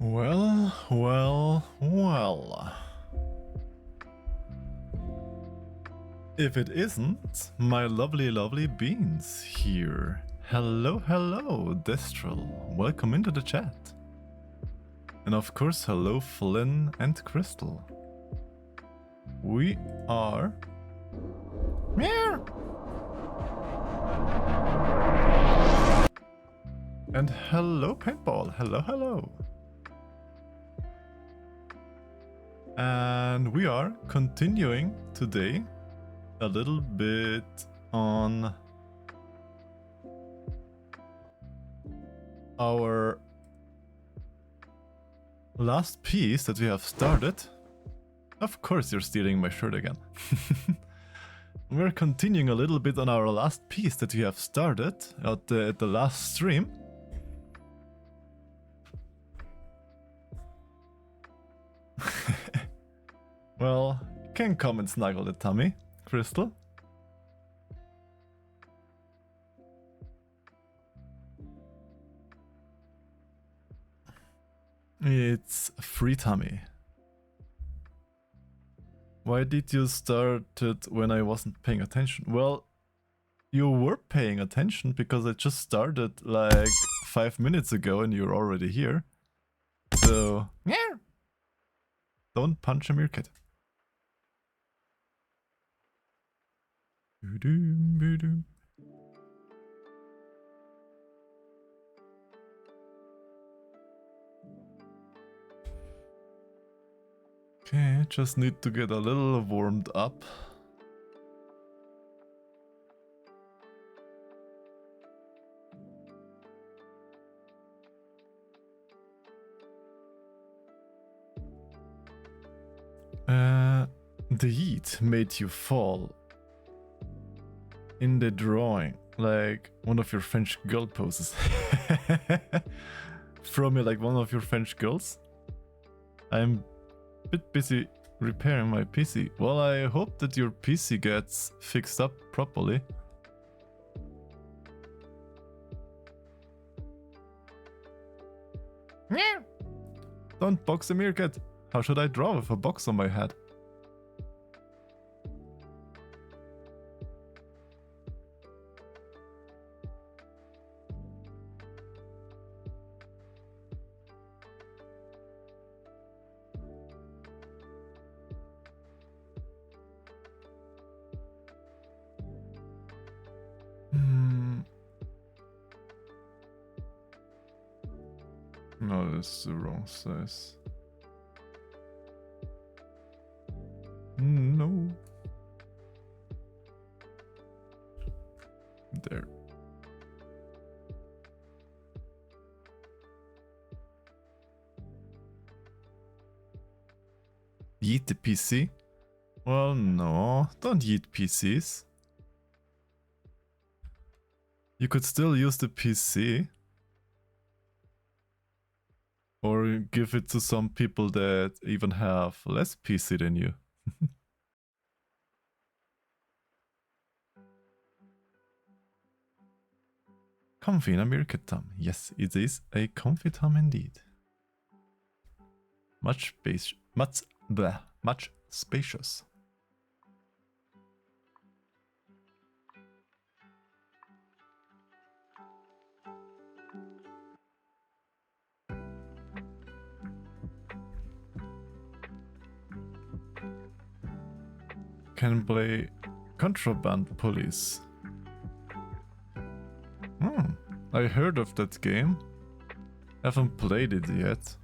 Well, well, well. If it isn't my lovely, lovely beans here. Hello, hello, Destral. Welcome into the chat. And of course, hello, Flynn and Crystal. We are... Meow. And hello, Paintball. Hello, hello. And we are continuing today a little bit on our last piece that we have started. Of course you're stealing my shirt again. We're continuing a little bit on our last piece that we have started at the last stream. Well, you can come and snuggle the tummy, Crystal. It's free tummy. Why did you start it when I wasn't paying attention? Well, you were paying attention because I just started like 5 minutes ago and you're already here. So, yeah. Don't punch a meerkat. Okay, just need to get a little warmed up. The heat made you fall in the drawing, like one of your French girl poses. From me, like one of your French girls. I'm a bit busy repairing my PC. Well, I hope that your PC gets fixed up properly. Don't box a meerkat. How should I draw with a box on my head? No, that's the wrong size. No. There. Yeet the PC? Well, no, don't yeet PCs. You could still use the PC. Or give it to some people that even have less PC than you. Comfy in a meerkat thumb. Yes, it is a comfy thumb indeed. Much spacious. Can play Contraband Police. I heard of that game. Haven't played it yet.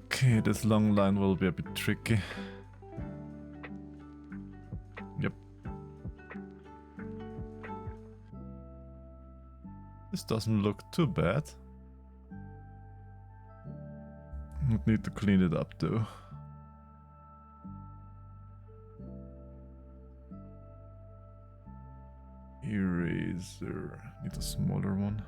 Okay, this long line will be a bit tricky. Yep. This doesn't look too bad. Would need to clean it up though. Eraser. Need a smaller one.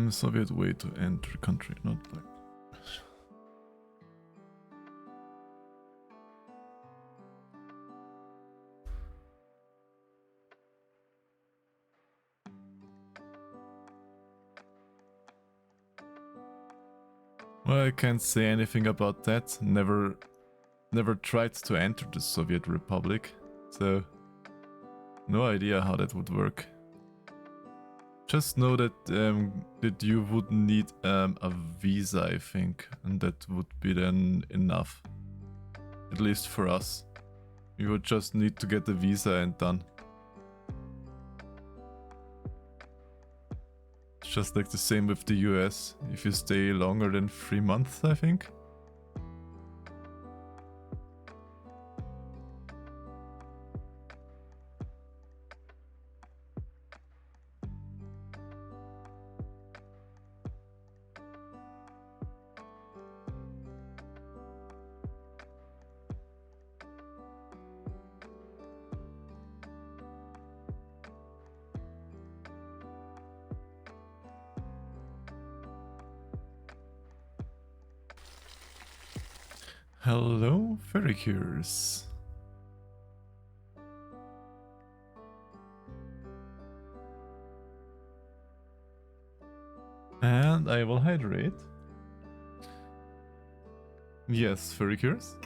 Soviet way to enter country, not like. Well, I can't say anything about that. Never tried to enter the Soviet Republic, so no idea how that would work. Just know that that you would need a visa, I think, and that would be then enough. At least for us. You would just need to get the visa and done. It's just like the same with the US. If you stay longer than 3 months, I think. Hello, Ferricures. And I will hydrate. Yes, Ferricures.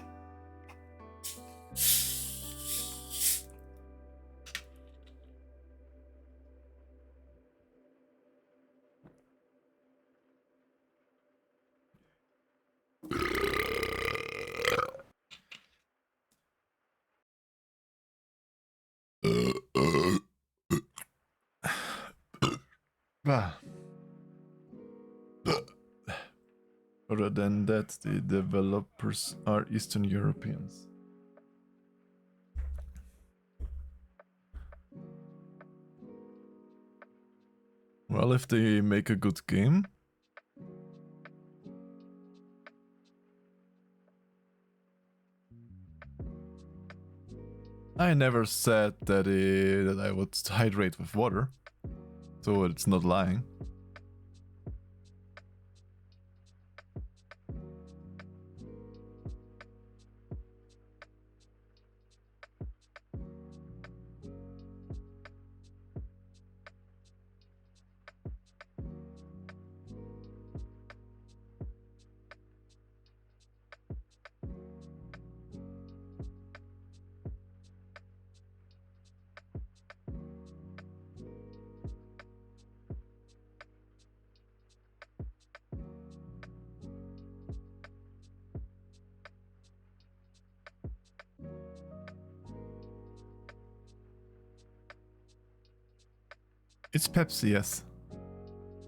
Other than that, the developers are Eastern Europeans. Well, if they make a good game. I never said that that I would hydrate with water, so it's not lying. It's Pepsi, yes.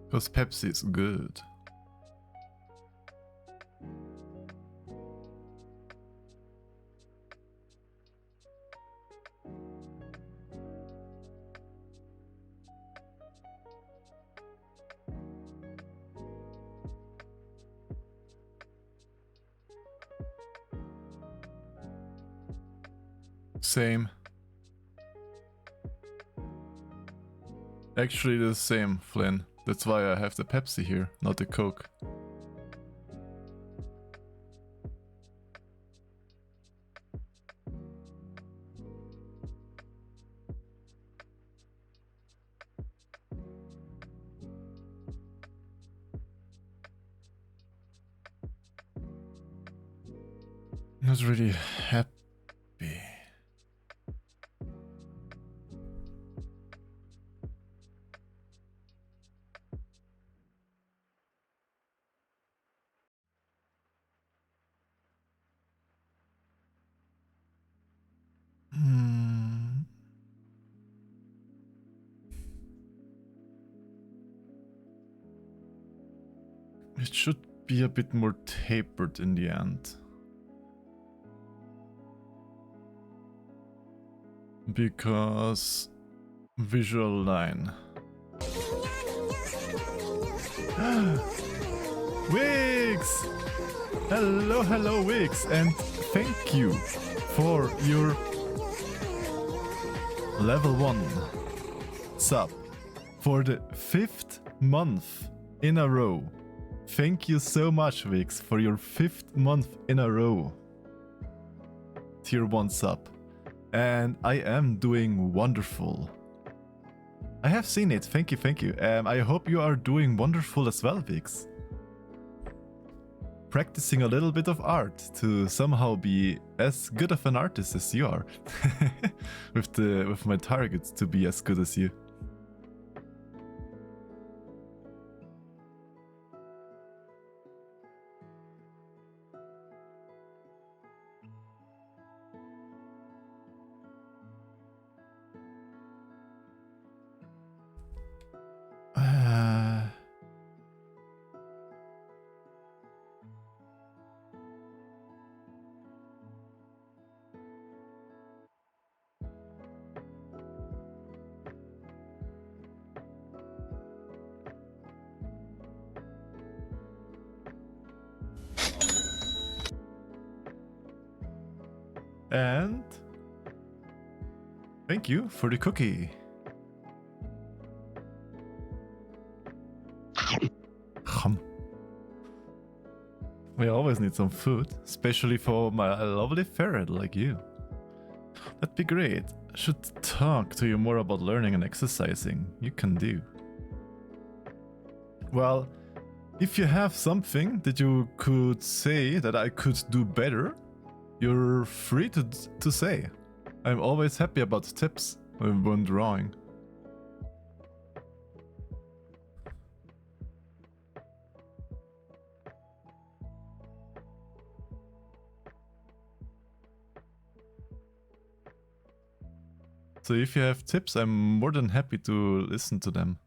Because Pepsi is good. Same. Actually the same, Flynn. That's why I have the Pepsi here, not the Coke. Not really happy. It should be a bit more tapered in the end. Because visual line. Wiggs! Hello, hello, Wiggs, and thank you for your level 1 sub for the 5th month in a row. Thank you so much, Wiggs, for your 5th month in a row. Tier 1 sub. And I am doing wonderful. I have seen it, thank you, thank you. I hope you are doing wonderful as well, Wiggs. Practicing a little bit of art to somehow be as good of an artist as you are. with my target to be as good as you. And thank you for the cookie. We always need some food, especially for my lovely ferret like you. That'd be great. I should talk to you more about learning and exercising. You can do. Well, if you have something that you could say that I could do better, you're free to say. I'm always happy about tips when drawing. So if you have tips, I'm more than happy to listen to them.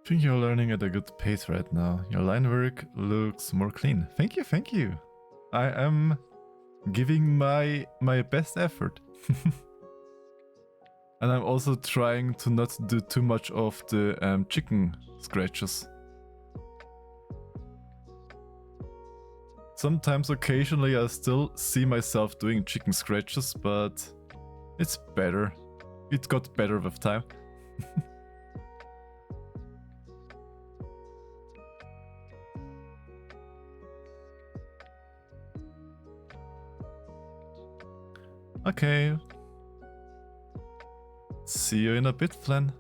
I think you're learning at a good pace right now. Your line work looks more clean. Thank you, thank you. I am giving my best effort. And I'm also trying to not do too much of the chicken scratches. Sometimes, occasionally, I still see myself doing chicken scratches, but it's better. It got better with time. Okay. See you in a bit, Flan.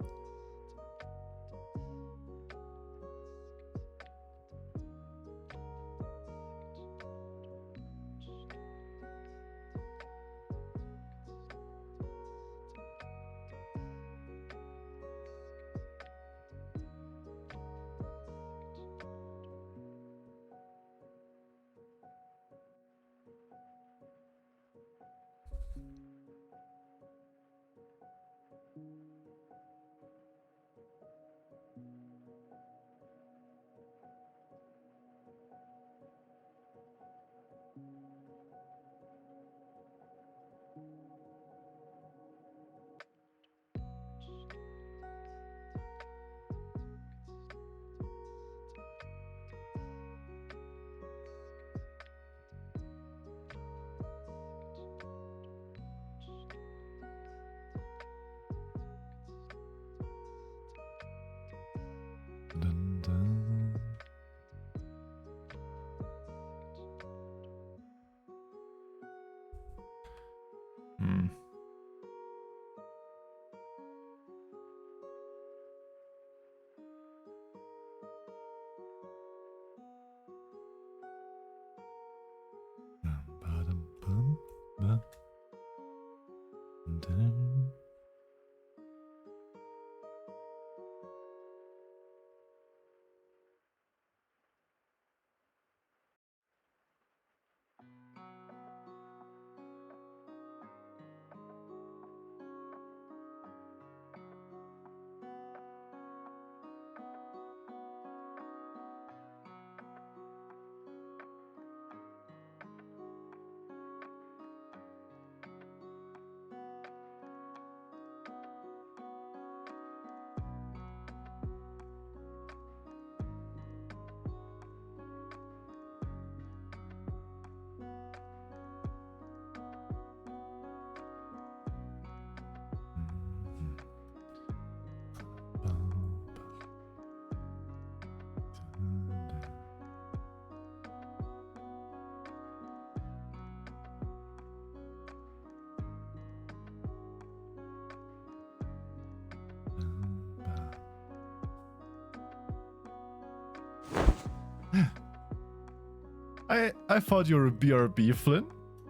I thought you were a BRB, Flynn.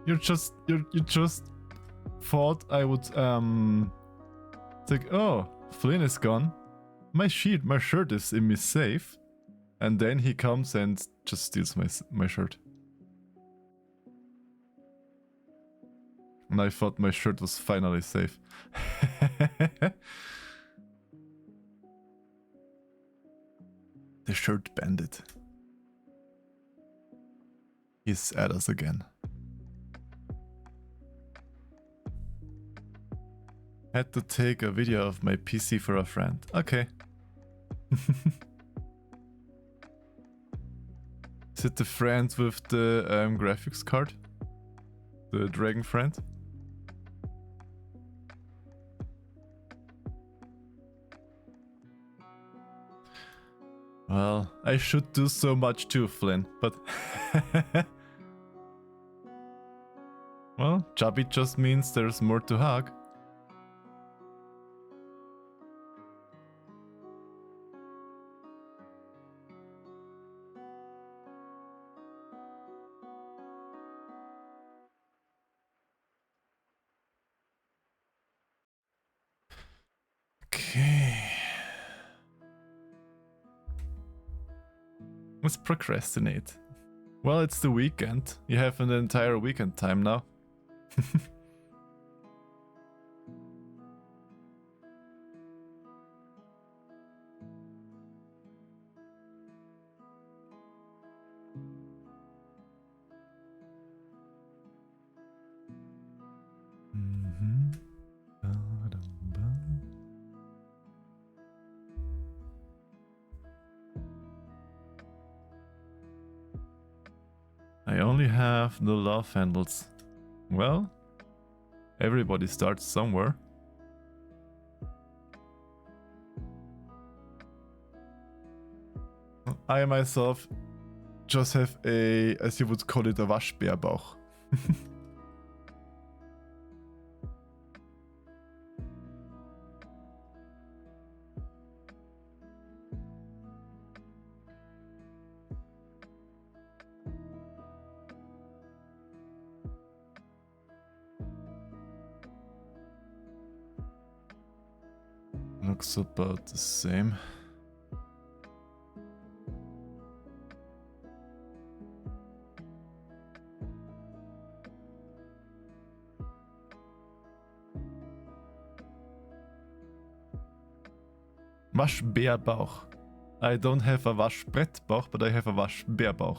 You just thought I would think, oh, Flynn is gone. My shirt is in my safe. And then he comes and just steals my shirt. And I thought my shirt was finally safe. The shirt bandit. He's at us again. Had to take a video of my PC for a friend. Okay. Is it the friend with the graphics card? The dragon friend? Well, I should do so much too, Flynn, but... Well, chubby just means there's more to hug. Okay. Let's procrastinate. Well, it's the weekend. You have an entire weekend time now. I only have the love handles. Well, everybody starts somewhere. I myself just have a, as you would call it, a Waschbärbauch. Looks about the same. Waschbärbauch. I don't have a Waschbrettbauch, but I have a Waschbärbauch.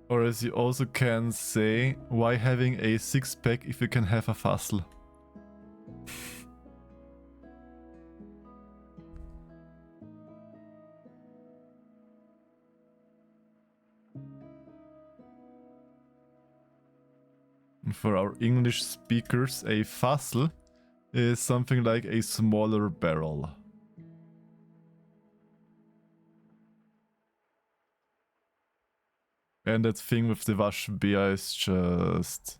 Or as you also can say, why having a six-pack if you can have a fussel? For our English speakers, a fussel is something like a smaller barrel. And that thing with the Waschbär is just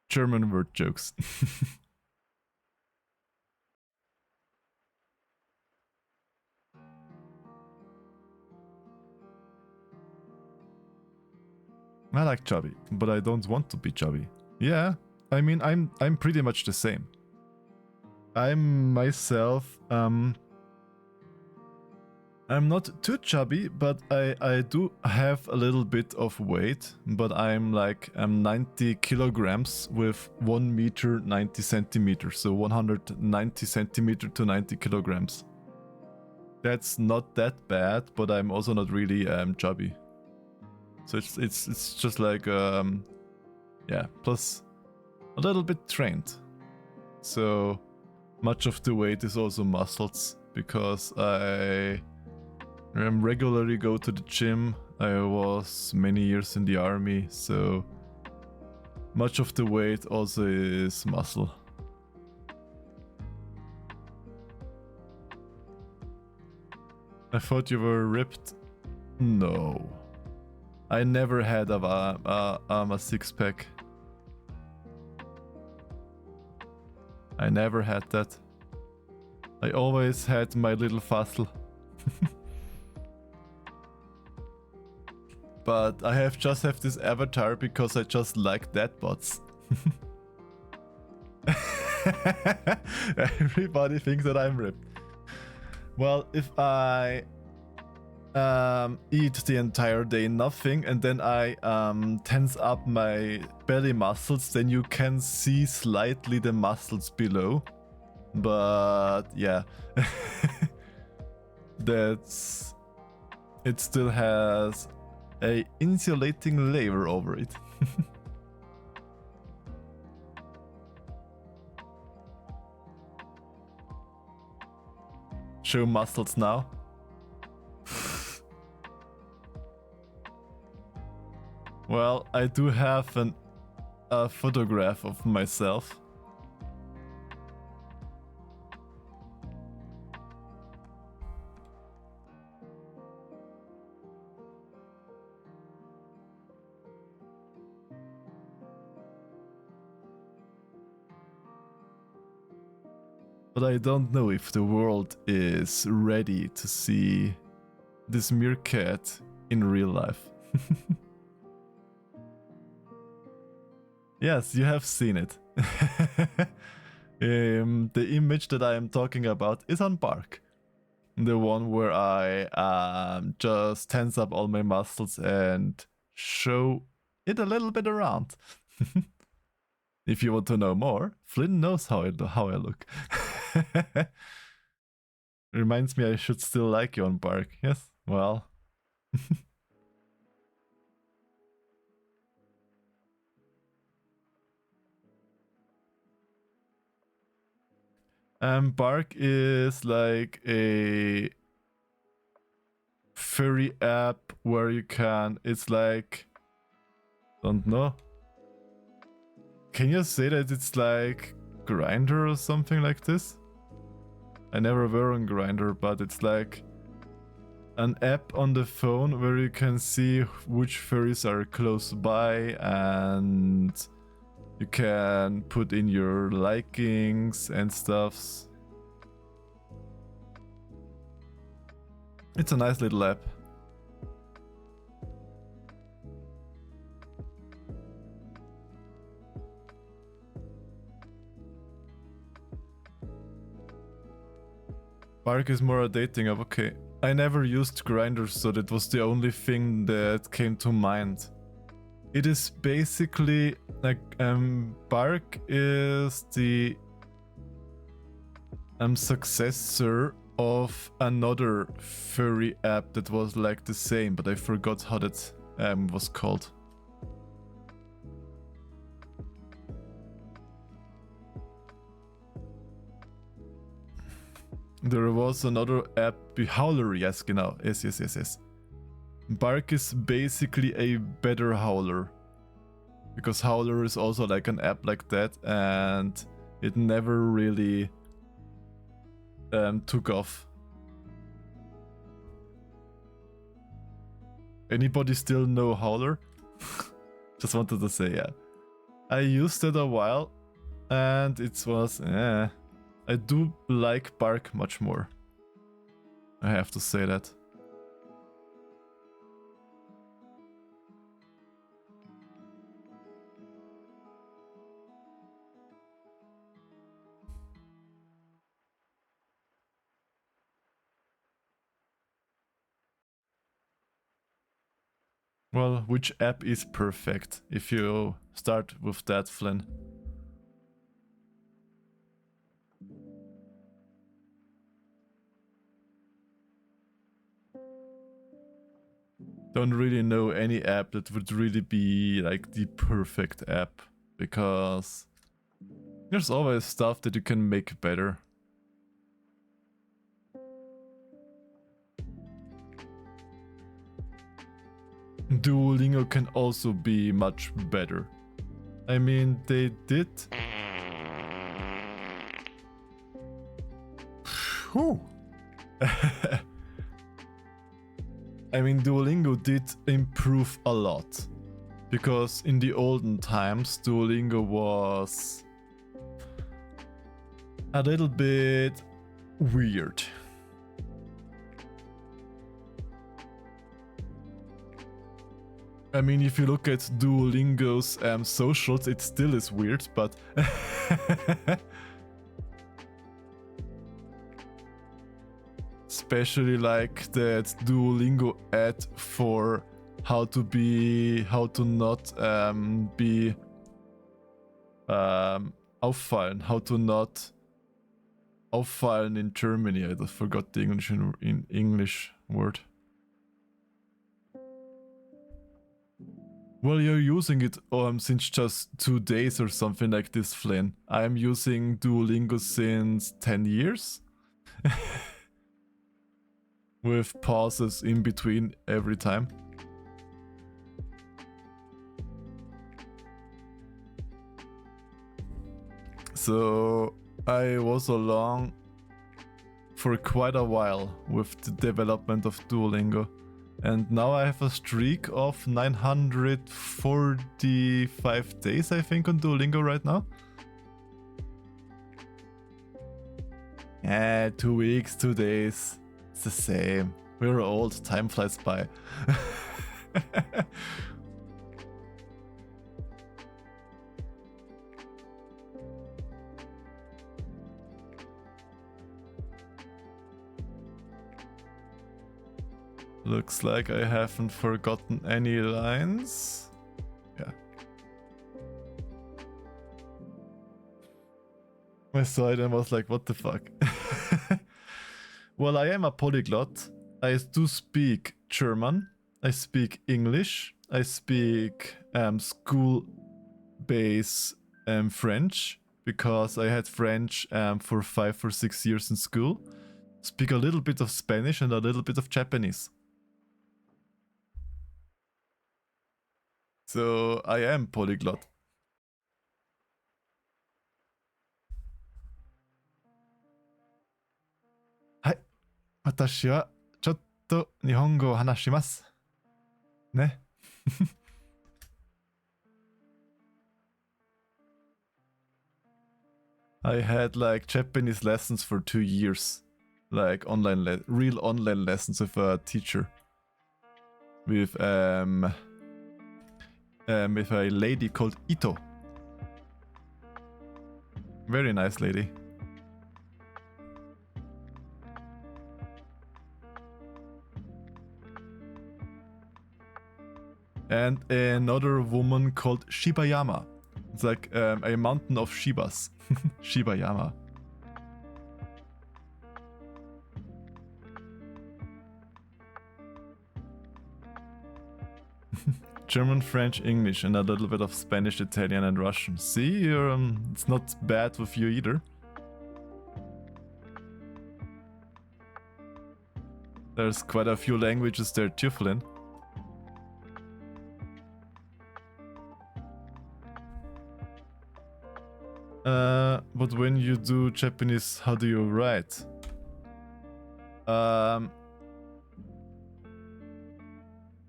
German word jokes. I like chubby, but I don't want to be chubby. Yeah, I mean, I'm pretty much the same. I'm myself, I'm not too chubby, but I do have a little bit of weight, but I'm 90 kilograms with 1 meter 90 centimeters, so 190 centimeter to 90 kilograms. That's not that bad, but I'm also not really chubby. So it's just like yeah, plus a little bit trained. So much of the weight is also muscles because I regularly go to the gym. I was many years in the army, so much of the weight also is muscle. I thought you were ripped. No. I never had a six-pack. I never had that. I always had my little fuzzle. But I just have this avatar because I just like dead bots. Everybody thinks that I'm ripped. Well, if I eat the entire day nothing and then I tense up my belly muscles, then you can see slightly the muscles below. But yeah, it still has a insulating layer over it. Show muscles now. Well, I do have a photograph of myself. But I don't know if the world is ready to see this meerkat in real life. Yes, you have seen it. The image that I am talking about is on Bark. The one where I just tense up all my muscles and show it a little bit around. If you want to know more, Flynn knows how I look. Reminds me I should still like you on Bark. Yes, well. Bark is like a furry app where you can, it's like, don't know. Can you say that it's like Grindr or something like this? I never were on Grindr, but it's like an app on the phone where you can see which furries are close by and you can put in your likings and stuffs. It's a nice little app. Bark is more a dating app, okay. I never used Grindr, so that was the only thing that came to mind. It is basically like Bark is the successor of another furry app that was like the same, but I forgot how that was called. There was another app, Howler, yes, genau, yes. Bark is basically a better Howler. Because Howler is also like an app like that, and it never really took off. Anybody still know Howler? Just wanted to say, yeah. I used it a while, and it was, I do like Bark much more. I have to say that. Well, which app is perfect if you start with that, Flynn? Don't really know any app that would really be like the perfect app, because there's always stuff that you can make better. Duolingo can also be much better. I mean, they did... Whew. I mean, Duolingo did improve a lot. Because in the olden times, Duolingo was... a little bit weird. I mean, if you look at Duolingo's socials, it still is weird, but especially like that Duolingo ad for how to not be auffallen, how to not auffallen in Germany. I just forgot the English word. Well, you're using it since just 2 days or something like this, Flynn. I'm using Duolingo since 10 years. With pauses in between every time. So I was along for quite a while with the development of Duolingo. And now I have a streak of 945 days, I think, on Duolingo right now. 2 weeks, 2 days. It's the same. We're old, time flies by. Looks like I haven't forgotten any lines. Yeah. I saw it and was like, what the fuck? Well, I am a polyglot. I do speak German. I speak English. I speak school-based French, because I had French for 5 or 6 years in school. Speak a little bit of Spanish and a little bit of Japanese. So I am polyglot. Hai, watashi wa chotto nihongo o hanashimasu. Ne? I had like Japanese lessons for 2 years. Like real online lessons with a teacher. With a lady called Ito. Very nice lady. And another woman called Shibayama. It's like a mountain of Shibas. Shibayama. German, French, English, and a little bit of Spanish, Italian, and Russian. See, you're, it's not bad with you either. There's quite a few languages there too, Flynn. But when you do Japanese, how do you write?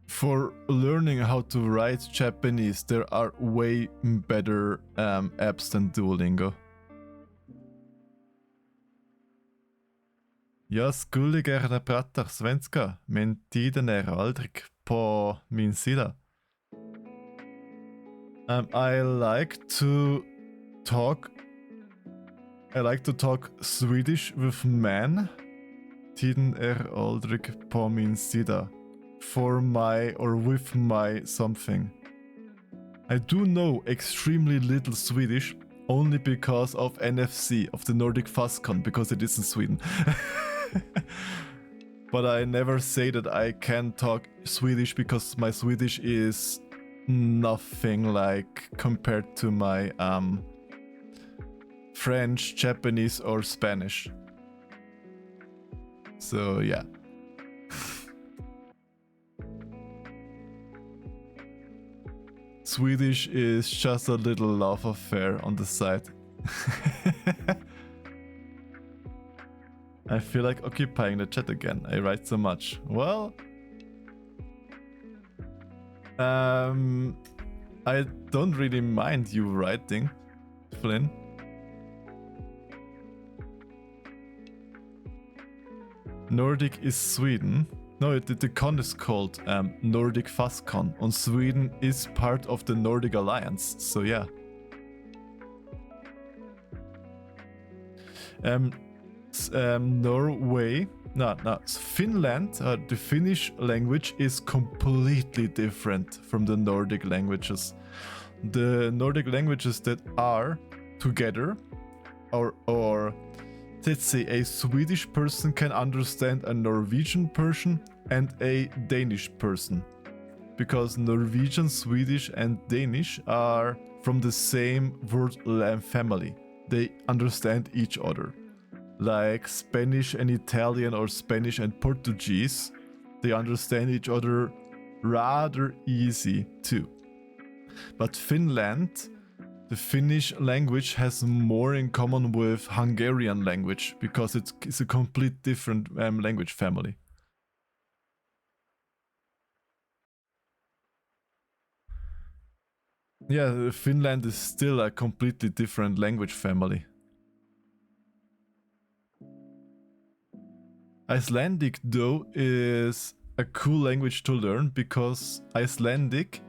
For learning how to write Japanese, there are way better apps than Duolingo. Jag skulle gärna prata svenska, men tiden är aldrig på min sida. I like to talk Swedish with men. Tiden är aldrig på min sida. For my or with my something. I do know extremely little Swedish, only because of NFC, of the Nordic Fastcon, because it is in Sweden. But I never say that I can talk Swedish, because my Swedish is nothing like compared to my French, Japanese, or Spanish. So yeah. Swedish is just a little love affair on the side. I feel like occupying the chat again. I write so much. Well, I don't really mind you writing, Flynn. Nordic is Sweden. No, the con is called Nordic Fastcon, and Sweden is part of the Nordic Alliance, so yeah. Norway, Finland, the Finnish language is completely different from the Nordic languages. The Nordic languages that are together, or let's say a Swedish person can understand a Norwegian person and a Danish person. Because Norwegian, Swedish and Danish are from the same word family. They understand each other. Like Spanish and Italian or Spanish and Portuguese, they understand each other rather easy too. But Finland, the Finnish language has more in common with Hungarian language because it's a complete different language family. Yeah, Finland is still a completely different language family. Icelandic, though, is a cool language to learn because Icelandic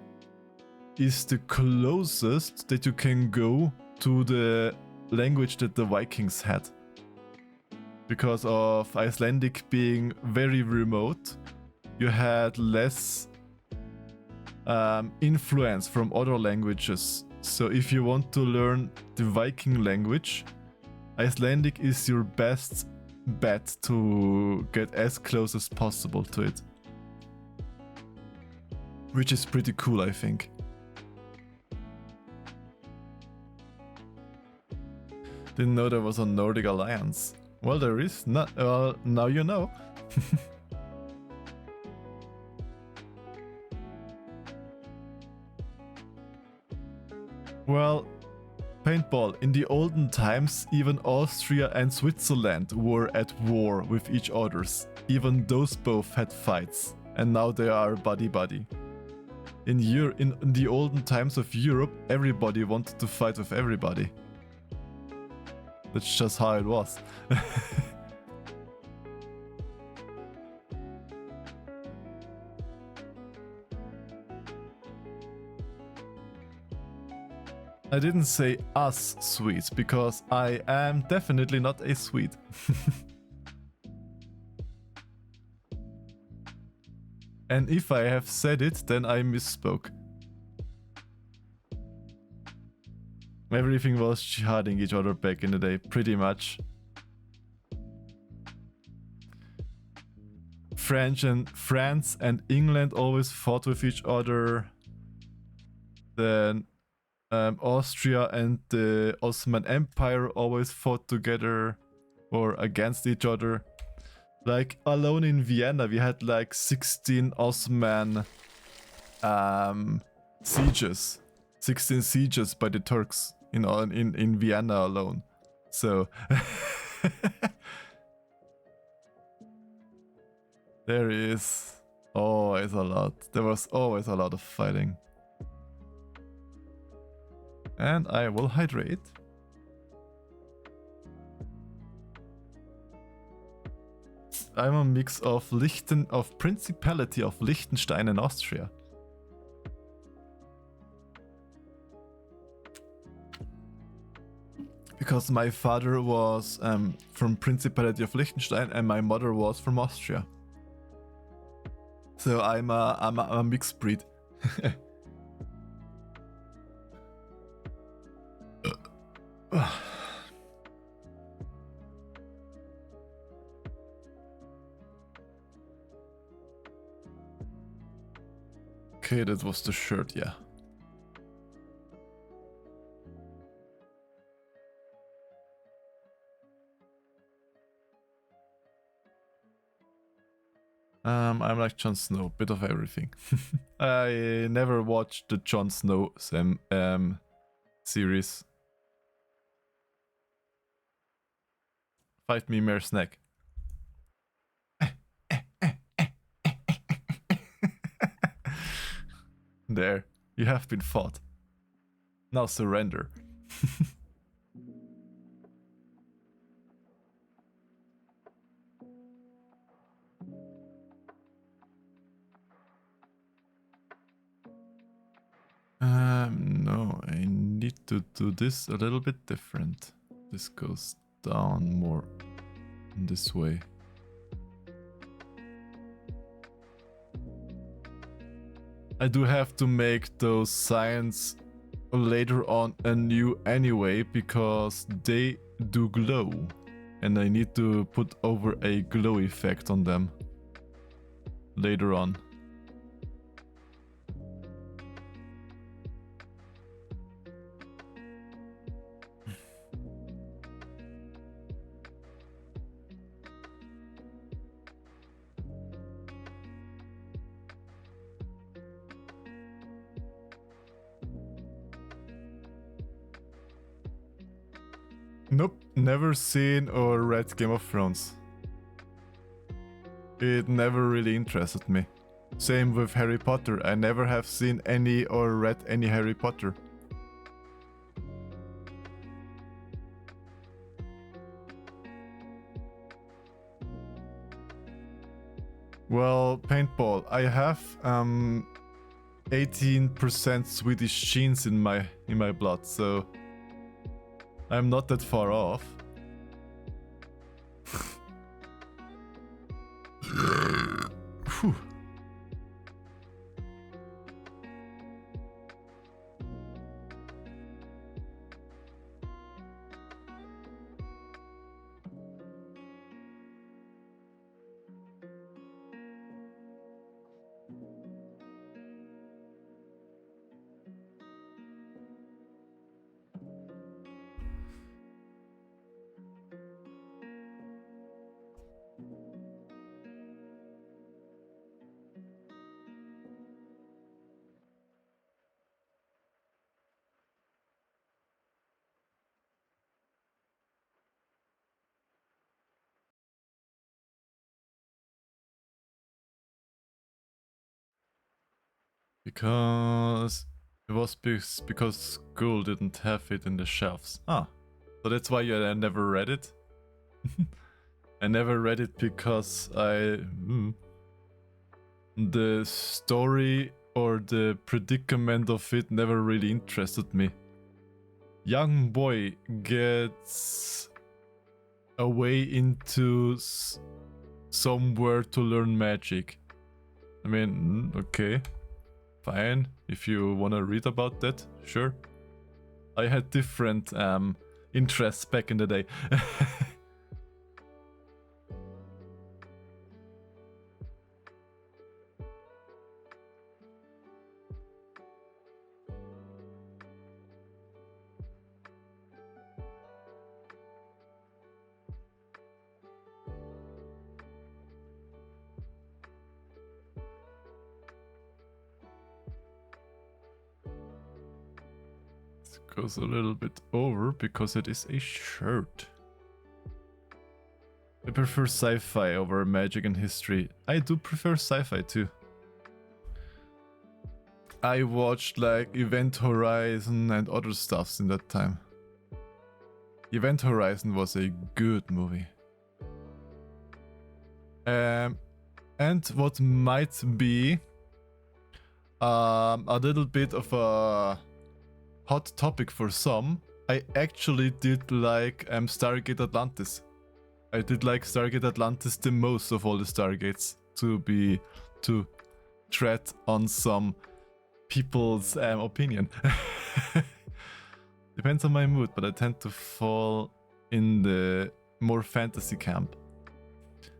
is the closest that you can go to the language that the Vikings had. Because of Icelandic being very remote, you had less influence from other languages. So if you want to learn the Viking language, Icelandic is your best bet to get as close as possible to it. Which is pretty cool, I think. Didn't know there was a Nordic Alliance. Well, there is. Not. Well, now you know. Well, paintball. In the olden times, even Austria and Switzerland were at war with each others. Even those both had fights, and now they are buddy-buddy. In the olden times of Europe, everybody wanted to fight with everybody. That's just how it was. I didn't say us Swedes, because I am definitely not a Swede. And if I have said it, then I misspoke. Everything was jihading each other back in the day, pretty much. France and England always fought with each other. Then Austria and the Ottoman Empire always fought together or against each other. Like alone in Vienna, we had like 16 Ottoman sieges. 16 sieges by the Turks in Vienna alone. So there is always a lot. There was always a lot of fighting. And I will hydrate. I'm a mix of Principality of Liechtenstein and Austria. Because my father was from Principality of Liechtenstein and my mother was from Austria. So I'm a mixed breed. Okay, that was the shirt, yeah. I'm like Jon Snow, bit of everything. I never watched the Jon Snow series. Fight me, Mare Snack. There, you have been fought. Now surrender. No, I need to do this a little bit different. This goes down more in this way. I do have to make those signs later on anew anyway, because they do glow. And I need to put over a glow effect on them later on. Nope, never seen or read Game of Thrones. It never really interested me. Same with Harry Potter, I never have seen any or read any Harry Potter. Well, paintball. I have 18% Swedish genes in my blood, so I'm not that far off. Whew. Because it was because school didn't have it in the shelves. Ah, so that's why I never read it. I never read it because the story or the predicament of it never really interested me. Young boy gets away into somewhere to learn magic. I mean, okay. Fine, if you want to read about that, sure. I had different interests back in the day. It goes a little bit over because it is a shirt. I prefer sci-fi over magic and history. I do prefer sci-fi too. I watched like Event Horizon and other stuffs in that time. Event Horizon was a good movie. And what might be a little bit of a hot topic for some, I actually did like Stargate Atlantis. I did like Stargate Atlantis the most of all the Stargates, to tread on some people's opinion. Depends on my mood, but I tend to fall in the more fantasy camp.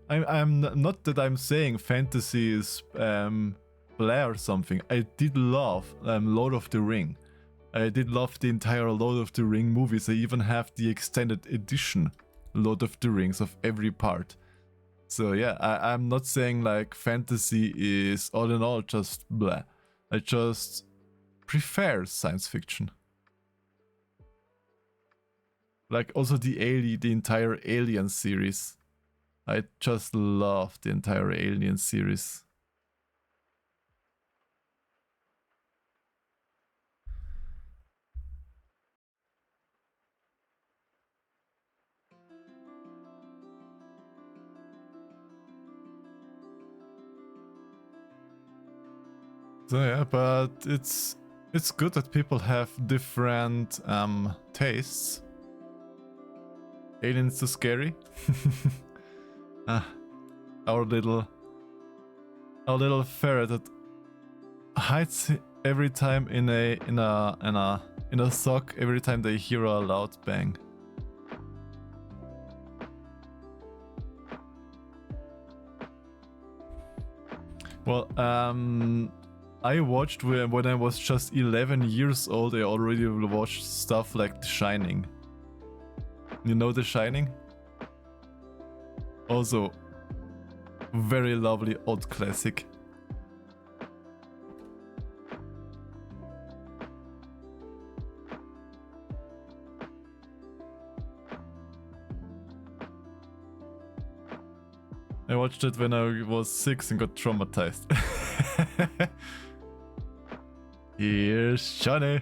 I'm not that I'm saying fantasy is blah or something. I did love Lord of the Ring. I did love the entire Lord of the Ring movies. I even have the extended edition Lord of the Rings of every part. So yeah, I'm not saying like fantasy is all in all just blah. I just prefer science fiction. Like also the entire Alien series. I just love the entire Alien series. So yeah, but it's It's good that people have different tastes. Aliens too scary. Ah, our little ferret that hides every time in a sock every time they hear a loud bang. Well, I watched when I was just 11 years old. I already watched stuff like The Shining. You know The Shining? Also, very lovely old classic. I watched it when I was 6 and got traumatized. Here's Johnny.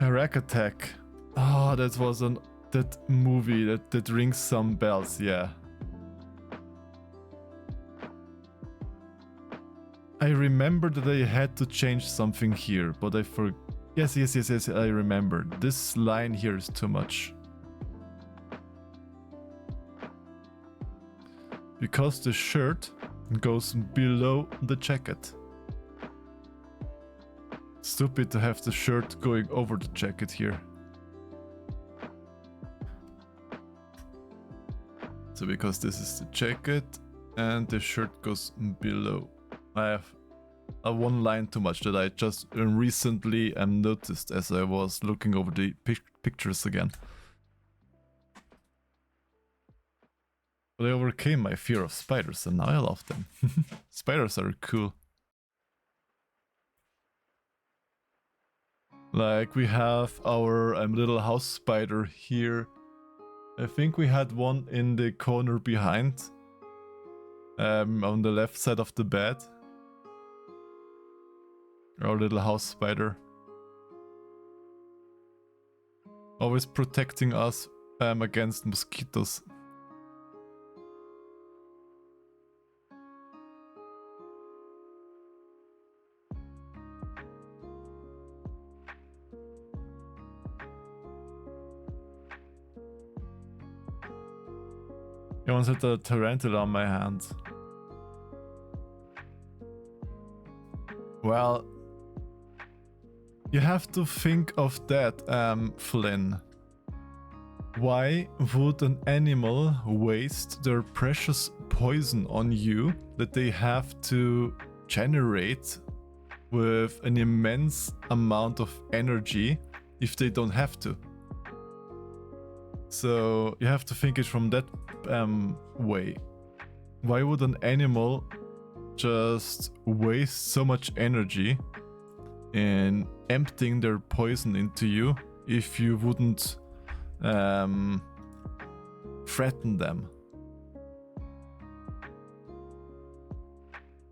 A Rack Attack. Oh, that was that movie that rings some bells, yeah. I remember that I had to change something here, but I forgot. Yes, I remember. This line here is too much. Because the shirt goes below the jacket. Stupid to have the shirt going over the jacket here. So because this is the jacket and the shirt goes below. I have a one line too much that I just recently noticed as I was looking over the pictures again. But I overcame my fear of spiders and now I love them. Spiders are cool. Like we have our little house spider here. I think we had one in the corner behind. On the left side of the bed. Our little house spider. Always protecting us against mosquitoes. I once had a tarantula on my hand. Well, you have to think of that, Flynn. Why would an animal waste their precious poison on you that they have to generate with an immense amount of energy if they don't have to? So you have to think it from that way. Why would an animal just waste so much energy in emptying their poison into you if you wouldn't threaten them?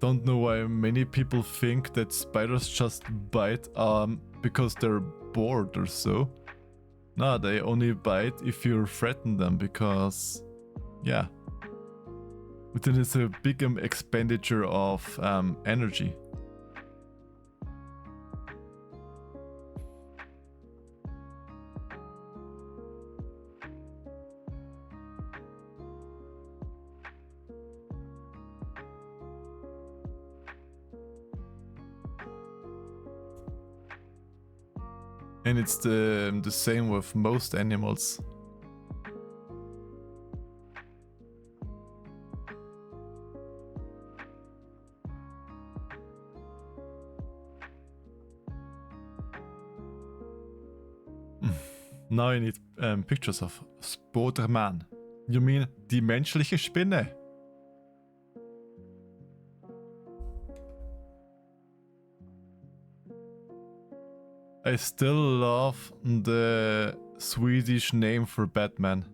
Don't know why many people think that spiders just bite because they're bored or so. No, they only bite if you threaten them because, yeah. But then it's a big expenditure of energy. And it's the same with most animals. Now I need pictures of Spider-Man. You mean die menschliche Spinne? I still love the Swedish name for Batman.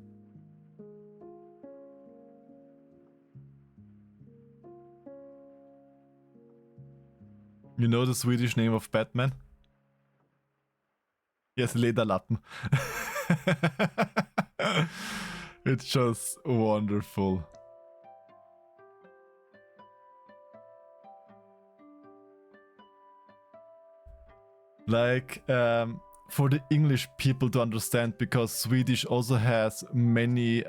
You know the Swedish name of Batman? Yes, Lederlappen. It's just wonderful. Like, for the English people to understand, because Swedish also has many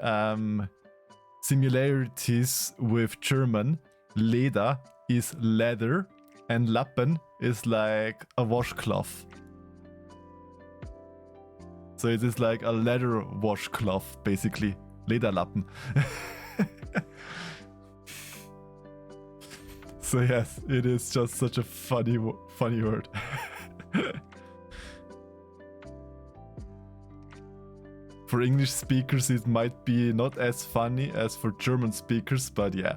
similarities with German. Leder is leather, and Lappen is like a washcloth. So it is like a leather washcloth, basically. Lederlappen. So yes, it is just such a funny word. For English speakers, it might be not as funny as for German speakers, but yeah.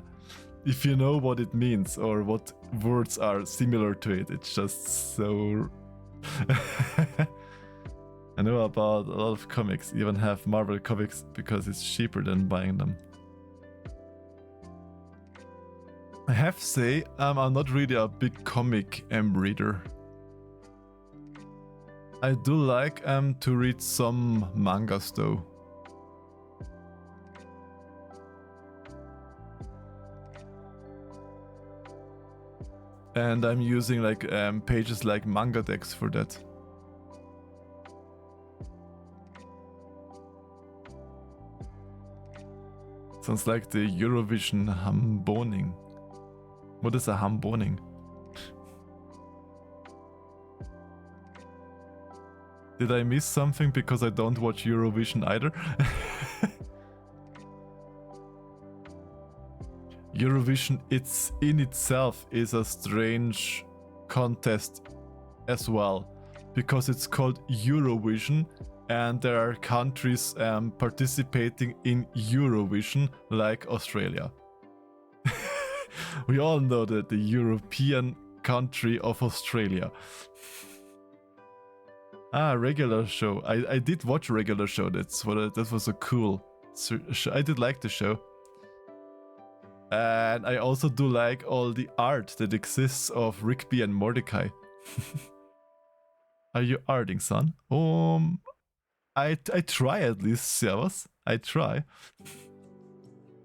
If you know what it means or what words are similar to it, it's just so... I know about a lot of comics, even have Marvel comics because it's cheaper than buying them. I have to say, I'm not really a big comic reader. I do like to read some mangas though. And I'm using like pages like Manga Dex for that. Sounds like the Eurovision hamboning. What is a hamboning? Did I miss something because I don't watch Eurovision either? Eurovision in itself is a strange contest as well, because it's called Eurovision and there are countries participating in Eurovision like Australia. We all know that the European country of Australia. Regular show. I did watch regular show. That was a cool show. I did like the show. And I also do like all the art that exists of Rigby and Mordecai. Are you arting, son? I try at least, Servus. I try.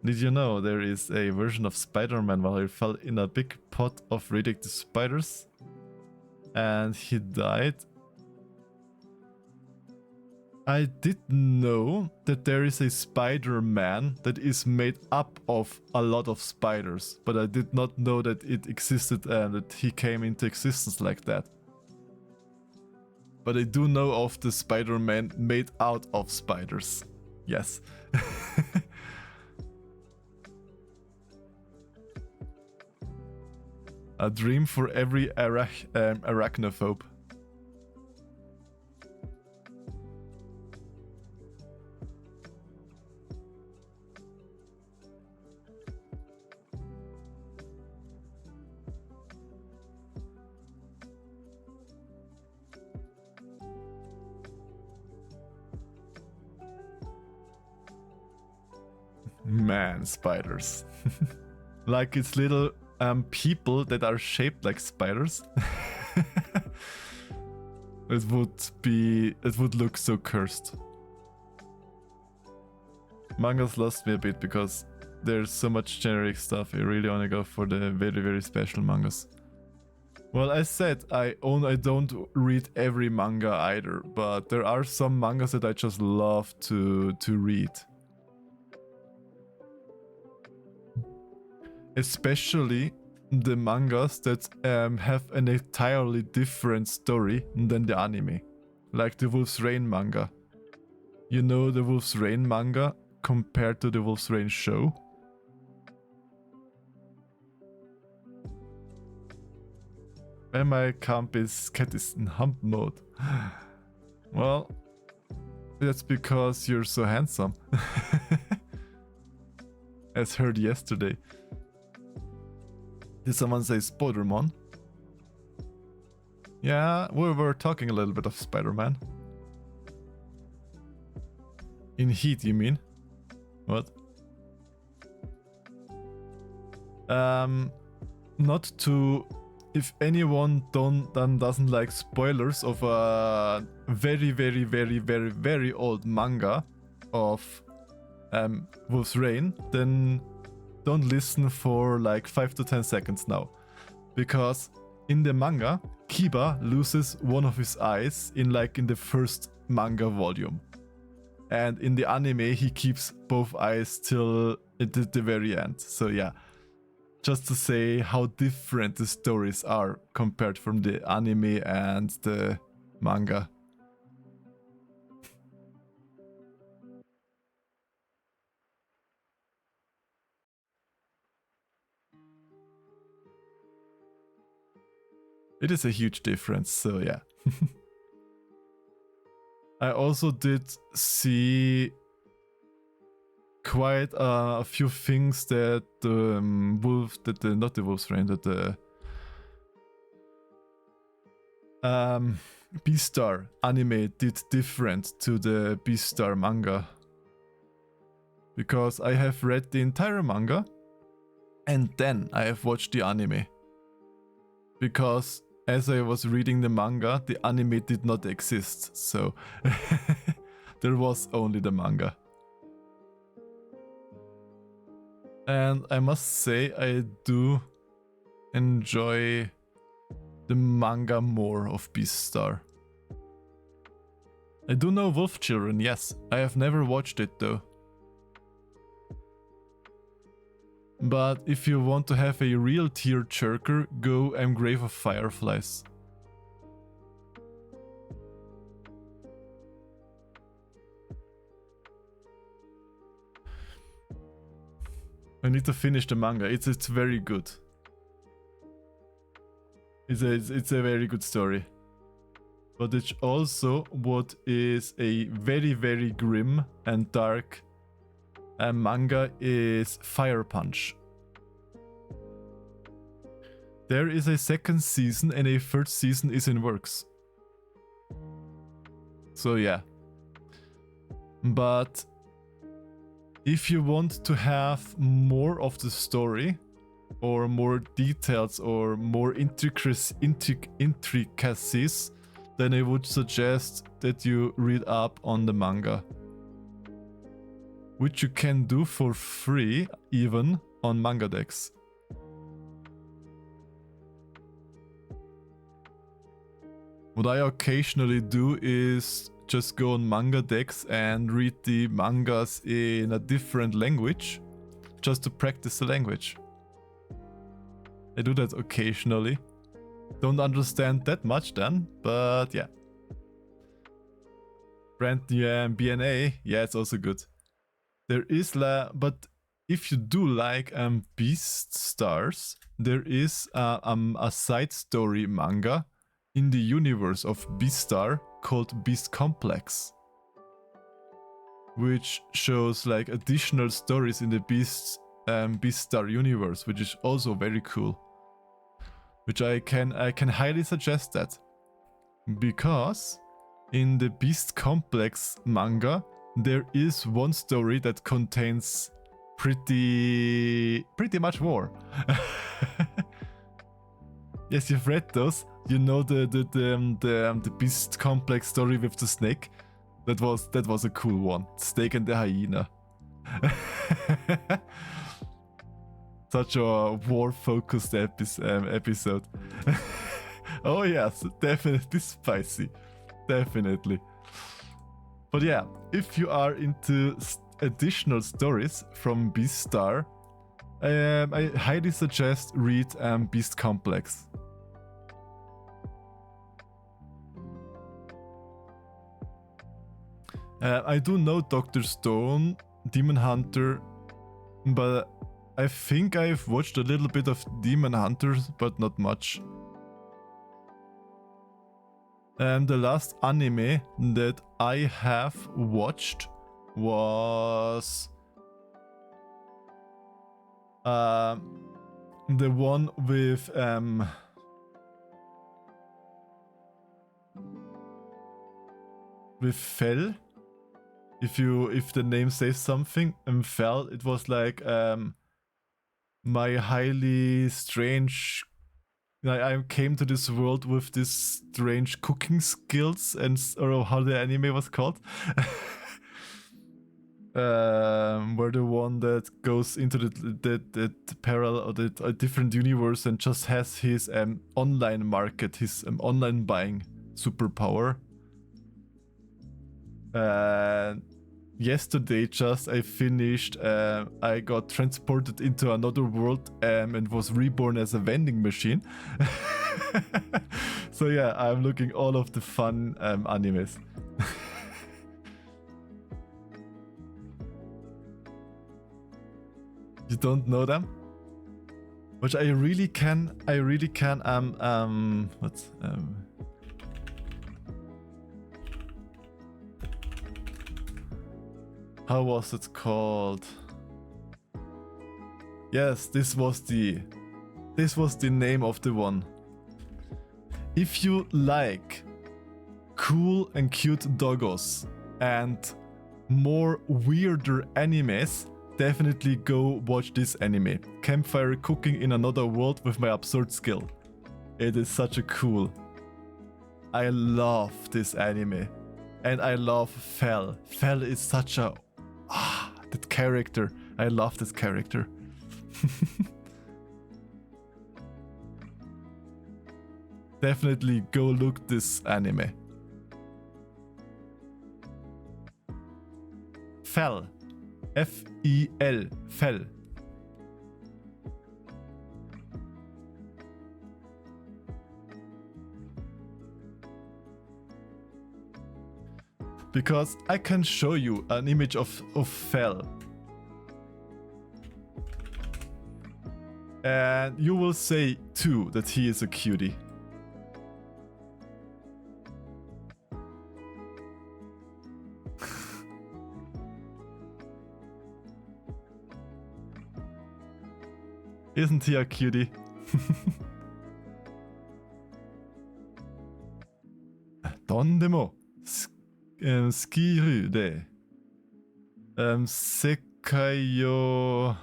Did you know there is a version of Spider-Man while he fell in a big pot of radioactive spiders? And he died. I did know that there is a Spider-Man that is made up of a lot of spiders, but I did not know that it existed and that he came into existence like that. But I do know of the Spider-Man made out of spiders. Yes. A dream for every arachnophobe. Man, spiders. Like it's little people that are shaped like spiders. It would look so cursed. Mangas lost me a bit because there's so much generic stuff. I really want to go for the very, very special mangas. Well, as said, I don't read every manga either, but there are some mangas that I just love to read. Especially the mangas that have an entirely different story than the anime. Like the Wolf's Rain manga. You know the Wolf's Rain manga compared to the Wolf's Rain show? And my cat is in hump mode. Well, that's because you're so handsome. As heard yesterday. Did someone say Spider-Man? Yeah, we were talking a little bit of Spider-Man. In Heat, you mean? What? Not to... If anyone doesn't like spoilers of a very, very, very, very, very old manga of Wolf's Rain, then don't listen for like 5 to 10 seconds now. Because in the manga, Kiba loses one of his eyes in the first manga volume. And in the anime, he keeps both eyes till the very end. So yeah, just to say how different the stories are compared from the anime and the manga. It is a huge difference, so yeah. I also did see quite a few things that not the Wolf's Rain, that the Beastar anime did different to the Beastar manga. Because I have read the entire manga and then I have watched the anime. Because as I was reading the manga, the anime did not exist, so there was only the manga. And I must say, I do enjoy the manga more of Beastar. I do know Wolf Children, yes. I have never watched it though. But if you want to have a real tear-jerker, go Grave of Fireflies. I need to finish the manga. It's very good. It's a very good story. But it's also what is a very, very grim and dark manga is Fire Punch. There is a second season and a third season is in works. So yeah. But if you want to have more of the story, or more details, or more intricacies, then I would suggest that you read up on the manga. Which you can do for free, even on MangaDex. What I occasionally do is just go on MangaDex and read the mangas in a different language, just to practice the language. I do that occasionally. Don't understand that much then, but yeah. Brand new BNA, yeah, it's also good. There is but if you do like Beast Stars, there is a side story manga in the universe of Beastar called Beast Complex, which shows like additional stories in the Beastar universe, which is also very cool. Which I can highly suggest that, because in the Beast Complex manga there is one story that contains pretty much more. Yes, you've read those. You know the Beast Complex story with the snake. That was a cool one. Snake and the hyena. Such a war-focused episode. Oh yes, definitely spicy. Definitely. But yeah, if you are into additional stories from Beastar, I highly suggest read Beast Complex. I do know Dr. Stone, Demon Hunter, but I think I've watched a little bit of Demon Hunter, but not much. The last anime that I have watched was the one with with Fell. If the name says something, Fell, it was like my highly strange. I came to this world with this strange cooking skills and or how the anime was called. We're the one that goes into the parallel or a different universe and just has his online market, his online buying superpower. Yesterday just I finished, I got transported into another world and was reborn as a vending machine. So yeah, I'm looking all of the fun animes. You don't know them? Which I really can what's how was it called? Yes, this was the name of the one. If you like cool and cute doggos and more weirder animes, definitely go watch this anime. Campfire Cooking in Another World with My Absurd Skill. It is such a cool. I love this anime. And I love Fell. Fell is such a... that character. I love this character. Definitely go look this anime. Fell. F-E-L. Fell. Because I can show you an image of Fell. And you will say too that he is a cutie. Isn't he a cutie? Dondemo. Skiru de. Sekai yo...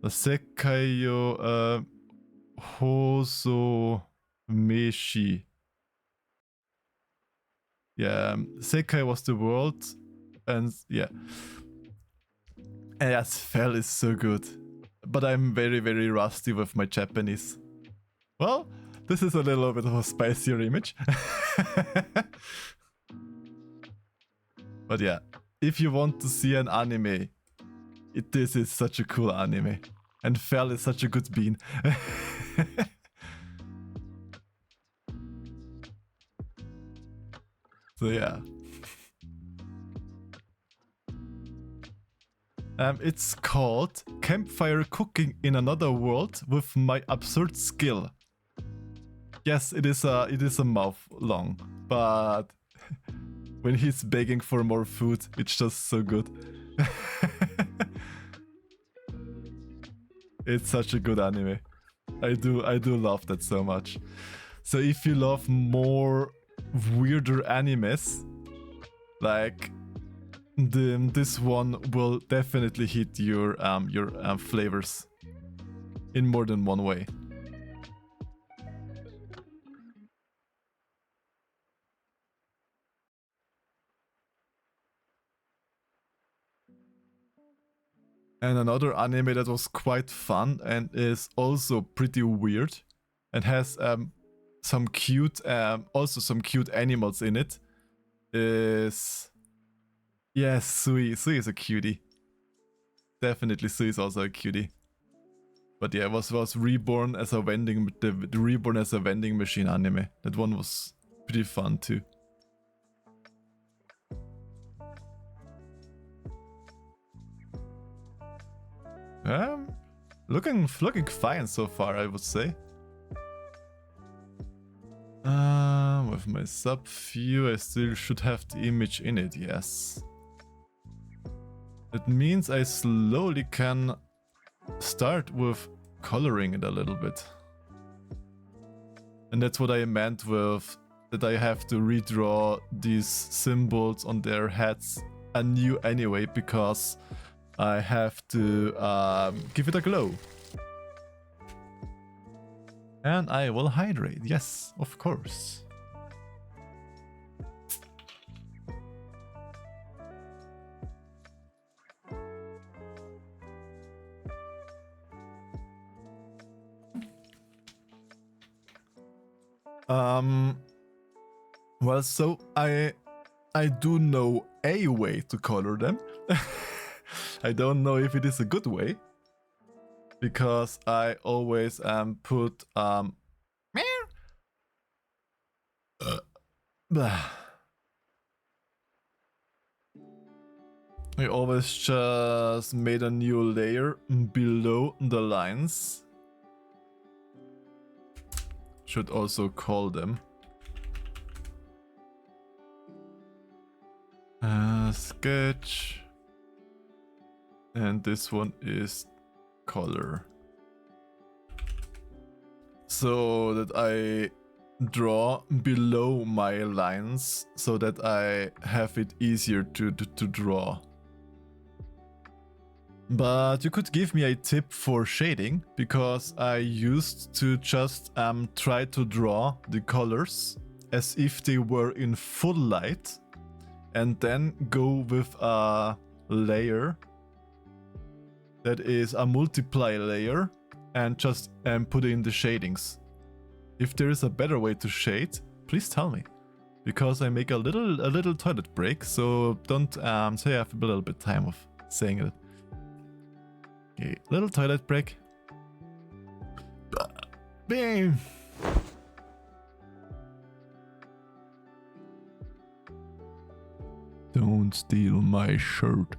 Sekai yo... Hoso Meshi. Yeah, Sekai was the world. And yeah. And yes, Fell is so good. But I'm very, very rusty with my Japanese. Well, this is a little bit of a spicier image. But yeah, if you want to see an anime, this is such a cool anime. And Fell is such a good bean. So yeah. It's called Campfire Cooking in Another World with My Absurd Skill. Yes, it is a mouth long, but when he's begging for more food, it's just so good. It's such a good anime. I do love that so much. So if you love more weirder animes, like this one will definitely hit your flavors in more than one way. And another anime that was quite fun and is also pretty weird and has some cute animals in it is... Yes, Sui. Sui is a cutie. Definitely Sui is also a cutie. But yeah, was reborn as a vending machine anime. That one was pretty fun too. Looking fine so far, I would say. With my sub view, I still should have the image in it, yes. It means I slowly can start with coloring it a little bit. And that's what I meant with that I have to redraw these symbols on their heads anew anyway, because I have to give it a glow. And I will hydrate, yes, of course. Well, so I do know a way to color them. I don't know if it is a good way, because I always put I always just made a new layer below the lines. Should also call them sketch, and this one is color, so that I draw below my lines so that I have it easier to draw. But you could give me a tip for shading, because I used to just try to draw the colors as if they were in full light, and then go with a layer that is a multiply layer and just put in the shadings. If there is a better way to shade, please tell me, because I make a little toilet break, so don't say I have a little bit time of saying it. Okay, little toilet break. Bam! Don't steal my shirt.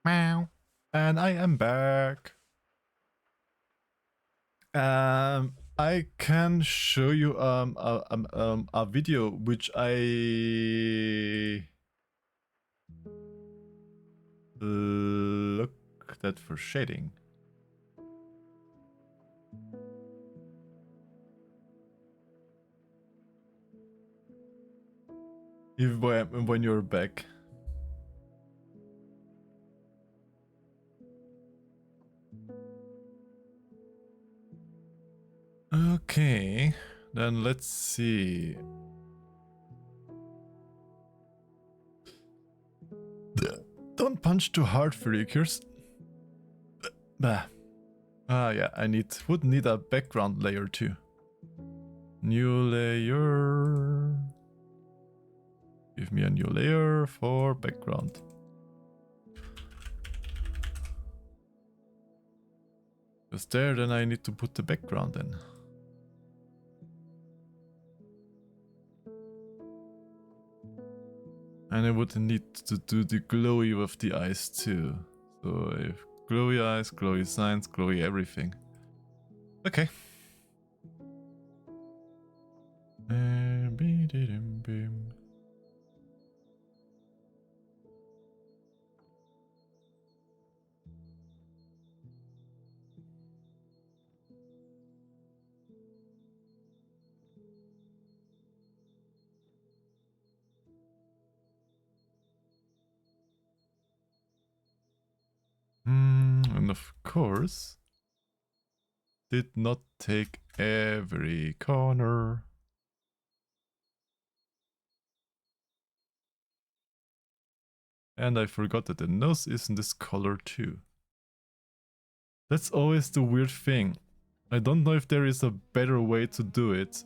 Meow. And I am back. I can show you a video which I looked at for shading. If when you're back. Okay, then let's see. Don't punch too hard, freakers. Bah. Ah, yeah, would need a background layer too. New layer. Give me a new layer for background. Because there, then I need to put the background in. And I would need to do the glowy with the eyes too. So if glowy eyes, glowy signs, glowy everything. Okay. And of course, did not take every corner. And I forgot that the nose is in this color too. That's always the weird thing. I don't know if there is a better way to do it,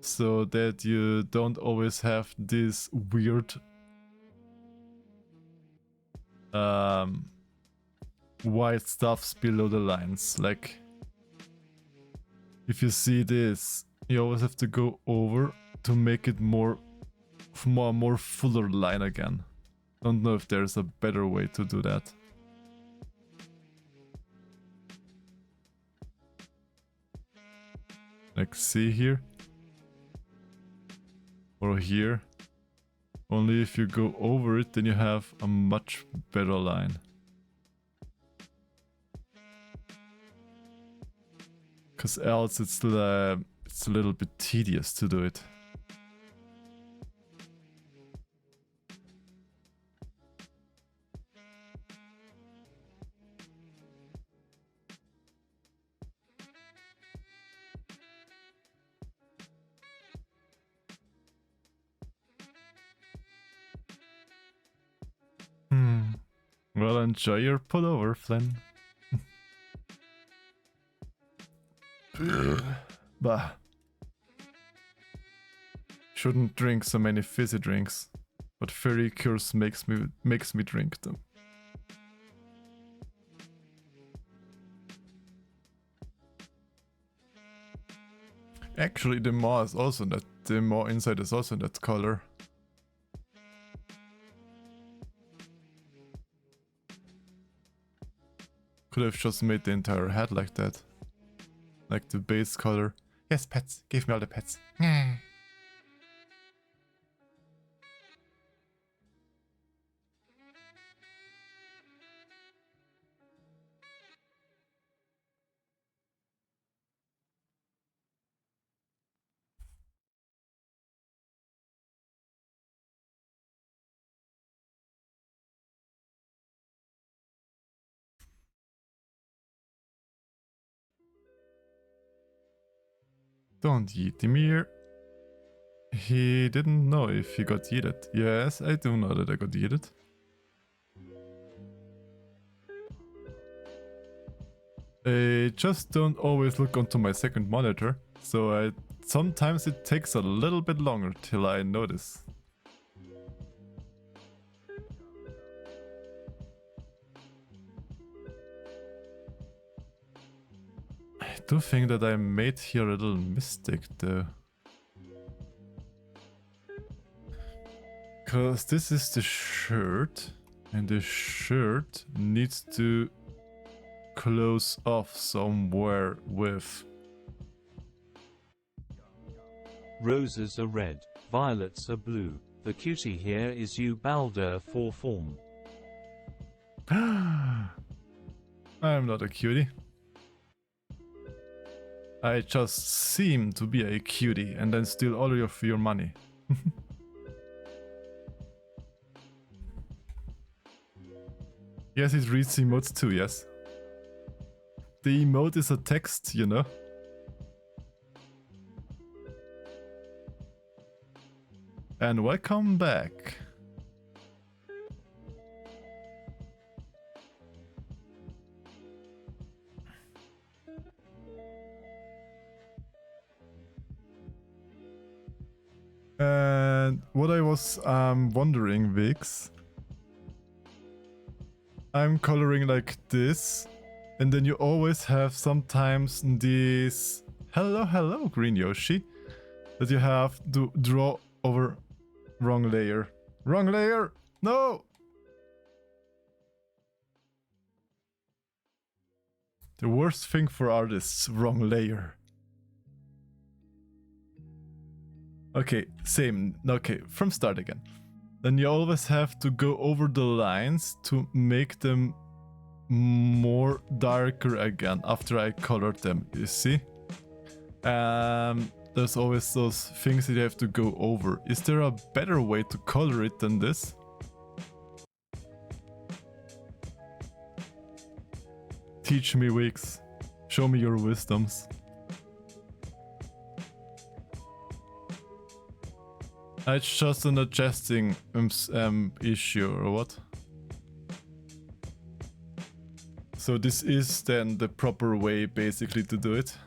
so that you don't always have this weird white stuffs below the lines. Like, if you see this, you always have to go over to make it more fuller line again. Don't know if there's a better way to do that. Like, see here? Or here? Only if you go over it, then you have a much better line. Because else it's a little bit tedious to do it. Well, enjoy your pullover, Flynn. Bah. Shouldn't drink so many fizzy drinks, but fairy cures makes me drink them. Actually, the maw is also that. The maw inside is also that color. Could have just made the entire head like that. Like the base color. Yes, pets. Give me all the pets. Don't yeet him here. He didn't know if he got yeeted. Yes, I do know that I got yeeted. I just don't always look onto my second monitor, so sometimes it takes a little bit longer till I notice. I do think that I made here a little mistake though. Because this is the shirt, and the shirt needs to close off somewhere with. Roses are red, violets are blue. The cutie here is you Balder for form. I'm not a cutie. I just seem to be a cutie and then steal all of your money. Yes, it reads emotes too, yes. The emote is a text, you know. And welcome back. And what I was wondering, Wiggs, I'm coloring like this, and then you always have sometimes this hello green Yoshi that you have to draw over wrong layer. Wrong layer! No! The worst thing for artists, wrong layer. Okay, same. Okay, from start again. Then you always have to go over the lines to make them more darker again after I colored them, you see? There's always those things that you have to go over. Is there a better way to color it than this? teach me, Wiggs. Show me your wisdoms. It's just an adjusting issue, or what? So this is then the proper way, basically, to do it.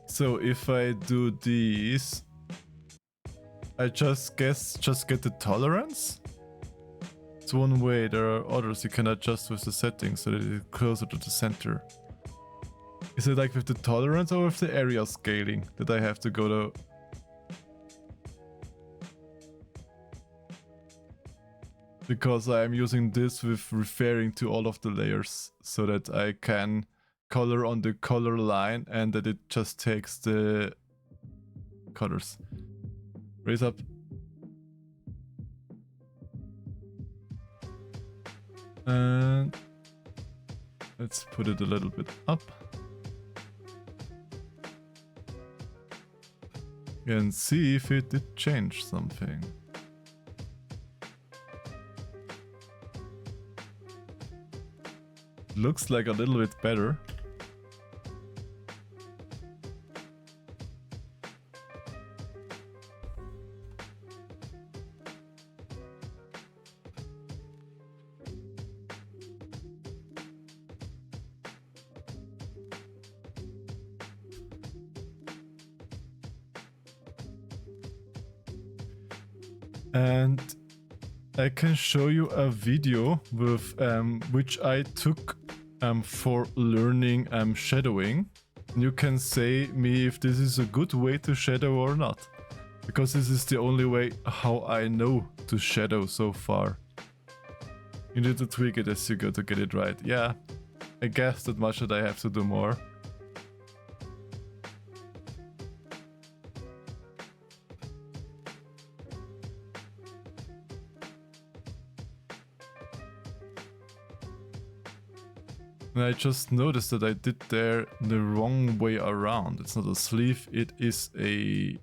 So if I do these, I just get the tolerance? It's one way. There are others you can adjust with the settings so that it's closer to the center. Is it like with the tolerance or with the area scaling that I have to go to? Because I'm using this with referring to all of the layers so that I can color on the color line and that it just takes the colors. Raise up. And let's put it a little bit up. And see if it did change something. Looks like a little bit better. And I can show you a video with which I took for learning shadowing. You can say me if this is a good way to shadow or not, because this is the only way how I know to shadow so far. You need to tweak it as you go to get it right. Yeah, I guess that much that I have to do more. And I just noticed that I did there the wrong way around. It's not a sleeve, it is a...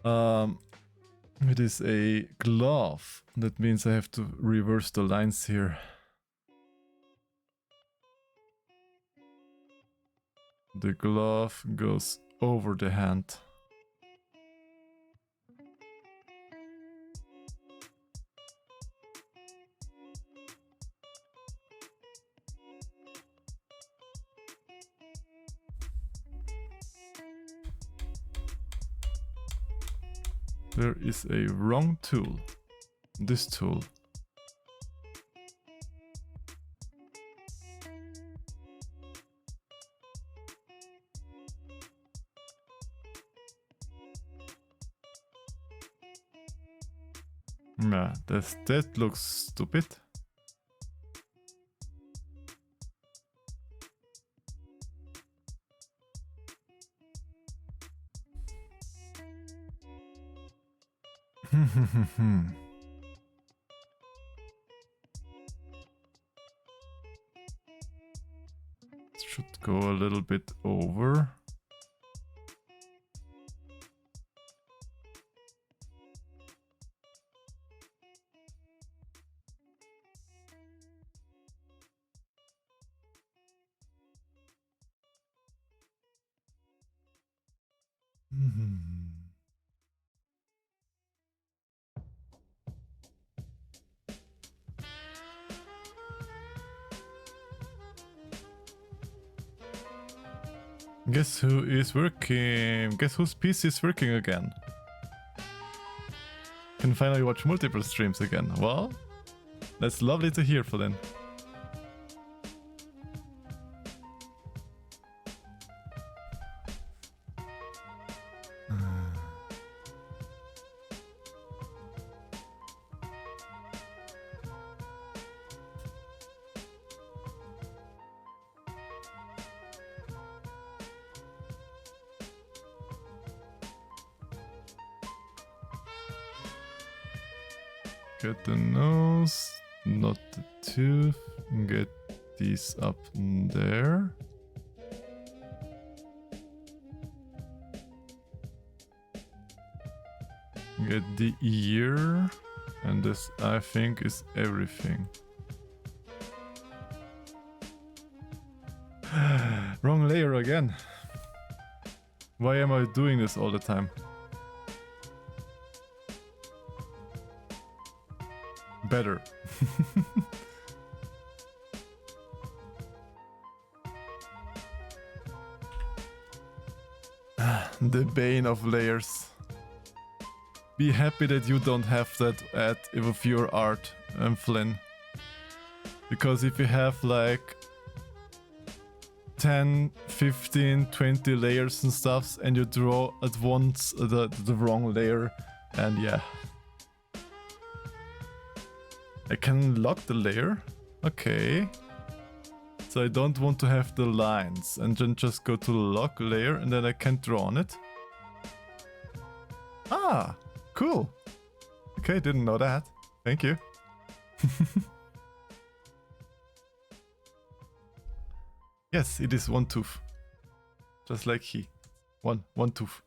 it is a glove. That means I have to reverse the lines here. The glove goes over the hand. There is a wrong tool. This tool. Yeah, that looks stupid. Should go a little bit over. Guess who is working? Guess whose PC is working again? Can finally watch multiple streams again. Well, that's lovely to hear, Flynn. Get the nose, not the tooth. Get these up there. Get the ear. And this, I think, is everything. Wrong layer again. Why am I doing this all the time? Better. The bane of layers. Be happy that you don't have that with your art, Flynn. Because if you have like 10, 15, 20 layers and stuffs and you draw at once the wrong layer, and yeah. I can lock the layer. Okay. So I don't want to have the lines and then just go to lock layer and then I can't draw on it. Ah, cool. Okay, didn't know that. Thank you. Yes, it is one tooth. Just like he. One tooth.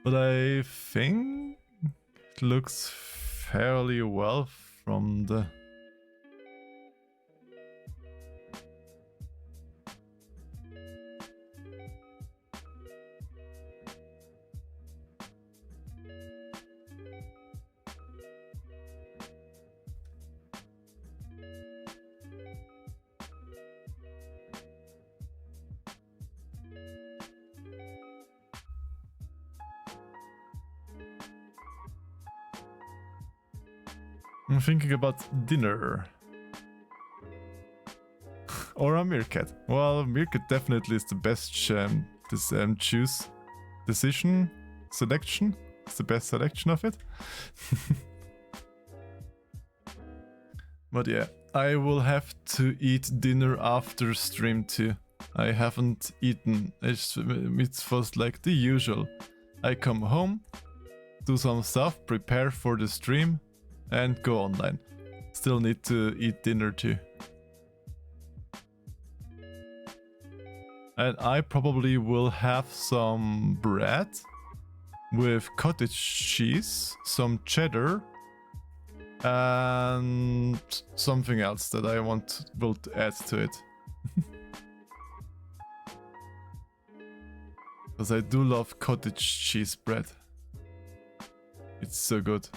But I think it looks fairly well from the... I'm thinking about dinner. Or a meerkat. Well, meerkat definitely is the best selection. It's the best selection of it. But yeah, I will have to eat dinner after stream too. I haven't eaten. It was like the usual. I come home, do some stuff, prepare for the stream, and go online. Still need to eat dinner too. And I probably will have some bread with cottage cheese, some cheddar, and something else that I will add to it. Because I do love cottage cheese bread. It's so good.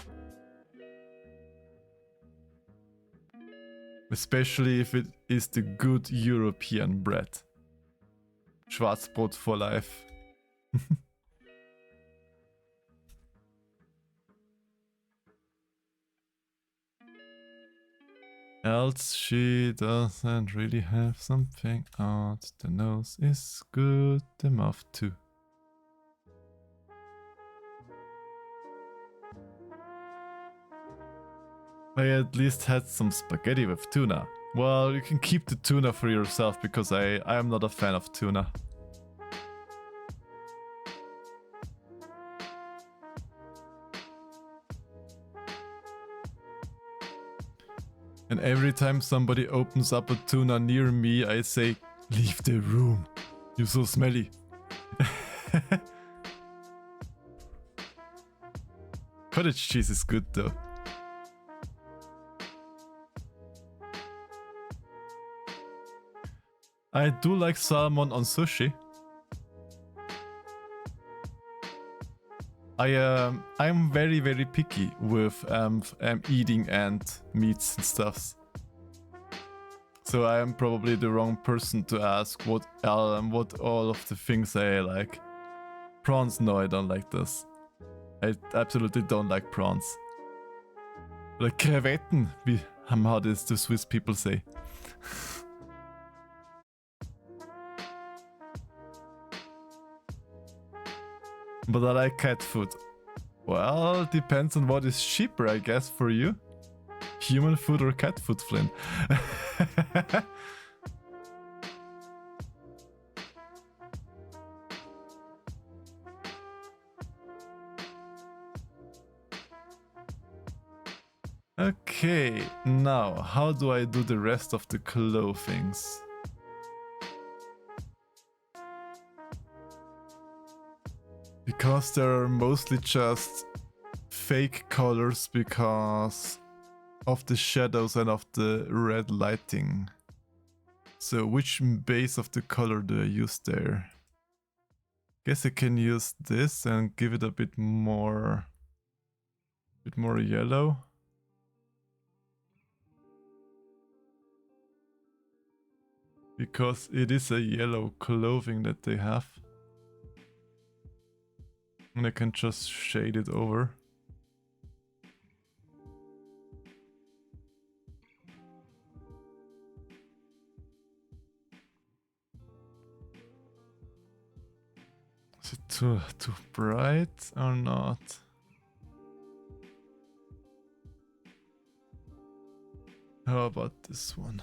Especially if it is the good European bread. Schwarzbrot for life. Else she doesn't really have something out. The nose is good, the mouth too. I at least had some spaghetti with tuna. Well, you can keep the tuna for yourself because I am not a fan of tuna. And every time somebody opens up a tuna near me, I say, leave the room. You're so smelly. Cottage cheese is good though. I do like salmon on sushi. I'm very picky with eating and meats and stuffs. So I am probably the wrong person to ask what all of the things I like. Prawns, no, I don't like this. I absolutely don't like prawns. Like Krevetten, how does the Swiss people say. But I like cat food. Well, depends on what is cheaper, I guess, for you. Human food or cat food, Flynn? Okay, now how do I do the rest of the clothings? Because there are mostly just fake colors because of the shadows and of the red lighting. So which base of the color do I use there? Guess I can use this and give it a bit more yellow. Because it is a yellow clothing that they have. And I can just shade it over. Is it too bright or not? How about this one?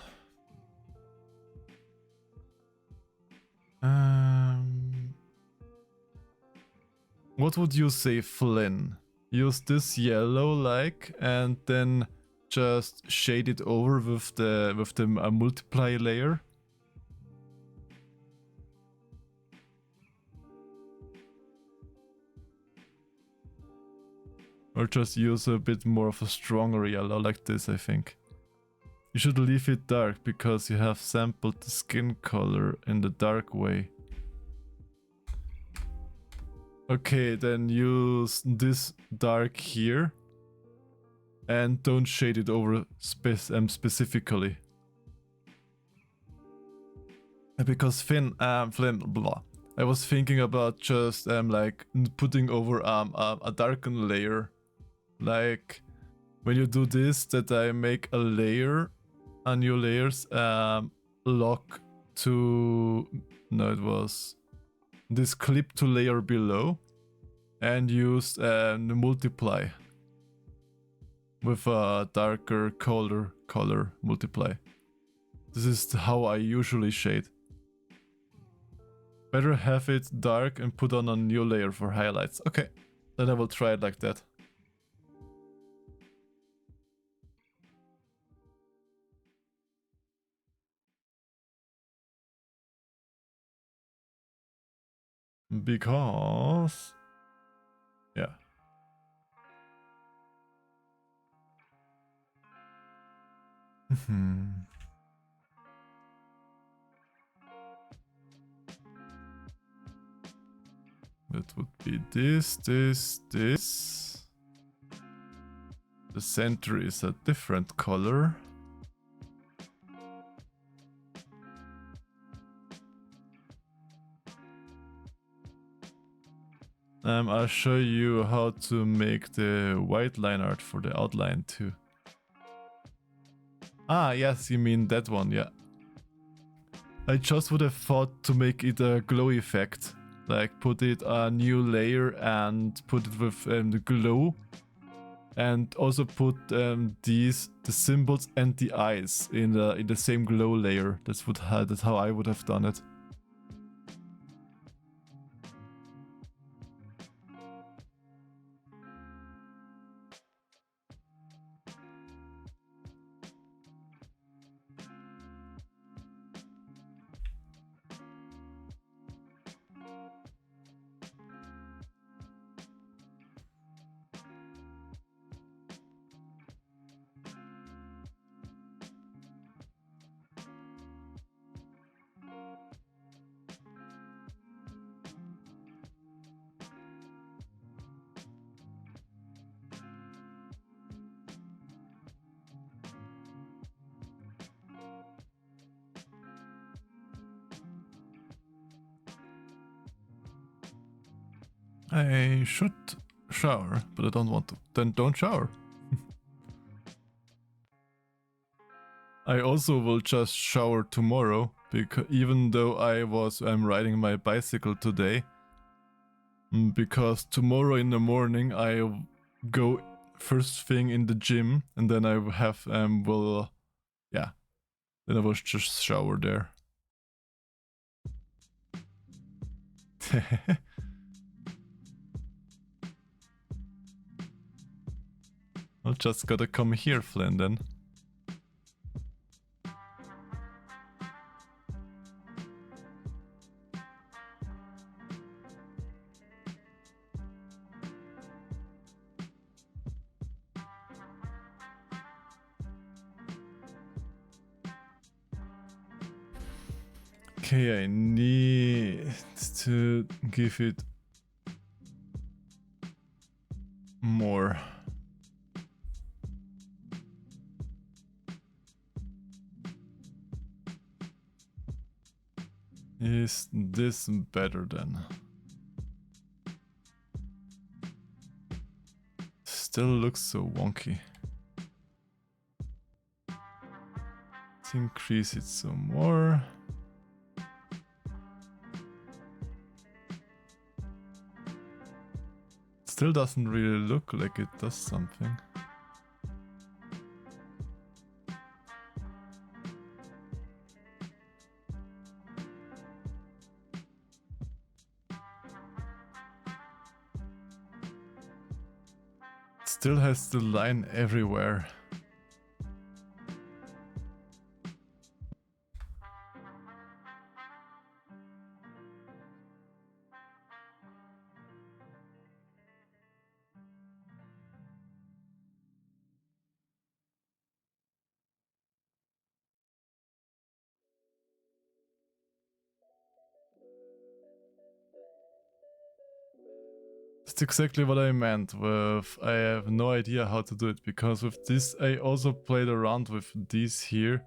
What would you say, Flynn? Use this yellow like and then just shade it over with the multiply layer. Or just use a bit more of a stronger yellow like this, I think. You should leave it dark because you have sampled the skin color in the dark way. Okay, then use this dark here. And don't shade it over specifically. Because Flynn, blah. I was thinking about just like putting over a darken layer. Like when you do this, that I make a layer, a new layers, lock to, no, it was this clip to layer below, and use the multiply with a darker color multiply. This is how I usually shade. Better have it dark and put on a new layer for highlights. Okay, then I will try it like that. Because... yeah. That would be this. The center is a different color. I'll show you how to make the white line art for the outline too. Ah, yes, you mean that one, yeah. I just would have thought to make it a glow effect. Like put it a new layer and put it with the glow. And also put the symbols and the eyes in the same glow layer. That's how I would have done it. I should shower, but I don't want to. Then don't shower. I also will just shower tomorrow, because even though I'm riding my bicycle today, because tomorrow in the morning I go first thing in the gym, and then I have then I will just shower there. I'll just gotta come here, Flynn, then. Okay, I need to give it more. Is this better then? Still looks so wonky. Let's increase it some more. Still doesn't really look like it does something. Still has the line everywhere. That's exactly what I meant with I have no idea how to do it, because with this I also played around with these here.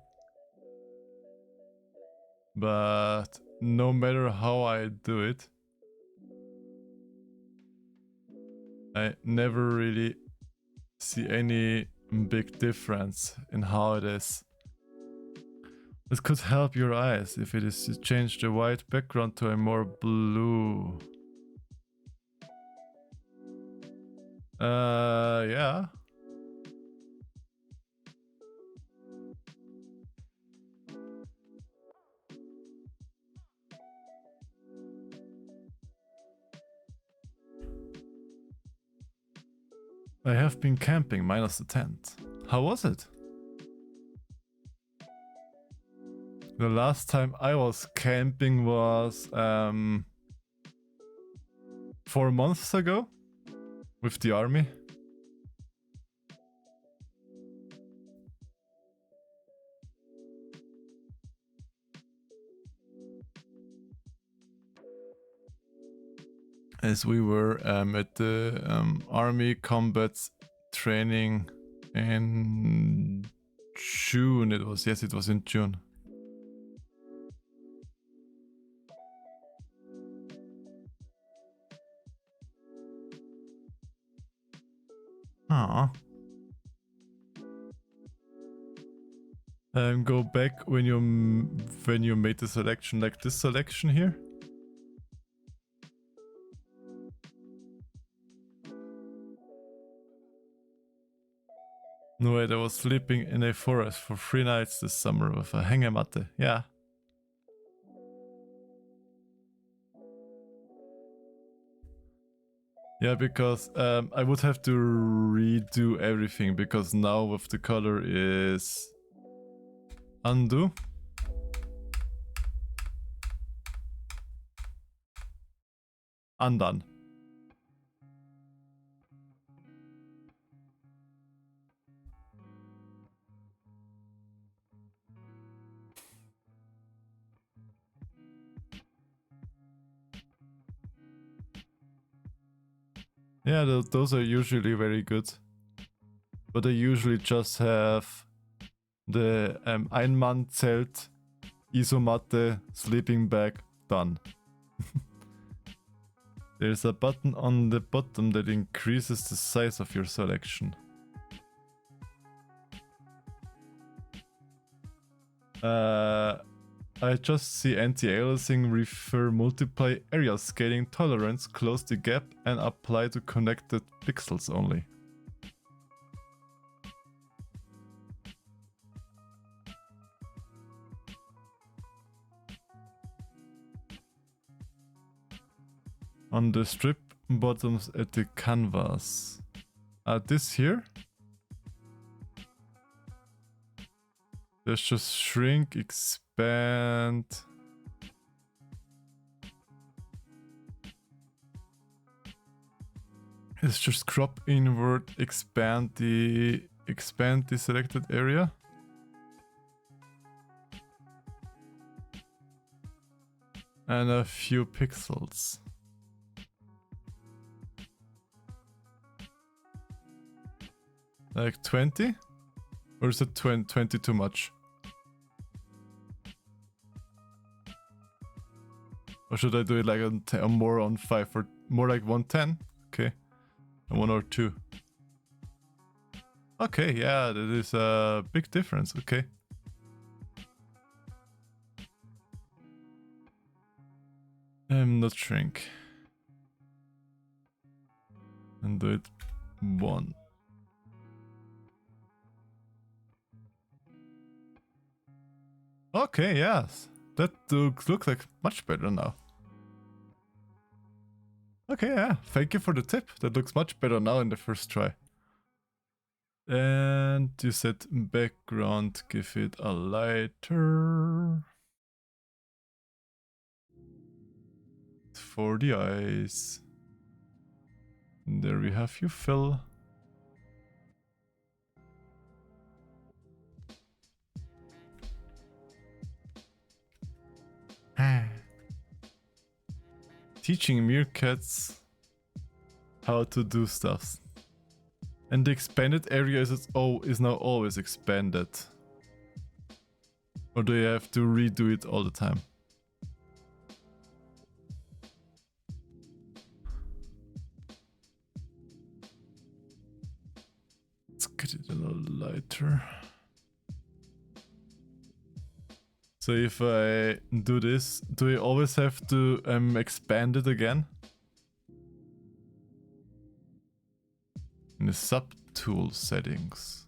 But no matter how I do it, I never really see any big difference in how it is. This could help your eyes if it is to change the white background to a more blue. Yeah. I have been camping minus the tent. How was it? The last time I was camping was 4 months ago with the army. As we were at the army combat training in June. It was, yes, it was in June. Ah. Go back when you made the selection, like this selection here. No, wait, I was sleeping in a forest for 3 nights this summer with a hängematte. Yeah. Yeah, because I would have to redo everything, because now with the color is undo. Undone. Yeah, those are usually very good. But I usually just have the Ein-Mann-Zelt, Isomatte, sleeping bag, done. There's a button on the bottom that increases the size of your selection. I just see anti-aliasing, refer, multiply area scaling, tolerance, close the gap, and apply to connected pixels only. On the strip bottoms at the canvas. This here? Let's just shrink, expand. Let's just crop inward, expand the selected area. And a few pixels. Like 20? Or is it 20 too much? Or should I do it like on more on 5 or more like 110? Okay. And 1 or 2. Okay, yeah, that is a big difference. Okay. Not shrink. And do it 1. Okay, yes. That looks like much better now. Okay, yeah. Thank you for the tip. That looks much better now in the first try. And you said background, give it a lighter. For the eyes. And there we have you, Phil. Teaching meerkats how to do stuff. And the expanded area is now always expanded. Or do you have to redo it all the time? Let's get it a little lighter. So if I do this, do I always have to expand it again? In the subtool settings.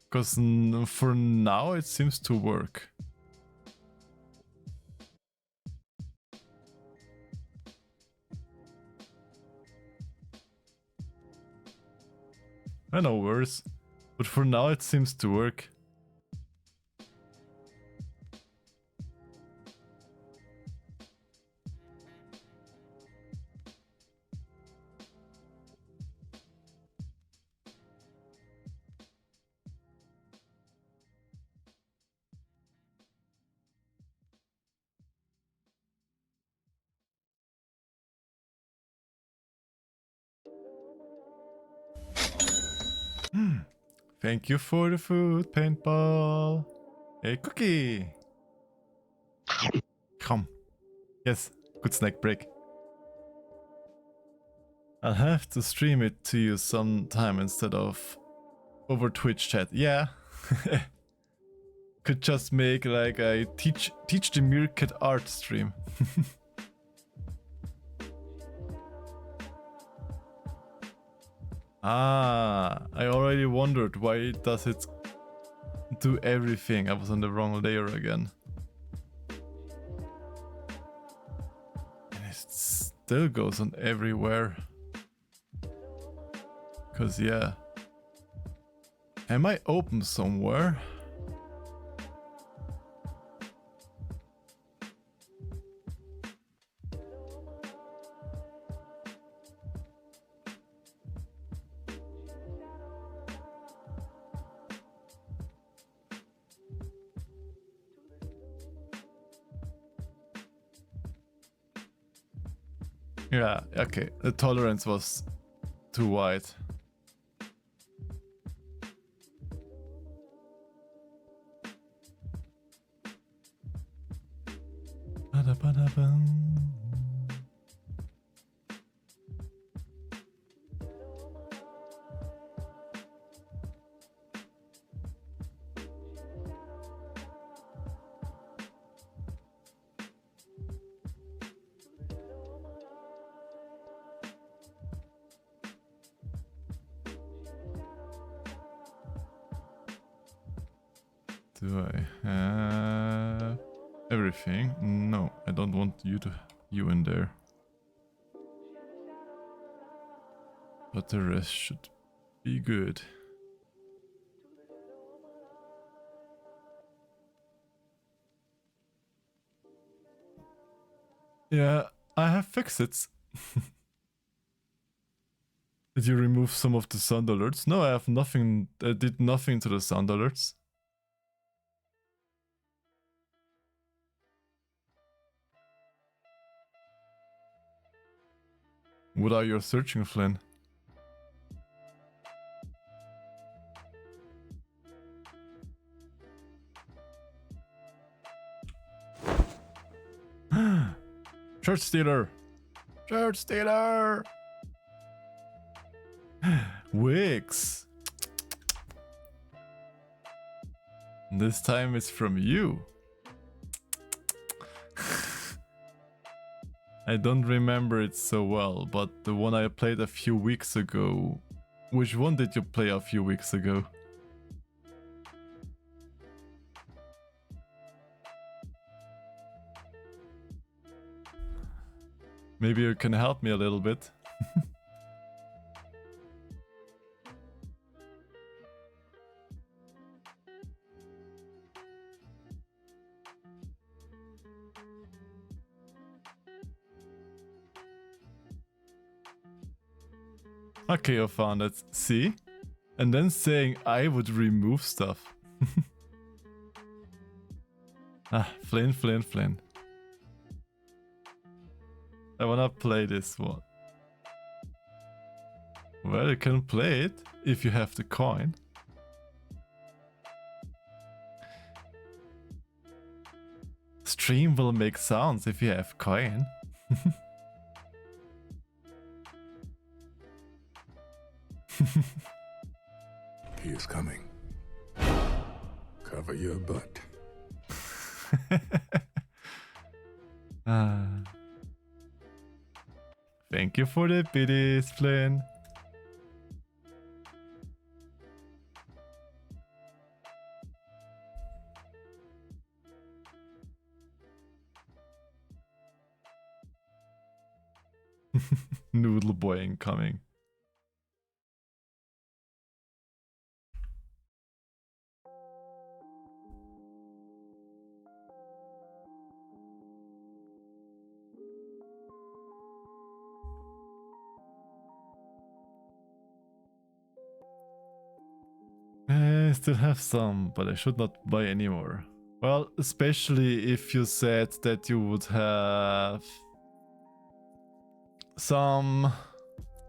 Because for now it seems to work. I know worse, but for now it seems to work. Thank you for the food, paintball. Hey, cookie. Come. Yes, good snack break. I'll have to stream it to you sometime instead of over Twitch chat. Yeah. Could just make like a teach the meerkat art stream. Ah, I already wondered why does it do everything. I was on the wrong layer again. And it still goes on everywhere. Cause yeah. Am I open somewhere? Yeah, okay. The tolerance was too wide. Do I have everything? No, I don't want you in there. But the rest should Be good. Yeah, I have fixed it. Did you remove some of the sound alerts? No, I have nothing. I did nothing to the sound alerts. What are you searching, Flynn? Church stealer! Church stealer! Wiggs! This time it's from you. I don't remember it so well, but the one I played a few weeks ago. Which one did you play a few weeks ago? Maybe you can help me a little bit. Okay, I found it. See? And then saying I would remove stuff. Flynn, Flynn, Flynn. I wanna play this one. Well, you can play it if you have the coin. Stream will make sounds if you have coin. He is coming. Cover your butt. Thank you for the biddies, Flynn. Noodle boy incoming. I still have some, but I should not buy anymore. Well, especially if you said that you would have some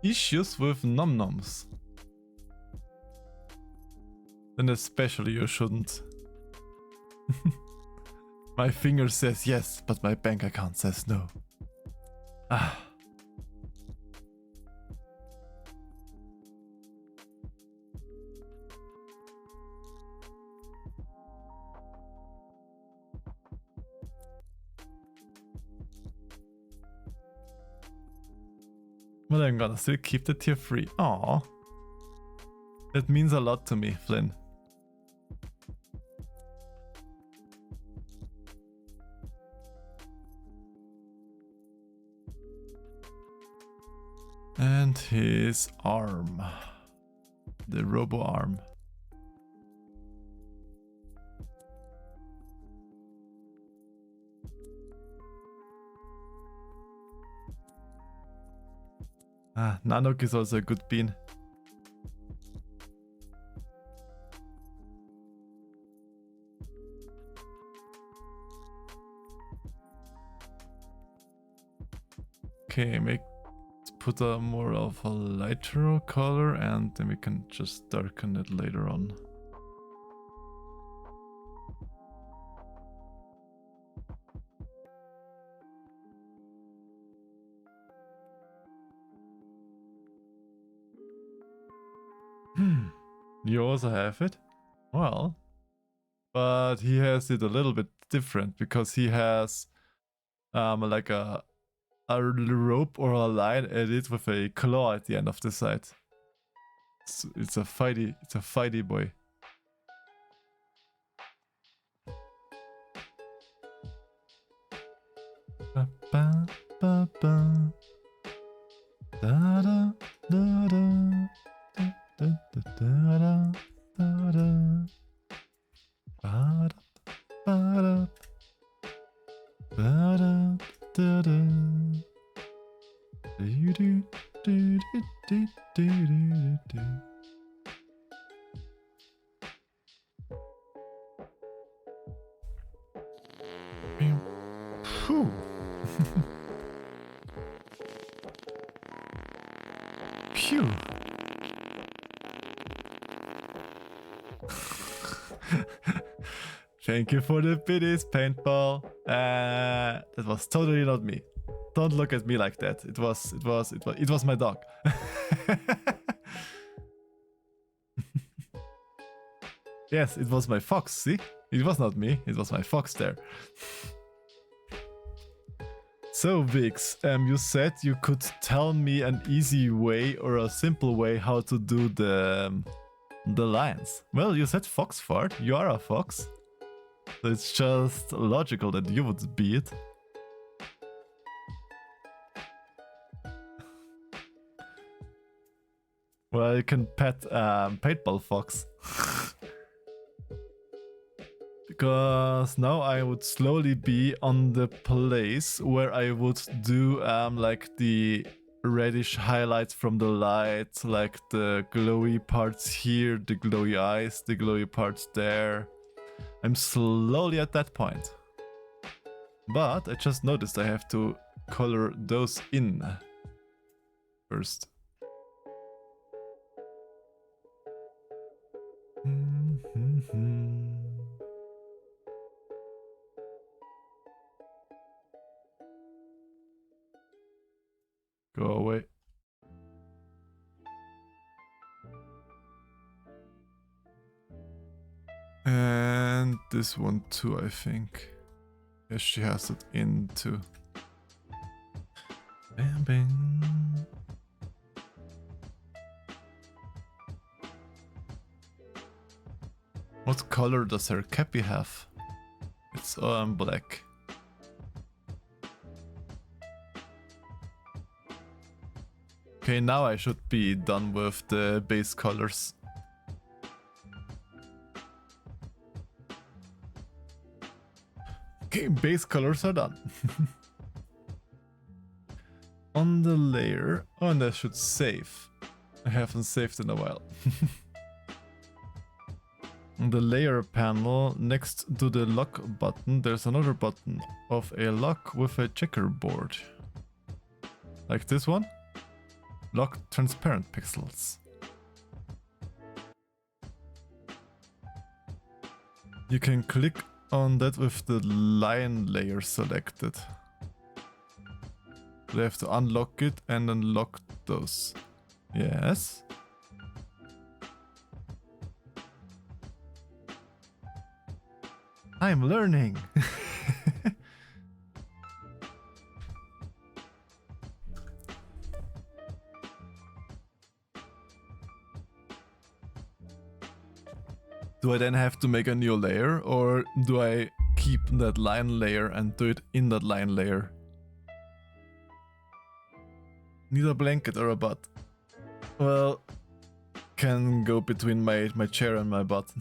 issues with num-nums. Then especially you shouldn't. My finger says yes, but my bank account says no. Ah. But I'm gonna still keep the tier 3. Aww. That means a lot to me, Flynn. And his arm. The robo arm. Nanook is also a good bean. Okay, put a more of a lighter color and then we can just darken it later on. You also have it? Well, but he has it a little bit different because he has like a rope or a line at it with a claw at the end of the side. It's a fighty boy. Ba ba ba ba. Da da da da. Phew. Phew. Thank you for the biddies, paintball. That was totally not me. Don't look at me like that. It was my dog. Yes, it was my fox, see? It was not me, it was my fox there. So Wiggs, you said you could tell me an easy way or a simple way how to do the lines. Well, you said fox fart, you are a fox. So it's just logical that you would be it. Well, you can pet paintball fox. Because now I would slowly be on the place where I would do like the reddish highlights from the light, like the glowy parts here, the glowy eyes, the glowy parts there. I'm slowly at that point. But I just noticed I have to color those in first. Go away. And this one too, I think. Yes, she has it in too. Bam, bam. What color does her cappy have? It's black. Okay, now I should be done with the base colors. Okay, base colors are done. On the layer, oh, and I should save. I haven't saved in a while. On the layer panel, next to the lock button, there's another button of a lock with a checkerboard. Like this one. Lock transparent pixels. You can click on that with the line layer selected. You have to unlock it and unlock those. Yes. I'm learning. Do I then have to make a new layer, or do I keep that line layer and do it in that line layer? Need a blanket or a butt? Well, can go between my chair and my butt.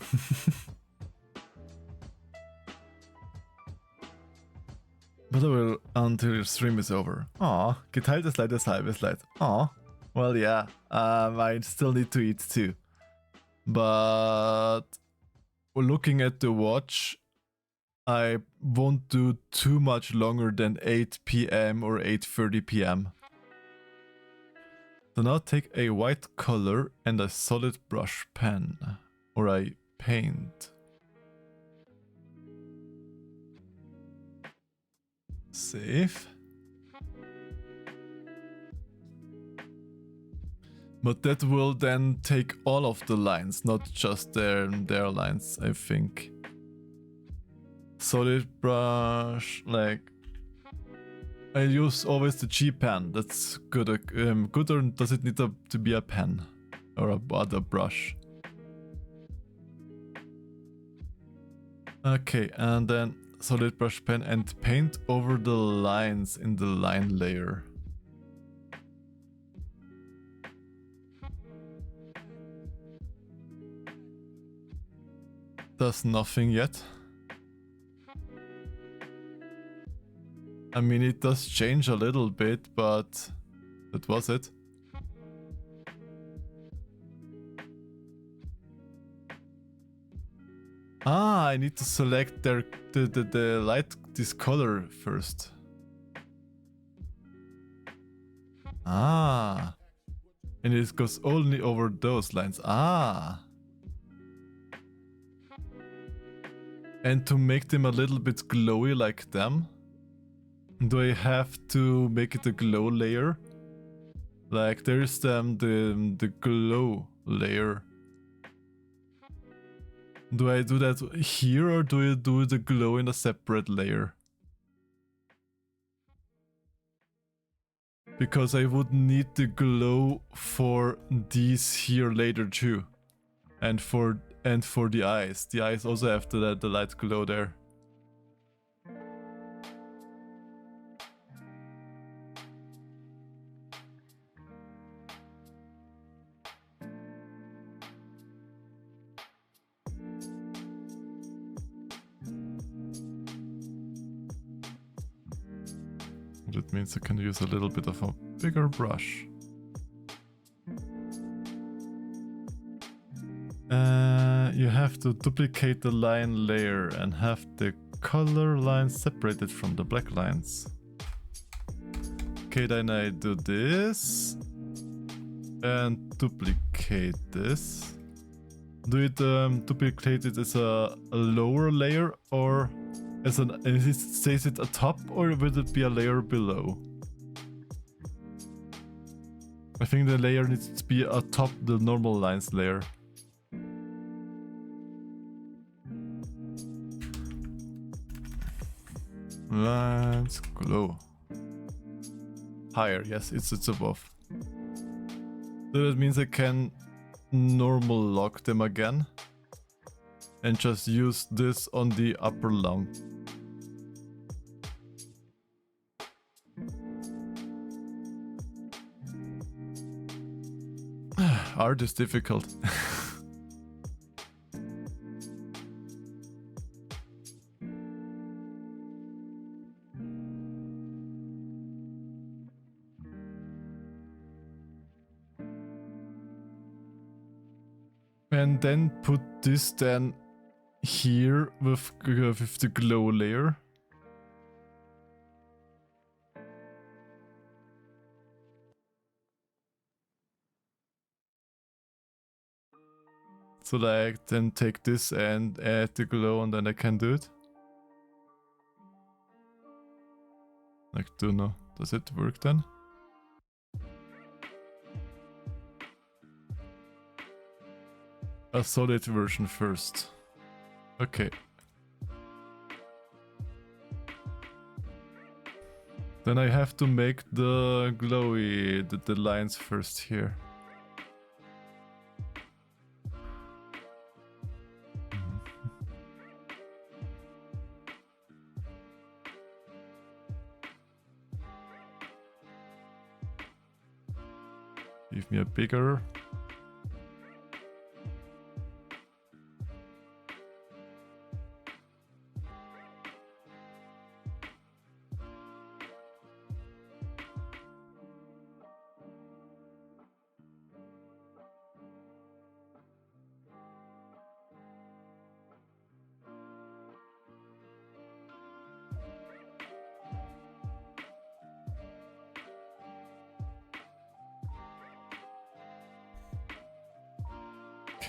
But I will until your stream is over. Aw, geteiltes Leid ist halbes Leid. Aw, well yeah, I still need to eat too. But looking at the watch, I won't do too much longer than 8 PM or 8:30 PM. So now take a white color and a solid brush pen, or a paint. Save. But that will then take all of the lines, not just their lines, I think. Solid brush, like... I use always the G pen, that's good. Good, or does it need to be a pen? Or a other brush? Okay, and then solid brush pen and paint over the lines in the line layer. does nothing yet. I mean, it does change a little bit, but that was it. Ah, I need to select the light, this color first. Ah. And it goes only over those lines. Ah. And to make them a little bit glowy like them, do I have to make it a glow layer? Like there's the glow layer. Do I do that here or do I do the glow in a separate layer? Because I would need the glow for these here later too. And for the eyes. The eyes also have the light glow there. That means I can use a little bit of a bigger brush. You have to duplicate the line layer and have the color lines separated from the black lines. Okay, then I do this and duplicate this. Do it duplicate it as a lower layer or as an it stays it atop, or will it be a layer below? I think the layer needs to be atop the normal lines layer. Let's glow. Higher, yes, it's above. So that means I can normal lock them again and just use this on the upper lung. Art is difficult. And then put this then here with the glow layer. So like then take this and add the glow and then I can do it. Like don't know, does it work then? A solid version first. Okay. Then I have to make the glowy, the lines first here. Give me a bigger.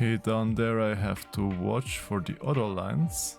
Okay, down there I have to watch for the other lines.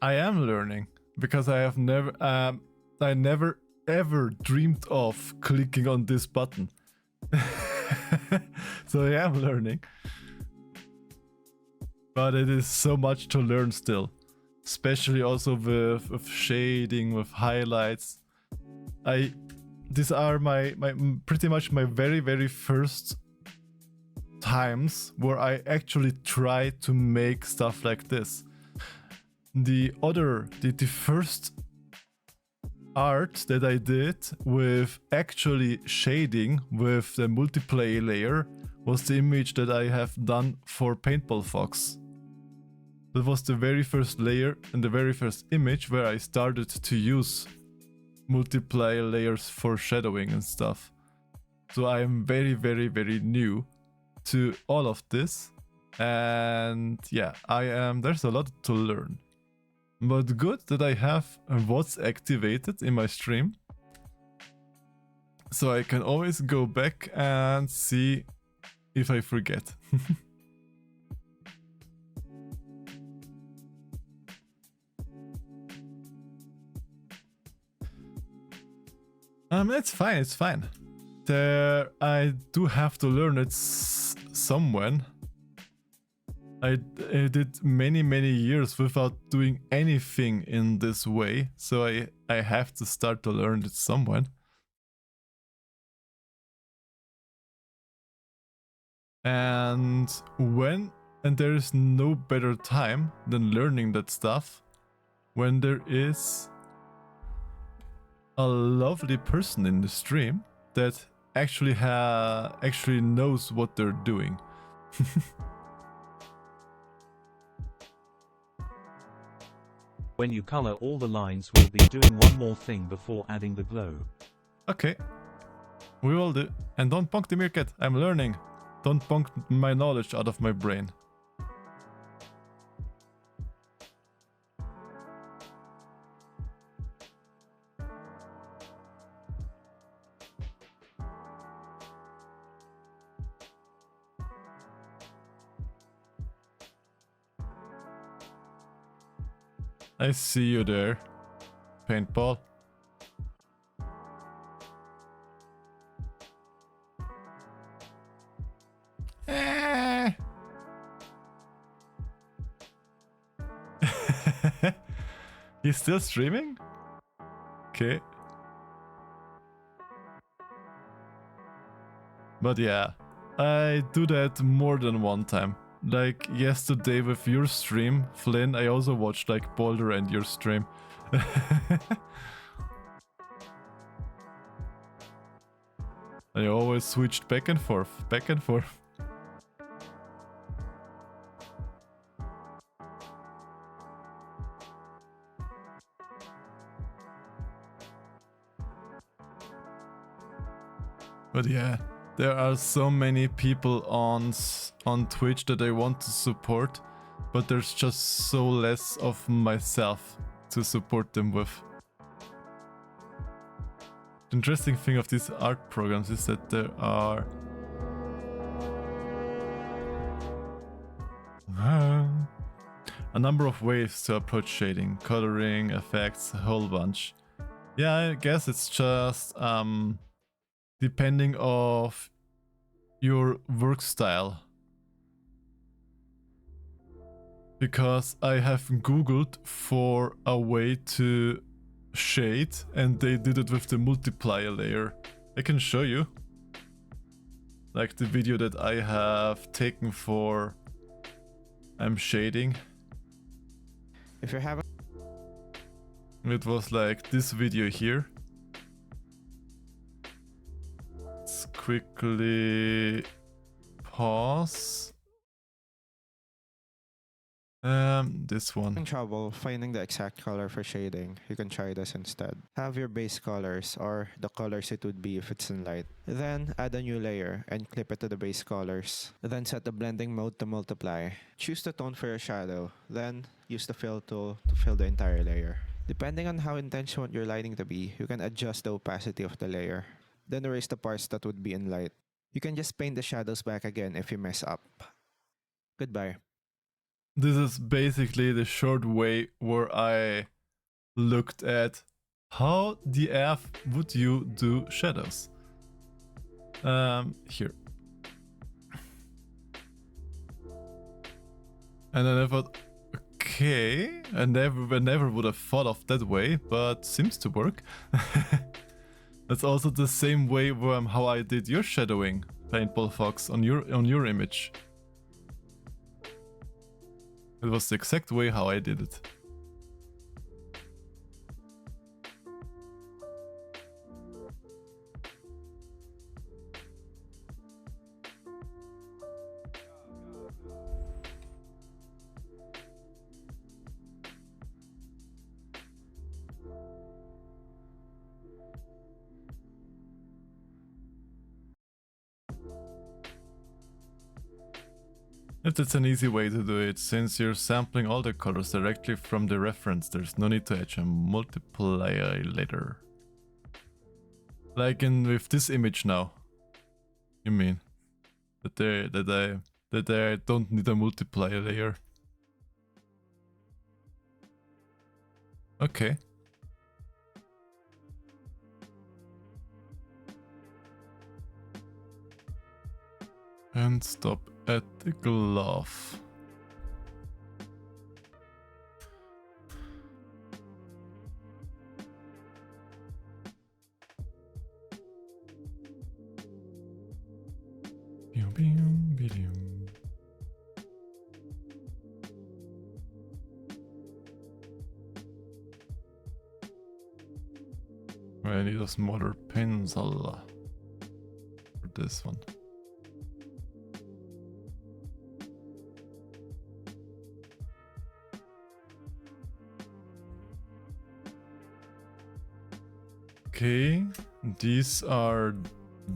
I am learning because I never ever dreamed of clicking on this button. So I am learning. But it is so much to learn still. Especially also with shading, with highlights. These are my pretty much my very first times where I actually try to make stuff like this. The first art that I did with actually shading with the multiplayer layer was the image that I have done for Paintball Fox. That was the very first layer and the very first image where I started to use multiplayer layers for shadowing and stuff. So I am very new to all of this. And yeah, there's a lot to learn. But good that I have what's activated in my stream. So I can always go back and see if I forget. It's fine. I do have to learn it somewhen. I did many years without doing anything in this way, so I have to start to learn it somewhen. And there is no better time than learning that stuff when there is a lovely person in the stream that actually knows what they're doing. When you color all the lines, we'll be doing one more thing before adding the glow. Okay. We will do. And don't bonk the meerkat. I'm learning. Don't bonk my knowledge out of my brain. I see you there, Paintball. He's still streaming? Okay. But yeah, I do that more than one time. Like yesterday with your stream, Flynn, I also watched like Boulder and your stream. I always switched back and forth. But yeah, there are so many people on Twitch that I want to support, but there's just so less of myself to support them with. The interesting thing of these art programs is that there are a number of ways to approach shading, coloring, effects, a whole bunch. Yeah, I guess it's just depending of your work style. Because I have googled for a way to shade and they did it with the multiplier layer. I can show you. Like the video that I have taken for I'm shading. If you haven't, it was like this video here. Let's quickly pause. This one. having trouble finding the exact color for shading, you can try this instead. Have your base colors, or the colors it would be if it's in light. Then add a new layer and clip it to the base colors. Then set the blending mode to multiply. Choose the tone for your shadow. Then use the fill tool to fill the entire layer. Depending on how intense you want your lighting to be, you can adjust the opacity of the layer. Then erase the parts that would be in light. You can just paint the shadows back again if you mess up. Goodbye. this is basically the short way where I looked at how the F would you do shadows. Here. And then I thought, okay, I never would have thought of that way, but seems to work. That's also the same way how I did your shadowing, Paintball Fox, on your image. It was the exact way how I did it. If that's an easy way to do it, since you're sampling all the colors directly from the reference, there's no need to etch a multiplier later. Like with this image now. You mean that I don't need a multiplier layer. Okay. And stop at the glove. I need a smaller pencil for this one. Okay, these are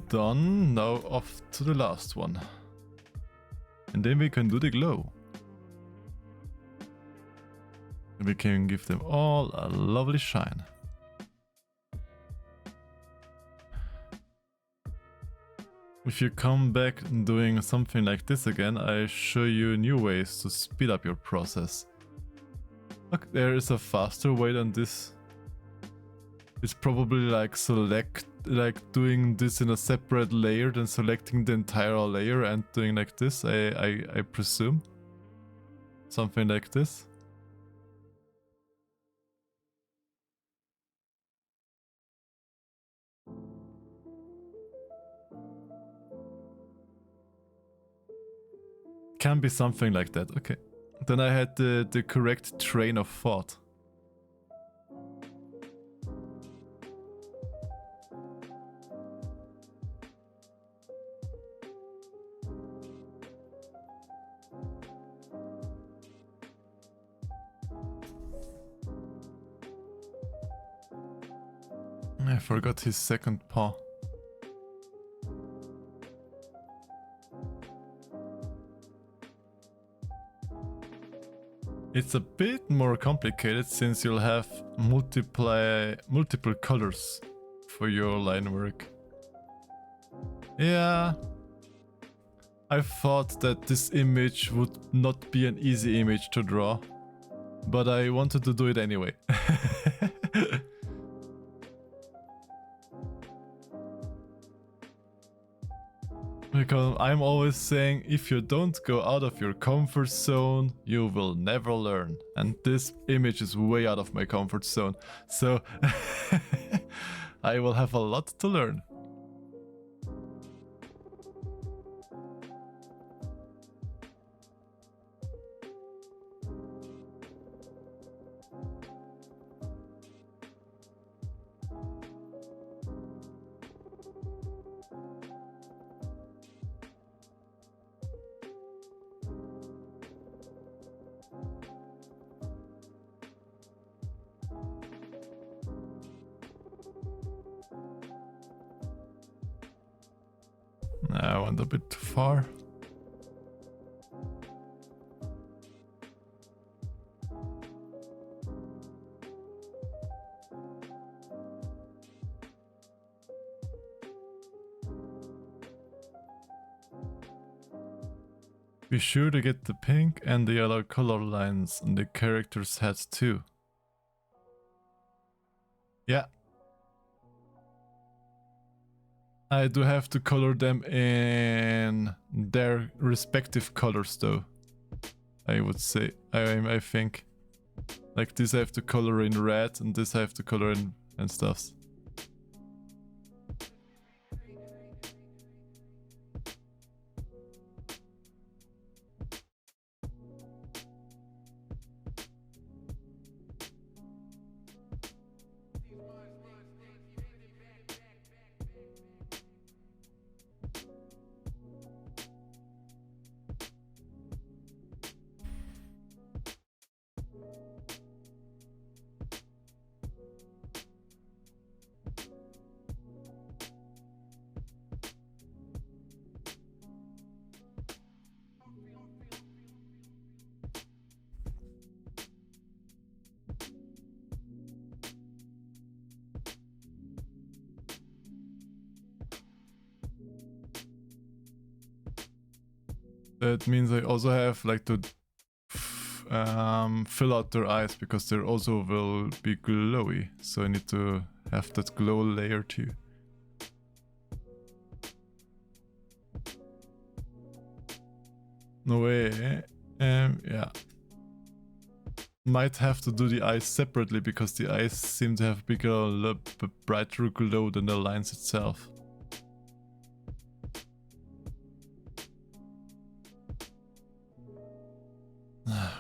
done. Now off to the last one. And then we can do the glow. And we can give them all a lovely shine. If you come back doing something like this again, I show you new ways to speed up your process. Look, there is a faster way than this. It's probably like doing this in a separate layer than selecting the entire layer and doing like this, I presume. Something like this. Can be something like that, okay. Then I had the correct train of thought. I forgot his second paw. It's a bit more complicated since you'll have multiple colors for your line work. Yeah, I thought that this image would not be an easy image to draw, but I wanted to do it anyway. Because I'm always saying, if you don't go out of your comfort zone, you will never learn. And this image is way out of my comfort zone. So I will have a lot to learn. I went a bit too far. Be sure to get the pink and the yellow color lines on the character's heads too. Yeah. I do have to color them in their respective colors though. I would say, I think. Like this I have to color in red and this I have to color in and stuffs. That means I also have like to fill out their eyes because they also will be glowy. So I need to have that glow layer too. No way. Yeah. Might have to do the eyes separately because the eyes seem to have bigger, brighter glow than the lines itself.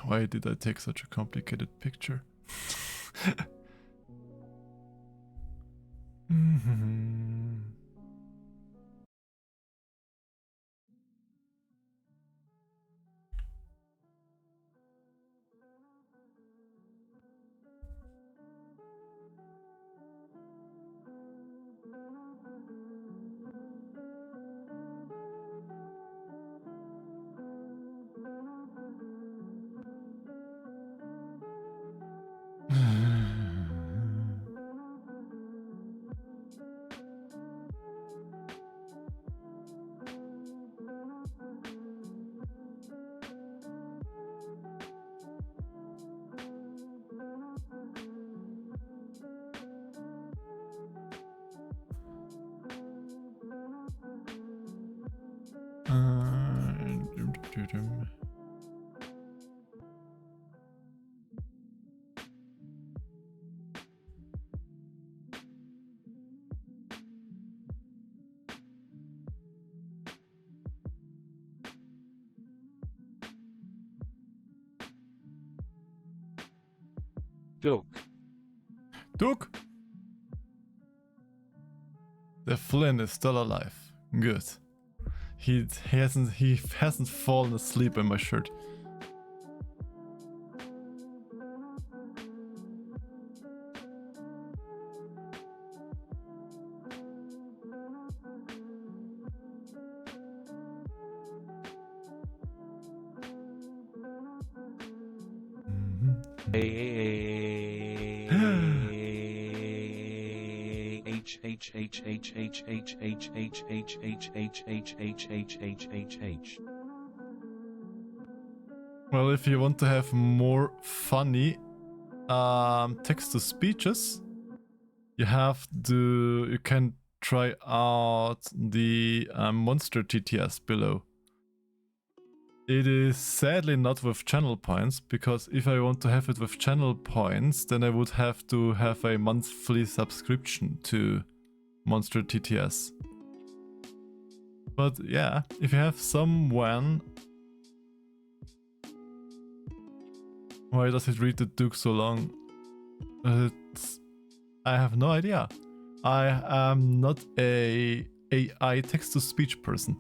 Why did I take such a complicated picture? Duck. Duke! The Flynn is still alive. Good. He hasn't fallen asleep in my shirt. Well, if you want to have more funny text to speeches, you can try out the monster TTS below. It is sadly not with channel points, because if I want to have it with channel points, then I would have to have a monthly subscription to Monster TTS. But yeah, if you have someone... Why does it read the Duke so long? I have no idea. I am not a AI text-to-speech person.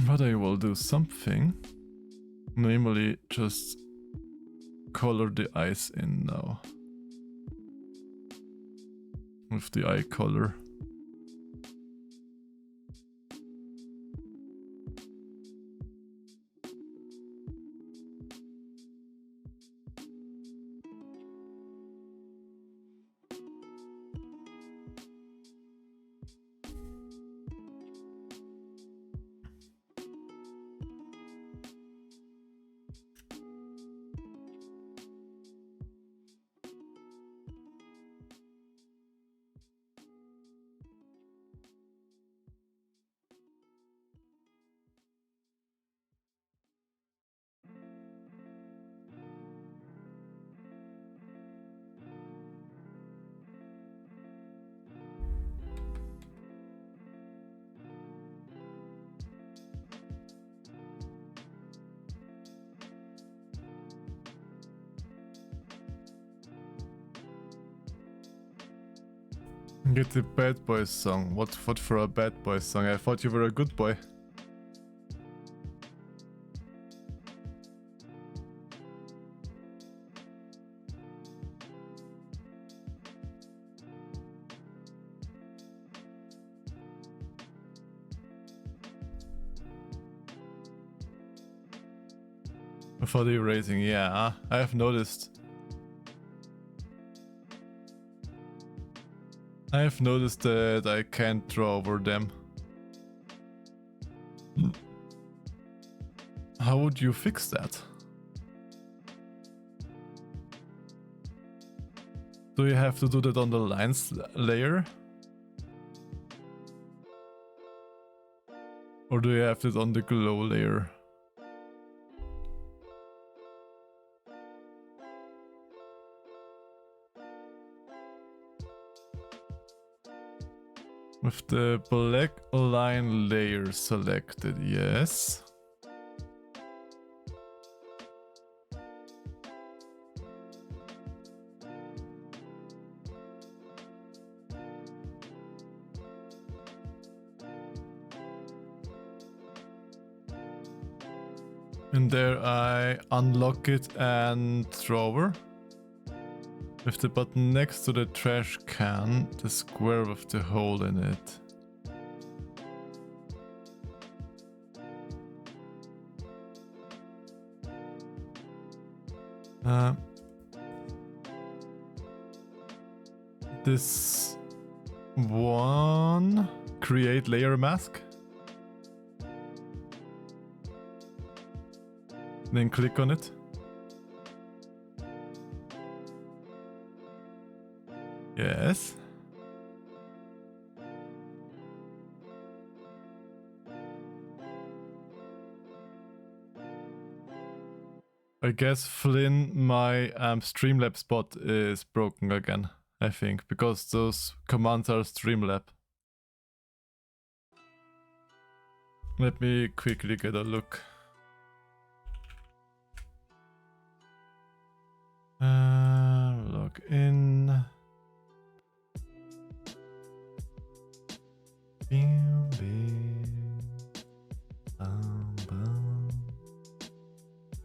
But I will do something. Namely, just color the eyes in now. With the eye color. Get the bad boy song. What for a bad boy song? I thought you were a good boy. For the erasing, yeah, I have noticed. I have noticed that I can't draw over them. How would you fix that? Do you have to do that on the lines layer? Or do you have it on the glow layer? With the black line layer selected, yes. And there I unlock it and draw over. With the button next to the trash can, the square with the hole in it. This one, create layer mask. Then click on it. Yes. I guess Flynn, my Streamlabs bot is broken again, I think, because those commands are Streamlab. Let me quickly get a look. Log in.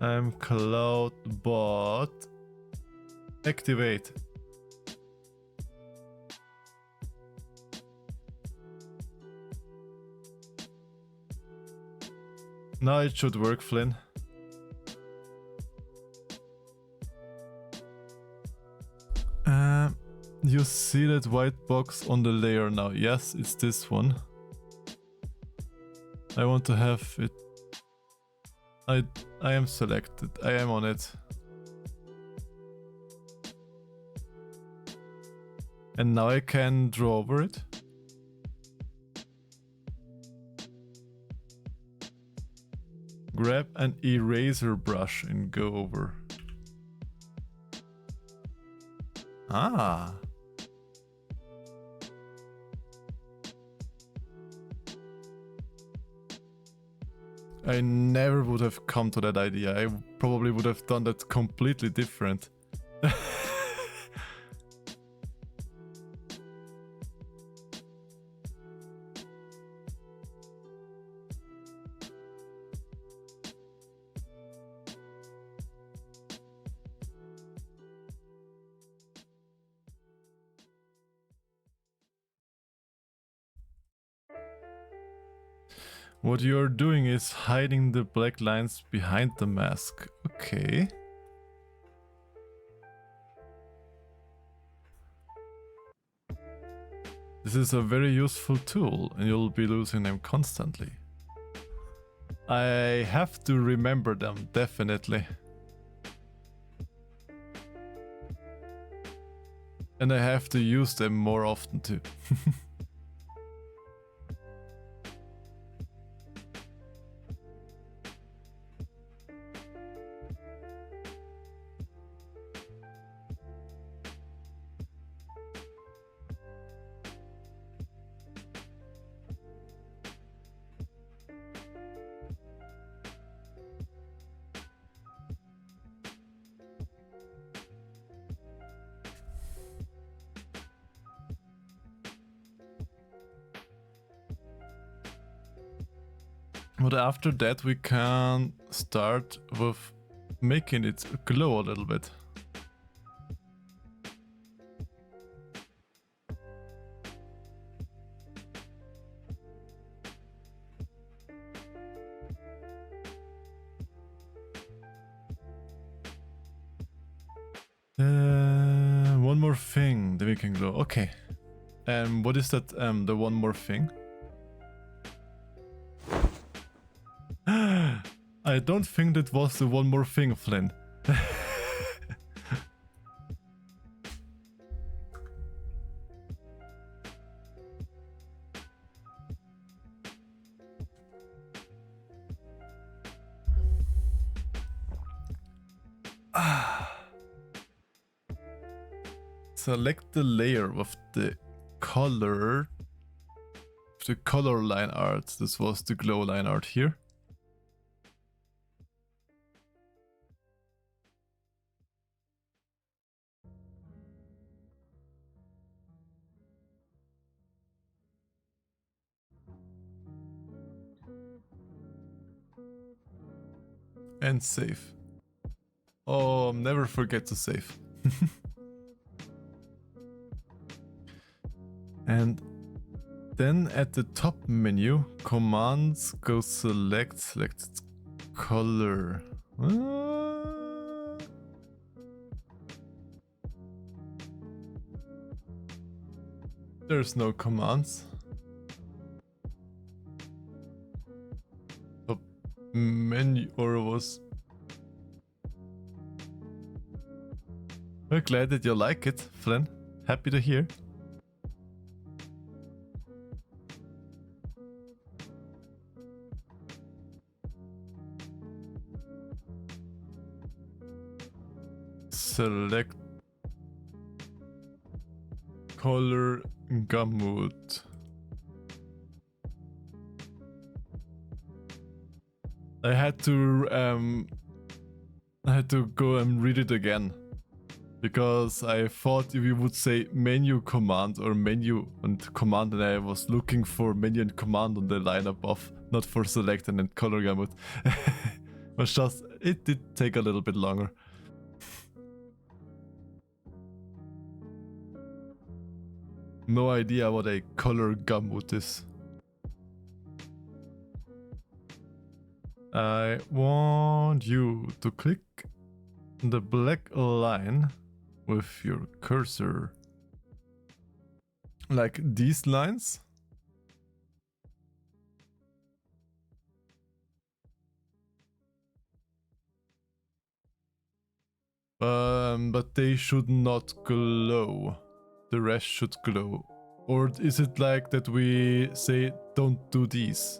I'm Cloudbot. Activate. Now it should work, Flynn. You see that white box on the layer now? Yes, it's this one. I want to have it. I am selected. I am on it. And now I can draw over it. Grab an eraser brush and go over. Ah. I never would have come to that idea. I probably would have done that completely different. What you're doing is hiding the black lines behind the mask. Okay. This is a very useful tool and you'll be losing them constantly. I have to remember them, definitely. And I have to use them more often too. But after that we can start with making it glow a little bit. One more thing that we can glow. Okay. What is that? The one more thing? I don't think that was the one more thing, Flynn. Select the layer with the color line art. This was the glow line art here. And save. Oh, never forget to save. And then at the top menu, commands, go select color. There's no commands. Top menu, or was... We're glad that you like it, Flynn. Happy to hear. Select color gamut. I had to go and read it again because I thought if you would say menu command or menu and command, and I was looking for menu and command on the line above, not for select and then color gamut. It did take a little bit longer. No idea what a color gamut is. I want you to click the black line with your cursor. Like these lines. But they should not glow. The rest should glow. Or is it like that we say don't do these?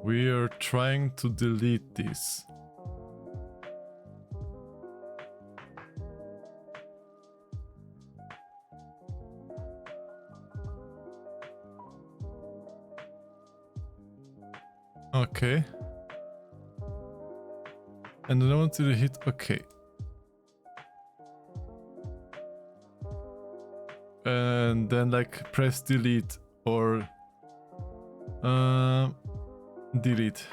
We are trying to delete this. Okay. And then I want to hit OK. And then like press delete or delete.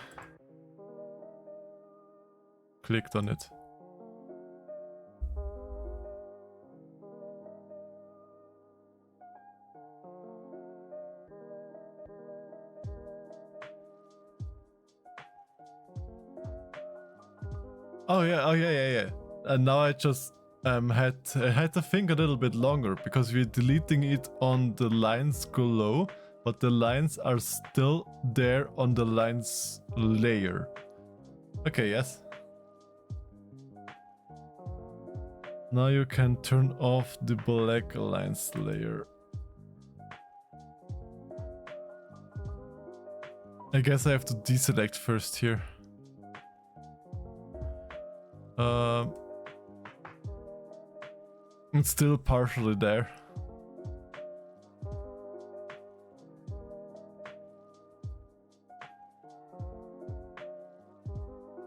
Clicked on it. Oh yeah. And now I just had to think a little bit longer because we're deleting it on the lines below, but the lines are still there on the lines layer. Okay, yes. Now you can turn off the black lines layer. I guess I have to deselect first here. It's still partially there.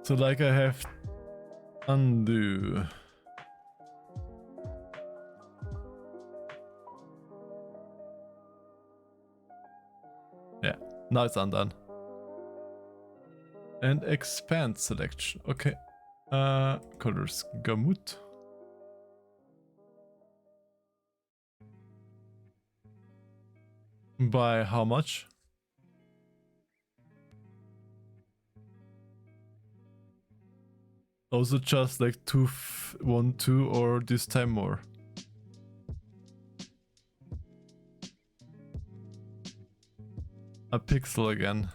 So like I have undo. Yeah, now it's undone. And expand selection. Okay. Colors gamut. By how much? Also just like 1, 2 or this time more. A pixel again.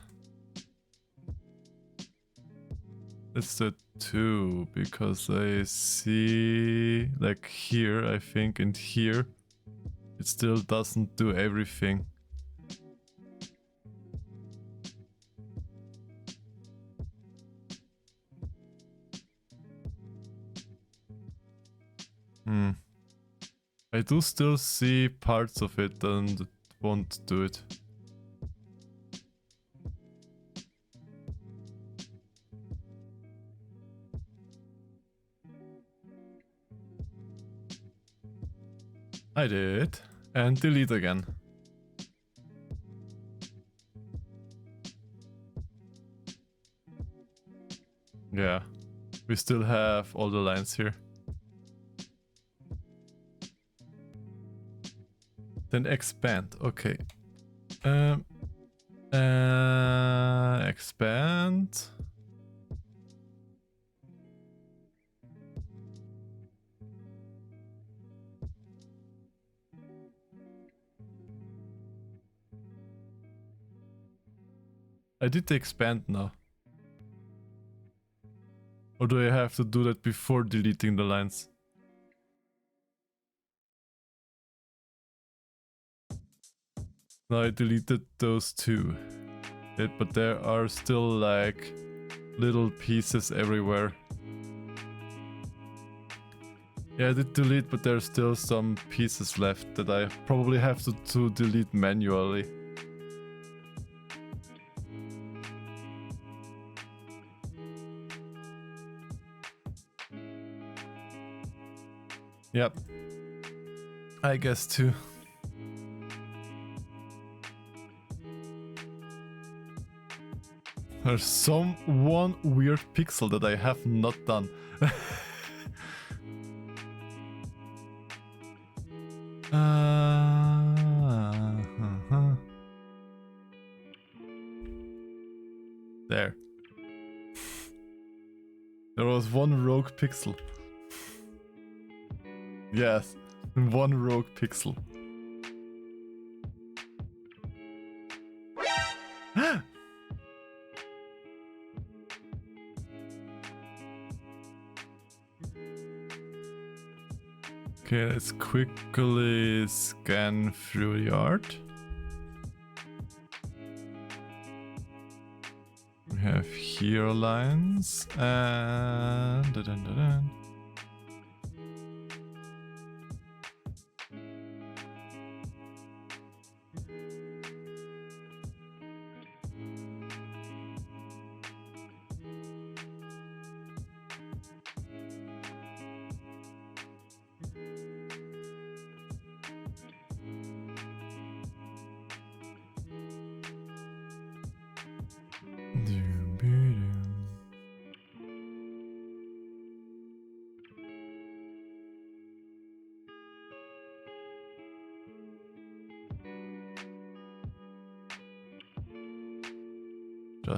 It's the 2 because I see like here I think and here it still doesn't do everything. I do still see parts of it and won't do it. I did. And delete again. Yeah. We still have all the lines here. Then expand. Okay. Expand. I did the expand now. Or do I have to do that before deleting the lines? No, I deleted those two. But there are still like little pieces everywhere. Yeah, I did delete, but there's still some pieces left that I probably have to delete manually. Yep. I guess too. There's one weird pixel that I have not done. There. There was one rogue pixel. Yes, one rogue pixel. Okay, let's quickly scan through the art. We have here lines and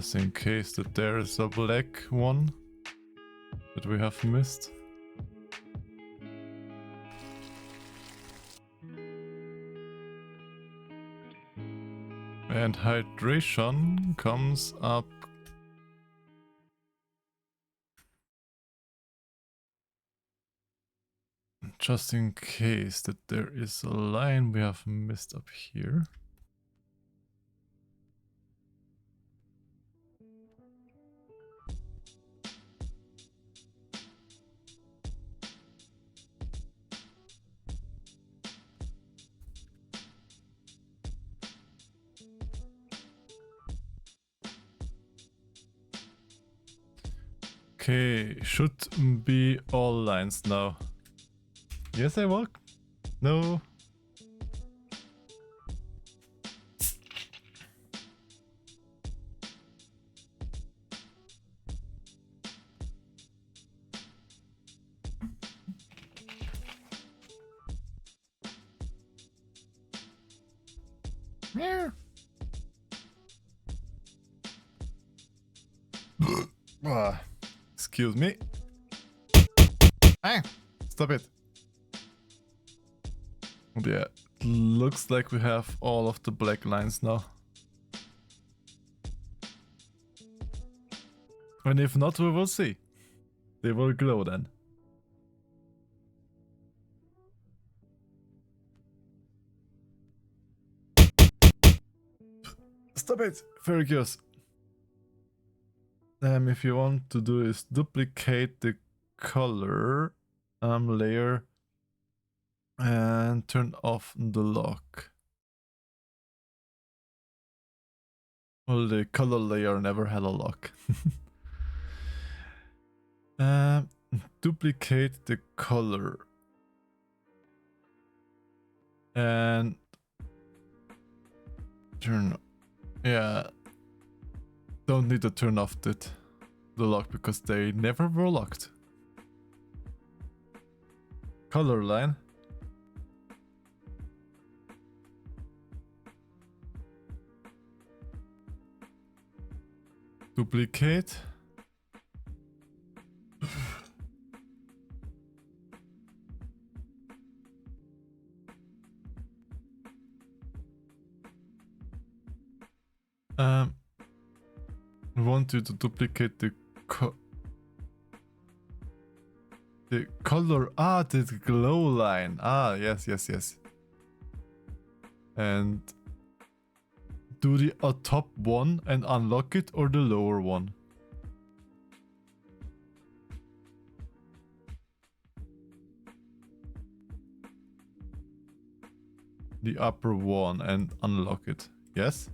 just in case that there is a black one that we have missed. And hydration comes up. Just in case that there is a line we have missed up here. Okay, should be all lines now. Yes, I walk. No. Yeah. Excuse me. Ah, stop it. Yeah, looks like we have all of the black lines now. And if not, we will see. They will glow then. Stop it! Very curious. If you want to do is duplicate the color layer and turn off the lock. Well, the color layer never had a lock. Duplicate the color and turn. Yeah, don't need to turn off the lock because they never were locked. Color line. Duplicate. I want you to duplicate the color. Ah, the glow line. Ah, yes. And do the top one and unlock it, or the lower one? The upper one and unlock it. Yes?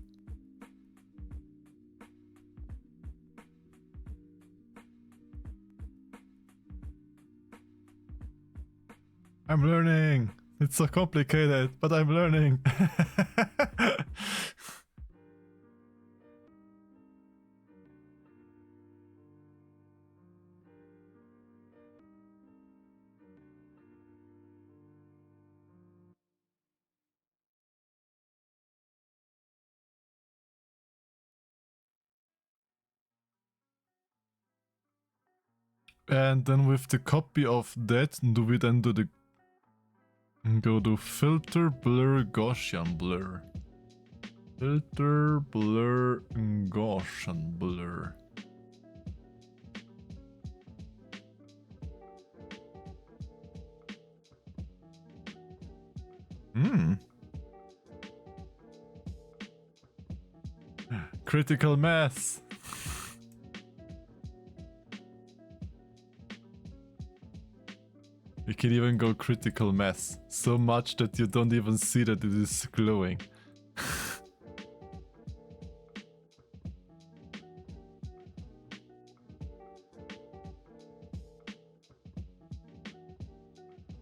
I'm learning. It's so complicated, but I'm learning. And then with the copy of that, do we then do the go to filter, blur, Gaussian blur. Filter, blur, Gaussian blur. Critical mass. You can even go critical mass. So much that you don't even see that it is glowing.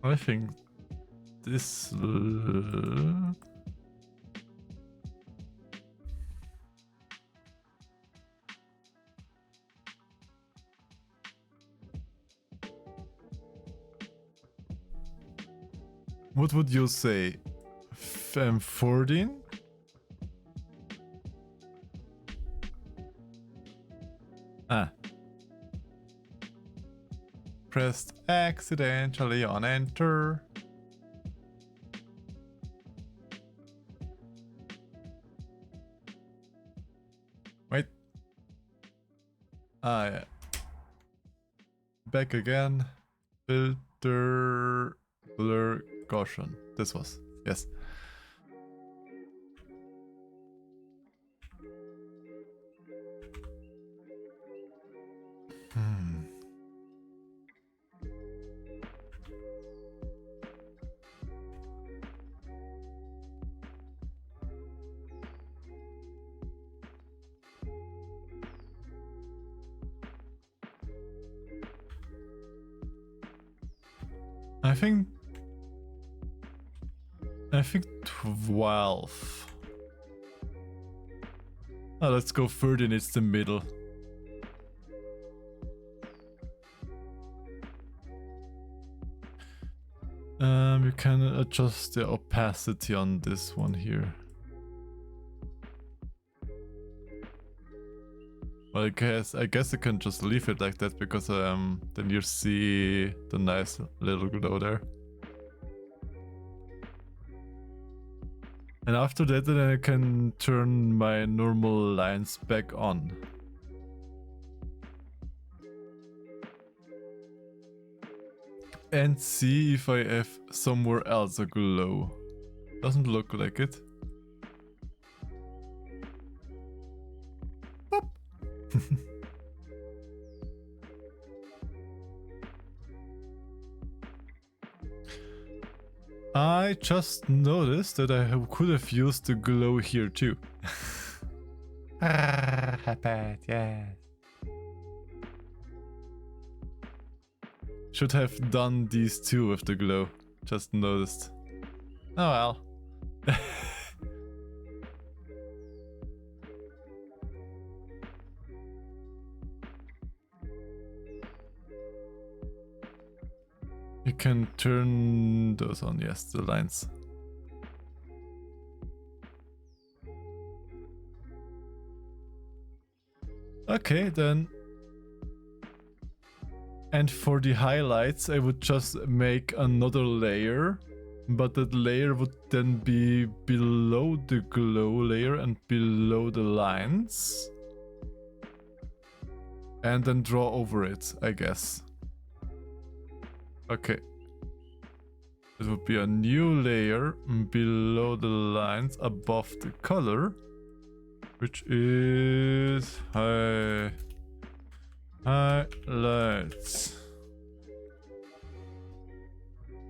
I think this... What would you say? 14? Ah. Pressed accidentally on enter. Wait. Ah, yeah. Back again. Filter, blur, Gaussian. This was. Yes. I think 12. Oh, let's go 13, it's the middle. You can adjust the opacity on this one here. Well, I guess I can just leave it like that because then you see the nice little glow there. And after that, then I can turn my normal lines back on. And see if I have somewhere else a glow. Doesn't look like it. Pop. I just noticed that I could have used the glow here too. Bad, yeah. Should have done these two with the glow. Just noticed. Oh well. You can turn those on, yes, the lines. Okay, then. And for the highlights, I would just make another layer, but that layer would then be below the glow layer and below the lines. And then draw over it, I guess. Okay. It would be a new layer below the lines above the color, which is highlights.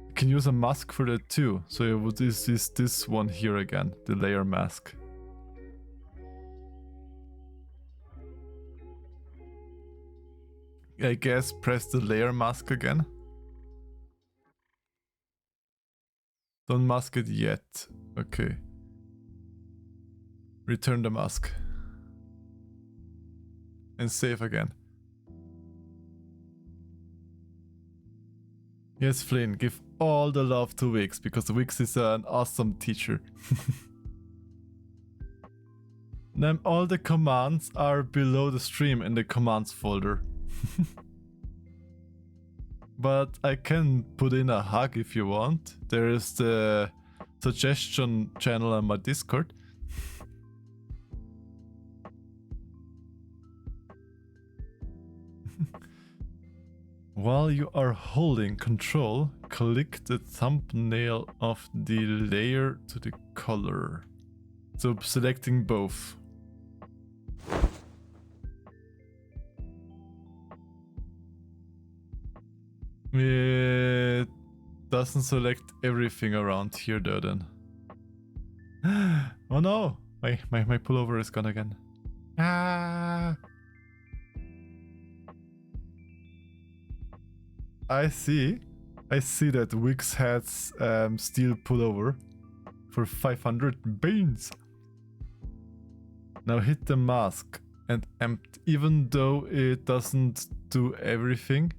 You can use a mask for that too. So you would use this one here again, the layer mask. I guess press the layer mask again. Don't mask it yet. Okay. Return the mask. And save again. Yes, Flynn, give all the love to Wiggs, because Wiggs is an awesome teacher. Then all the commands are below the stream in the commands folder. But I can put in a hug if you want. There is the suggestion channel on my Discord. While you are holding control, click the thumbnail of the layer to the color. So selecting both. It doesn't select everything around here though then. Oh no! My pullover is gone again. Ah! I see that Wiggs has steel pullover for 500 beans. Now hit the mask and empty, even though it doesn't do everything.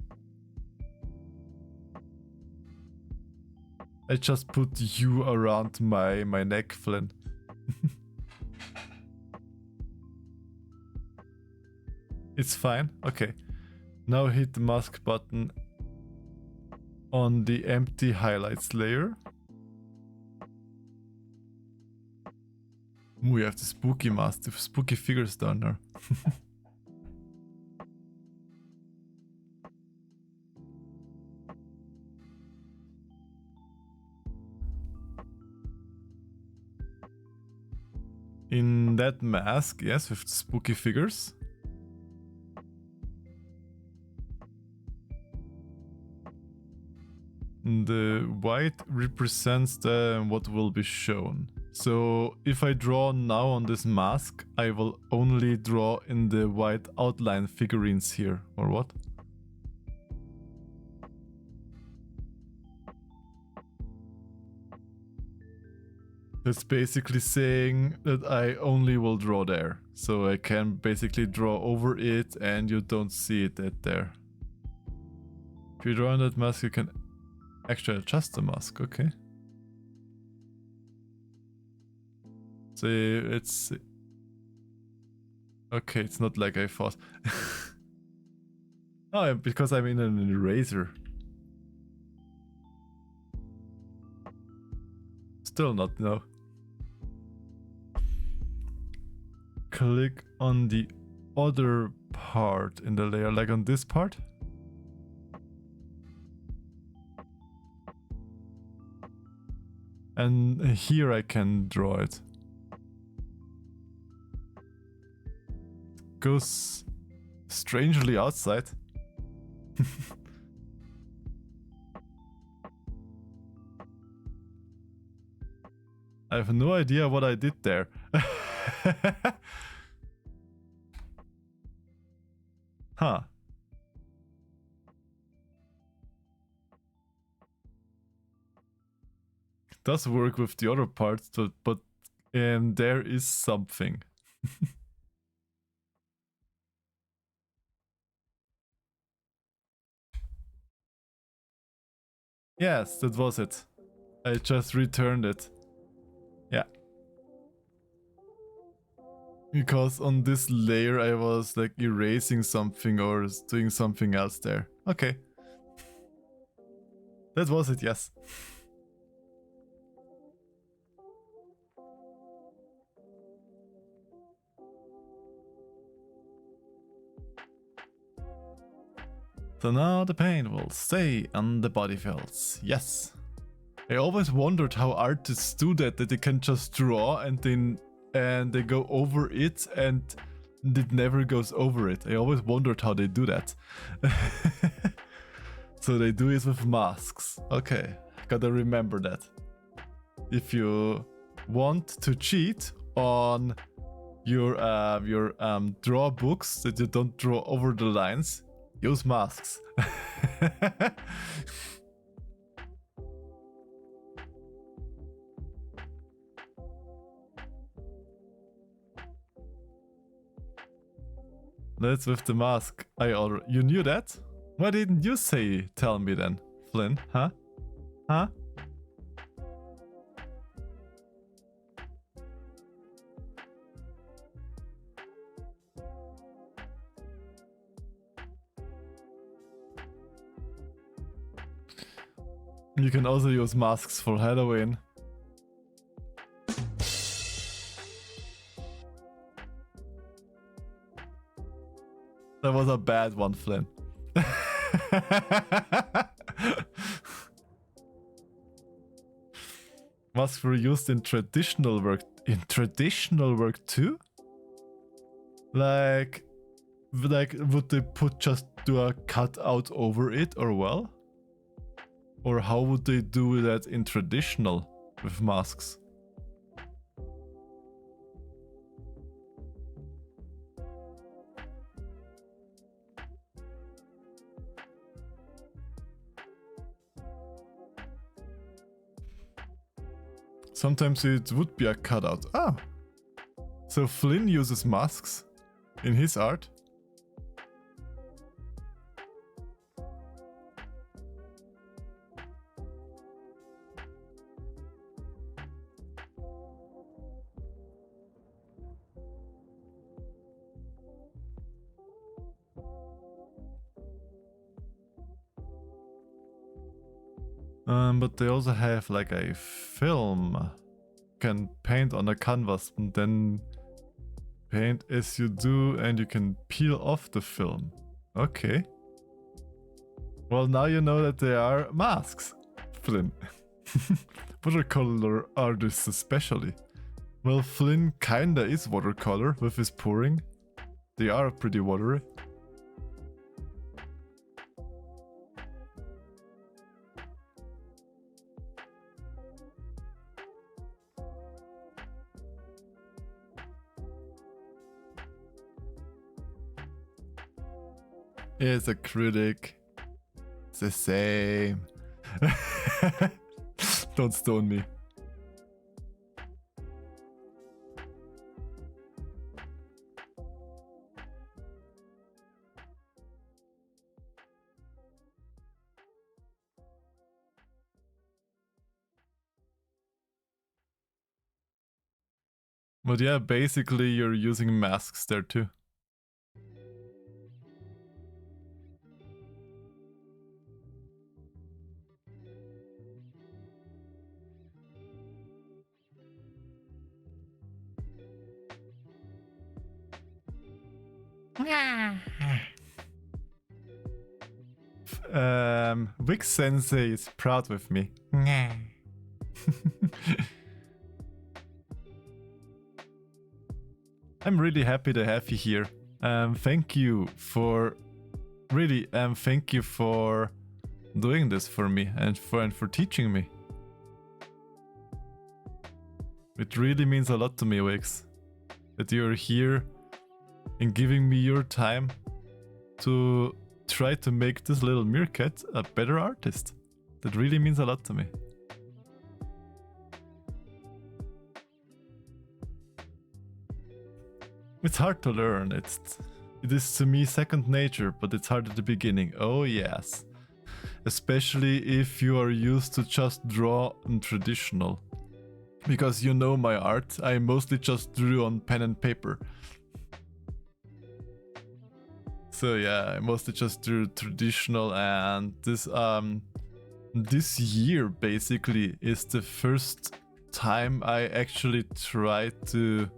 I just put you around my neck, Flynn. It's fine. Okay. Now hit the mask button on the empty highlights layer. We have the spooky mask, the spooky figures down there. In that mask, yes, with the spooky figures. The white represents what will be shown. So if I draw now on this mask, I will only draw in the white outline figurines here, or what? It's basically saying that I only will draw there. So I can basically draw over it and you don't see it at there. If you draw on that mask, you can actually adjust the mask, okay. See, it's... Okay, it's not like I thought. Oh, because I'm in an eraser. Still not, no. Click on the other part in the layer, like on this part. And here I can draw it. Goes strangely outside. I have no idea what I did there. Huh. It does work with the other parts, but there is something. Yes, that was it. I just returned it. Yeah. Because on this layer I was like erasing something or doing something else there. Okay. That was it, yes. So now the paint will stay on the body fields. Yes. I always wondered how artists do that they can just draw and they go over it and it never goes over it. I always wondered how they do that. So they do it with masks. Okay, gotta remember that. If you want to cheat on your draw books that you don't draw over the lines, use masks. That's with the mask. You knew that? Why didn't you tell me then, Flynn? Huh? Huh? You can also use masks for Halloween. That was a bad one, Flynn. Masks were used in traditional work. In traditional work too? Like would they do a cutout over it or well? Or how would they do that in traditional with masks? Sometimes it would be a cutout. Ah! So Flynn uses masks in his art? But they also have like a film. You can paint on a canvas and then paint as you do and you can peel off the film. Okay. Well, now you know that they are masks, Flynn. Watercolor artists especially. Well, Flynn kinda is watercolor with his pouring. They are pretty watery. It's a critic. It's the same. Don't stone me. But yeah, basically you're using masks there too. Wiggs Sensei is proud with me. I'm really happy to have you here. Thank you for thank you for doing this for me and for teaching me. It really means a lot to me, Wiggs, that you're here and giving me your time to try to make this little meerkat a better artist. That really means a lot to me. It's hard to learn. It is to me second nature, but it's hard at the beginning. Oh yes. Especially if you are used to just draw in traditional. Because you know my art, I mostly just drew on pen and paper. So yeah, I mostly just drew traditional, and this year basically is the first time I actually try to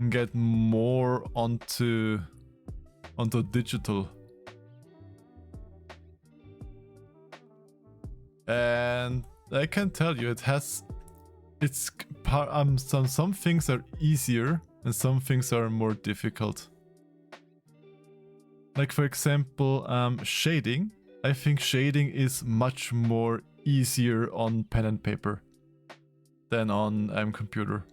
get more onto digital. And I can tell you some things are easier and some things are more difficult. Like for example, shading. I think shading is much more easier on pen and paper than on computer.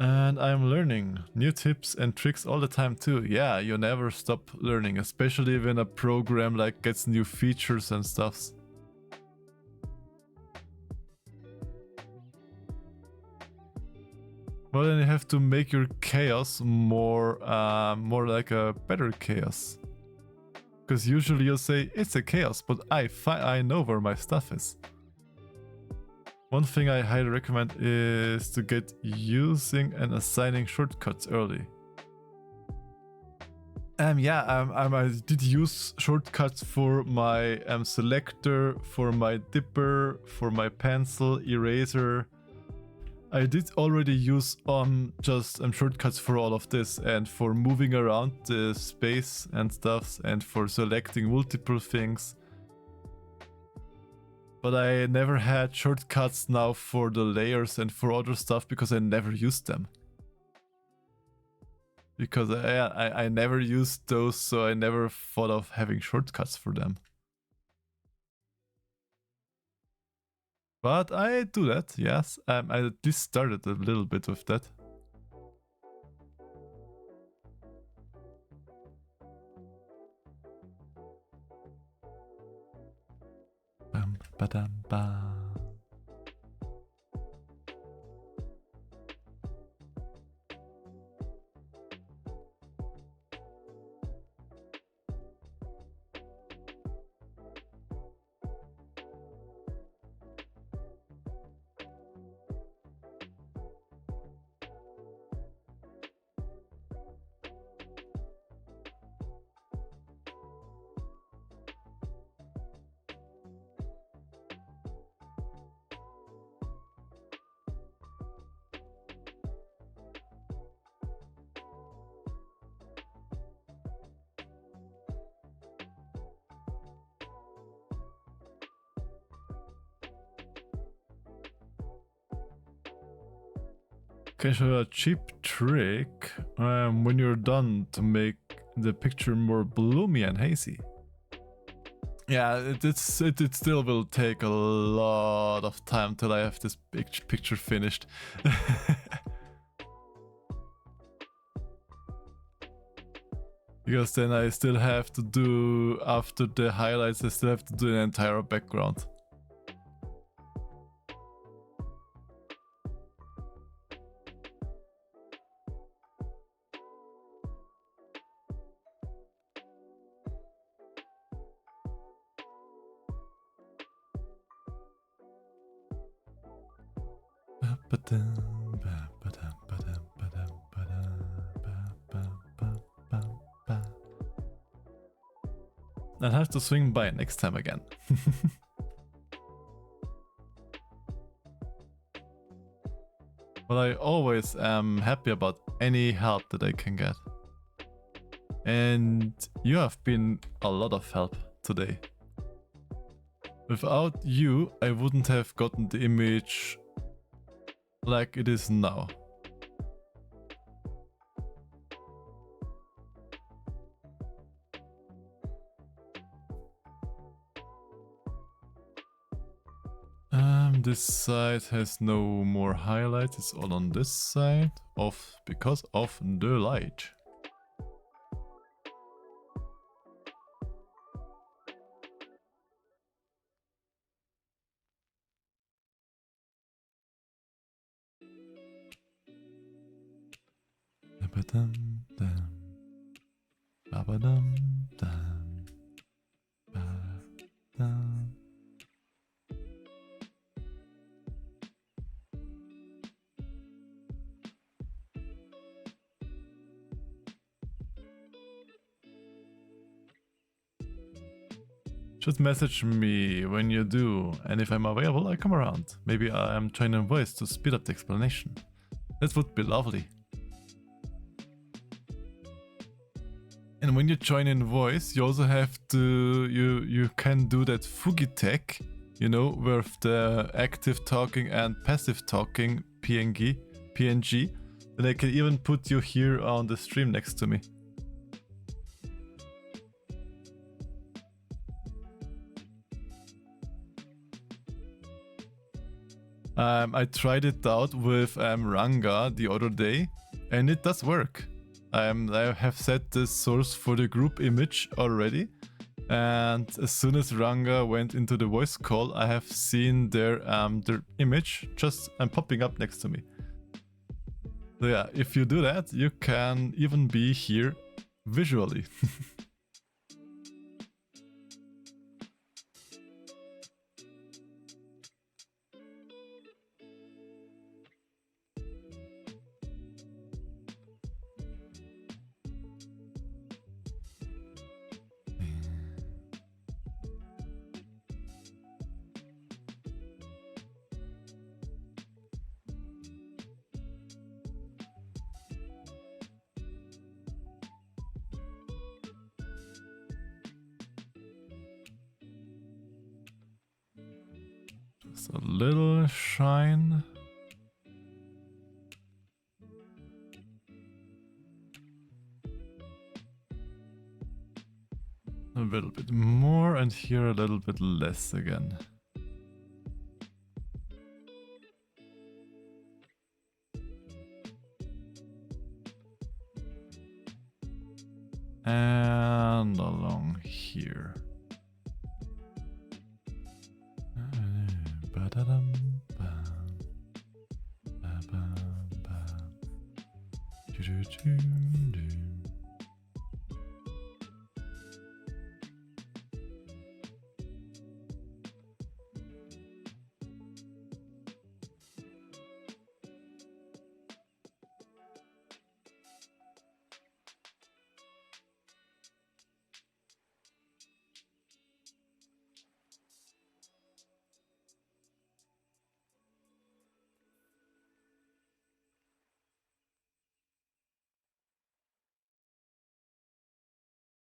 And I'm learning new tips and tricks all the time too. Yeah, you never stop learning, especially when a program like gets new features and stuffs. Well, then you have to make your chaos more like a better chaos. Because usually you'll say it's a chaos, but I know where my stuff is. One thing I highly recommend is to get using and assigning shortcuts early. I did use shortcuts for my selector, for my dipper, for my pencil, eraser. I did already use just shortcuts for all of this, and for moving around the space and stuff, and for selecting multiple things. But I never had shortcuts now for the layers and for other stuff because I never used them. Because I never used those, so I never thought of having shortcuts for them. But I do that, yes. I at least started a little bit with that. Bam, ba-dam, ba. Okay, so a cheap trick when you're done to make the picture more bloomy and hazy. Yeah, it still will take a lot of time till I have this picture finished. Because then I still have to do, after the highlights, I still have to do the entire background. I'll have to swing by next time again. But I always am happy about any help that I can get. And you have been a lot of help today. Without you, I wouldn't have gotten the image like it is now. This side has no more highlights, it's all on this side, because of the light. Just message me when you do, and if I'm available, I come around. Maybe I'm trying in voice to speed up the explanation. That would be lovely. And when you join in voice, you also have to, you can do that Fugitech, you know, with the active talking and passive talking PNG. And I can even put you here on the stream next to me. I tried it out with Ranga the other day, and it does work. I have set the source for the group image already, and as soon as Ranga went into the voice call, I have seen their image just popping up next to me. So yeah, if you do that, you can even be here visually. Just a little shine. A little bit more, and here a little bit less again. And along here.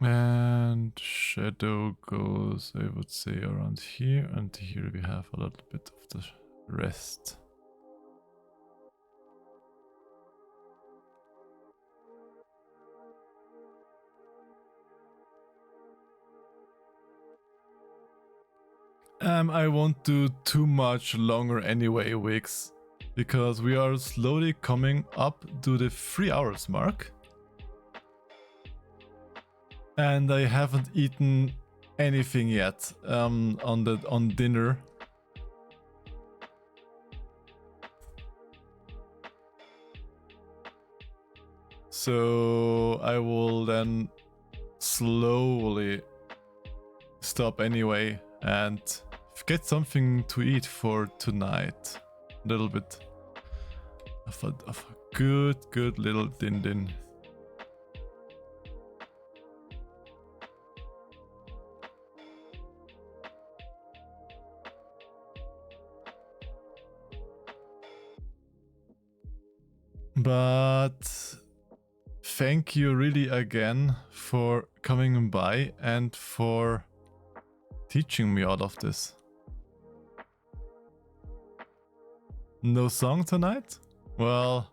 And shadow goes, I would say, around here, and here we have a little bit of the rest. I won't do too much longer anyway, Wiggs, because we are slowly coming up to the 3 hours mark. And I haven't eaten anything yet on dinner. So I will then slowly stop anyway and get something to eat for tonight. A little bit. of a good little din din. But thank you really again for coming by and for teaching me all of this. No song tonight? Well,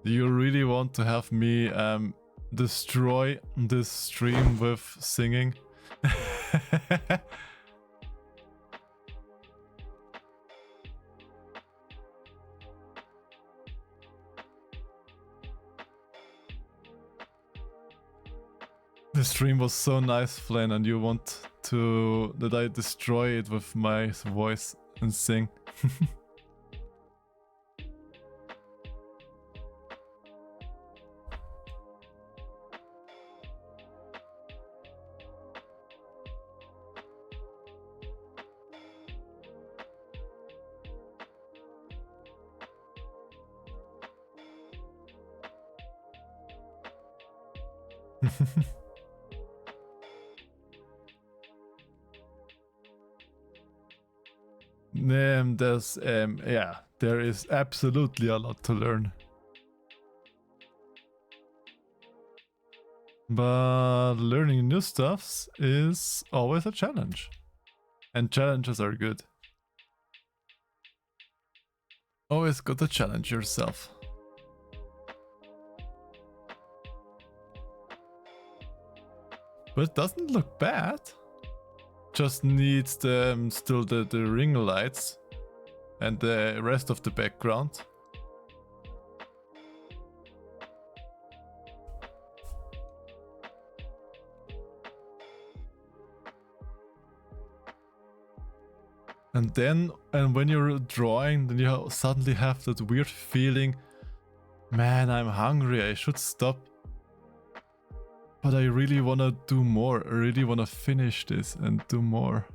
do you really want to have me destroy this stream with singing? The stream was so nice, Flynn, and you want to that I destroy it with my voice and sing. Yeah, there is absolutely a lot to learn. But learning new stuffs is always a challenge. And challenges are good. Always got to challenge yourself. But it doesn't look bad. Just needs still the ring lights and the rest of the background. And when you're drawing, then you suddenly have that weird feeling, man, I'm hungry, I should stop. But I really want to do more. I really want to finish this and do more.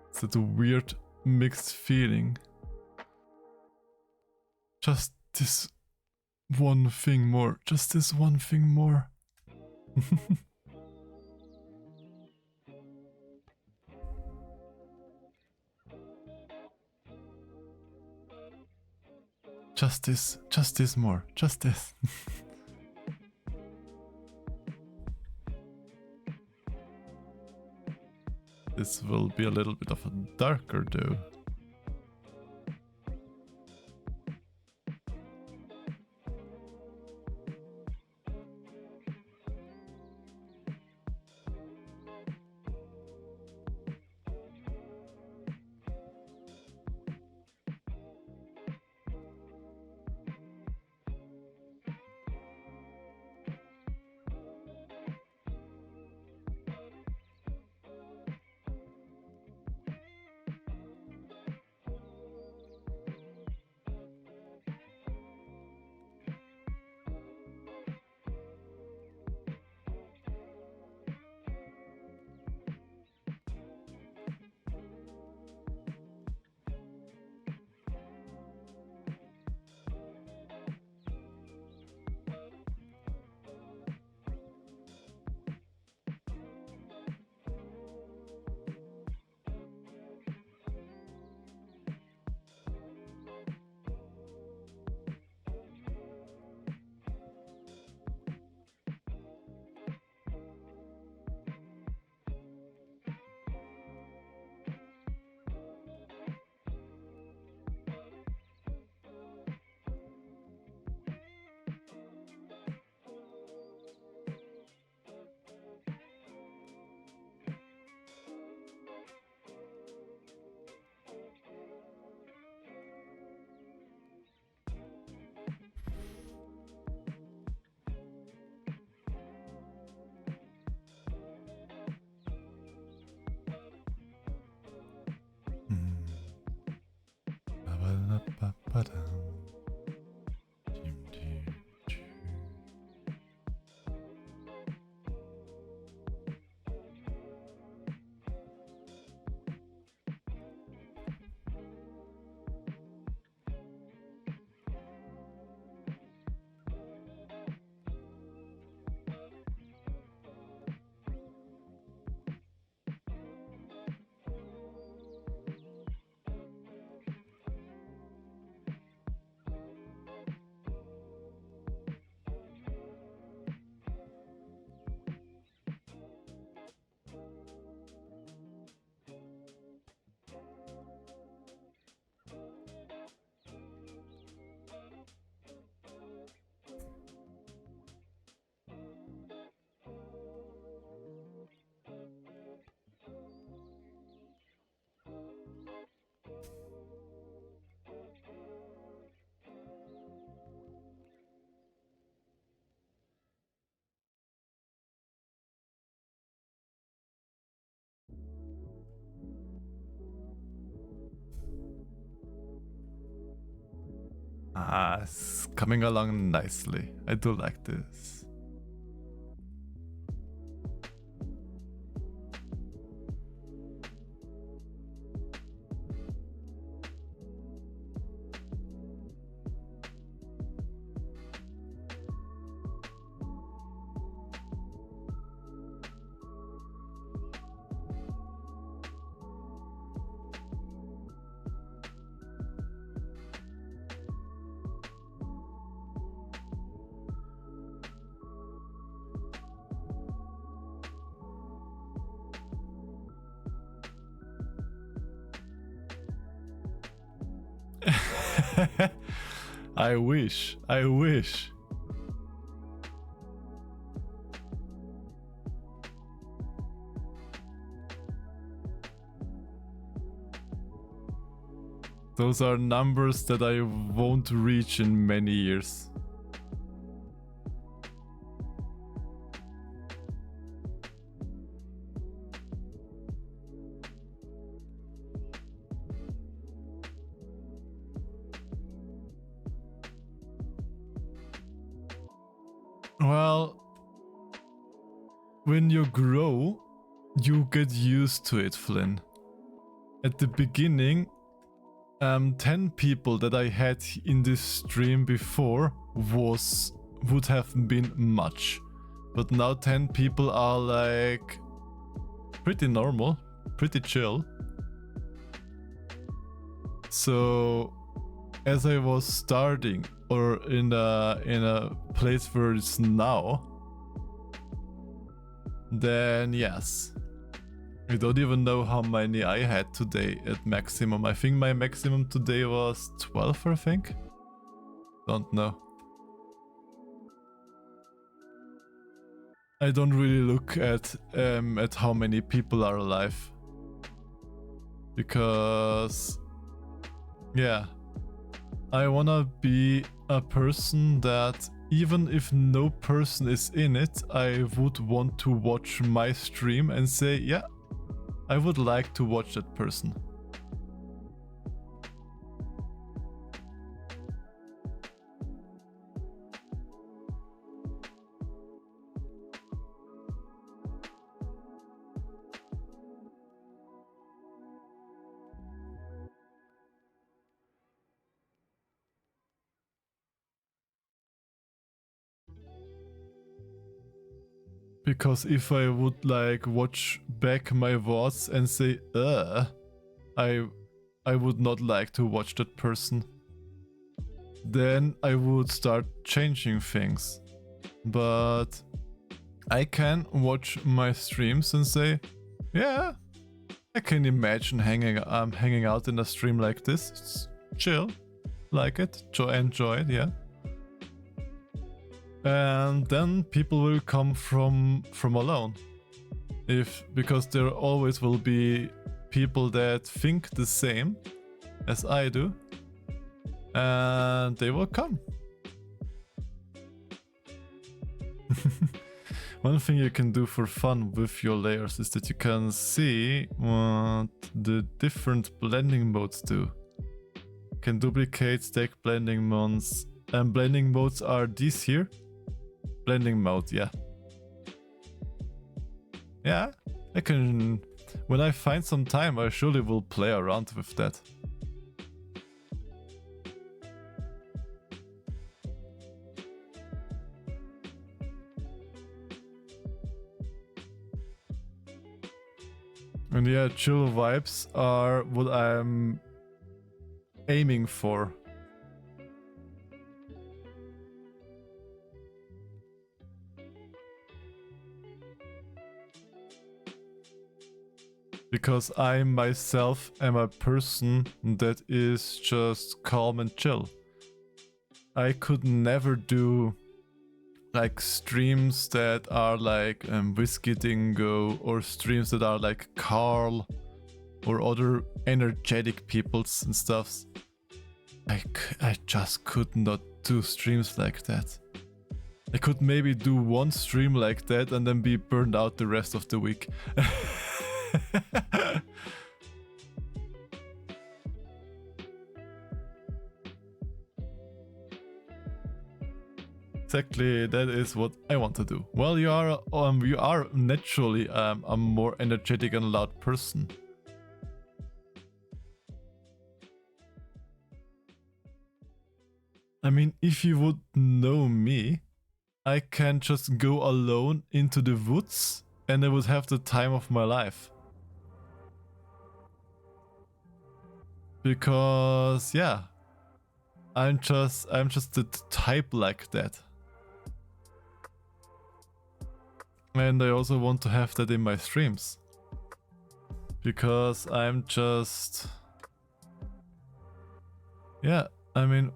It's that weird mixed feeling. Just this one thing more. Just this one thing more. Just this more. Just this. This will be a little bit of a darker though. Ah, it's coming along nicely. I do like this. I wish. I wish. Those are numbers that I won't reach in many years. Well, when you grow, you get used to it, Flynn. At the beginning, 10 people that I had in this stream before would have been much. But now 10 people are like pretty normal, pretty chill. So as I was starting, or in a place where it's now, then yes. I don't even know how many I had today at maximum. I think my maximum today was 12, I think. Don't know. I don't really look at how many people are alive. Because yeah, I wanna be a person that even if no person is in it, I would want to watch my stream and say, yeah, I would like to watch that person. Because if I would like watch back my VODs and say, I would not like to watch that person, then I would start changing things. But I can watch my streams and say, yeah, I can imagine hanging out in a stream like this. It's chill, like it, enjoy it, yeah. And then people will come from alone, because there always will be people that think the same as I do, and they will come. One thing you can do for fun with your layers is that you can see what the different blending modes do. You can duplicate, stack blending modes, and blending modes are these here. Blending mode, yeah. Yeah, I can... When I find some time, I surely will play around with that. And yeah, chill vibes are what I'm aiming for. Because I myself am a person that is just calm and chill. I could never do like streams that are like Whiskey Dingo, or streams that are like Carl or other energetic peoples and stuffs. I just could not do streams like that. I could maybe do one stream like that and then be burned out the rest of the week. exactly that is what I want to do. Well, you are naturally a more energetic and loud person. I mean, if you would know me, I can just go alone into the woods and I would have the time of my life. Because yeah, I'm just the type like that. And I also want to have that in my streams. Because I'm just... Yeah, I mean,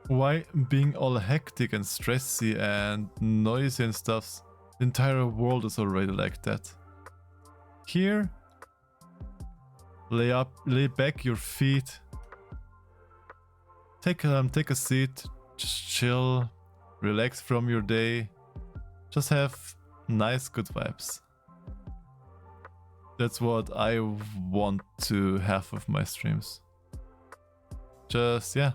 why being all hectic and stressy and noisy and stuff? The entire world is already like that. Here, lay back your feet. Take a seat, just chill, relax from your day. Just have nice, good vibes. That's what I want to have with my streams. Just, yeah,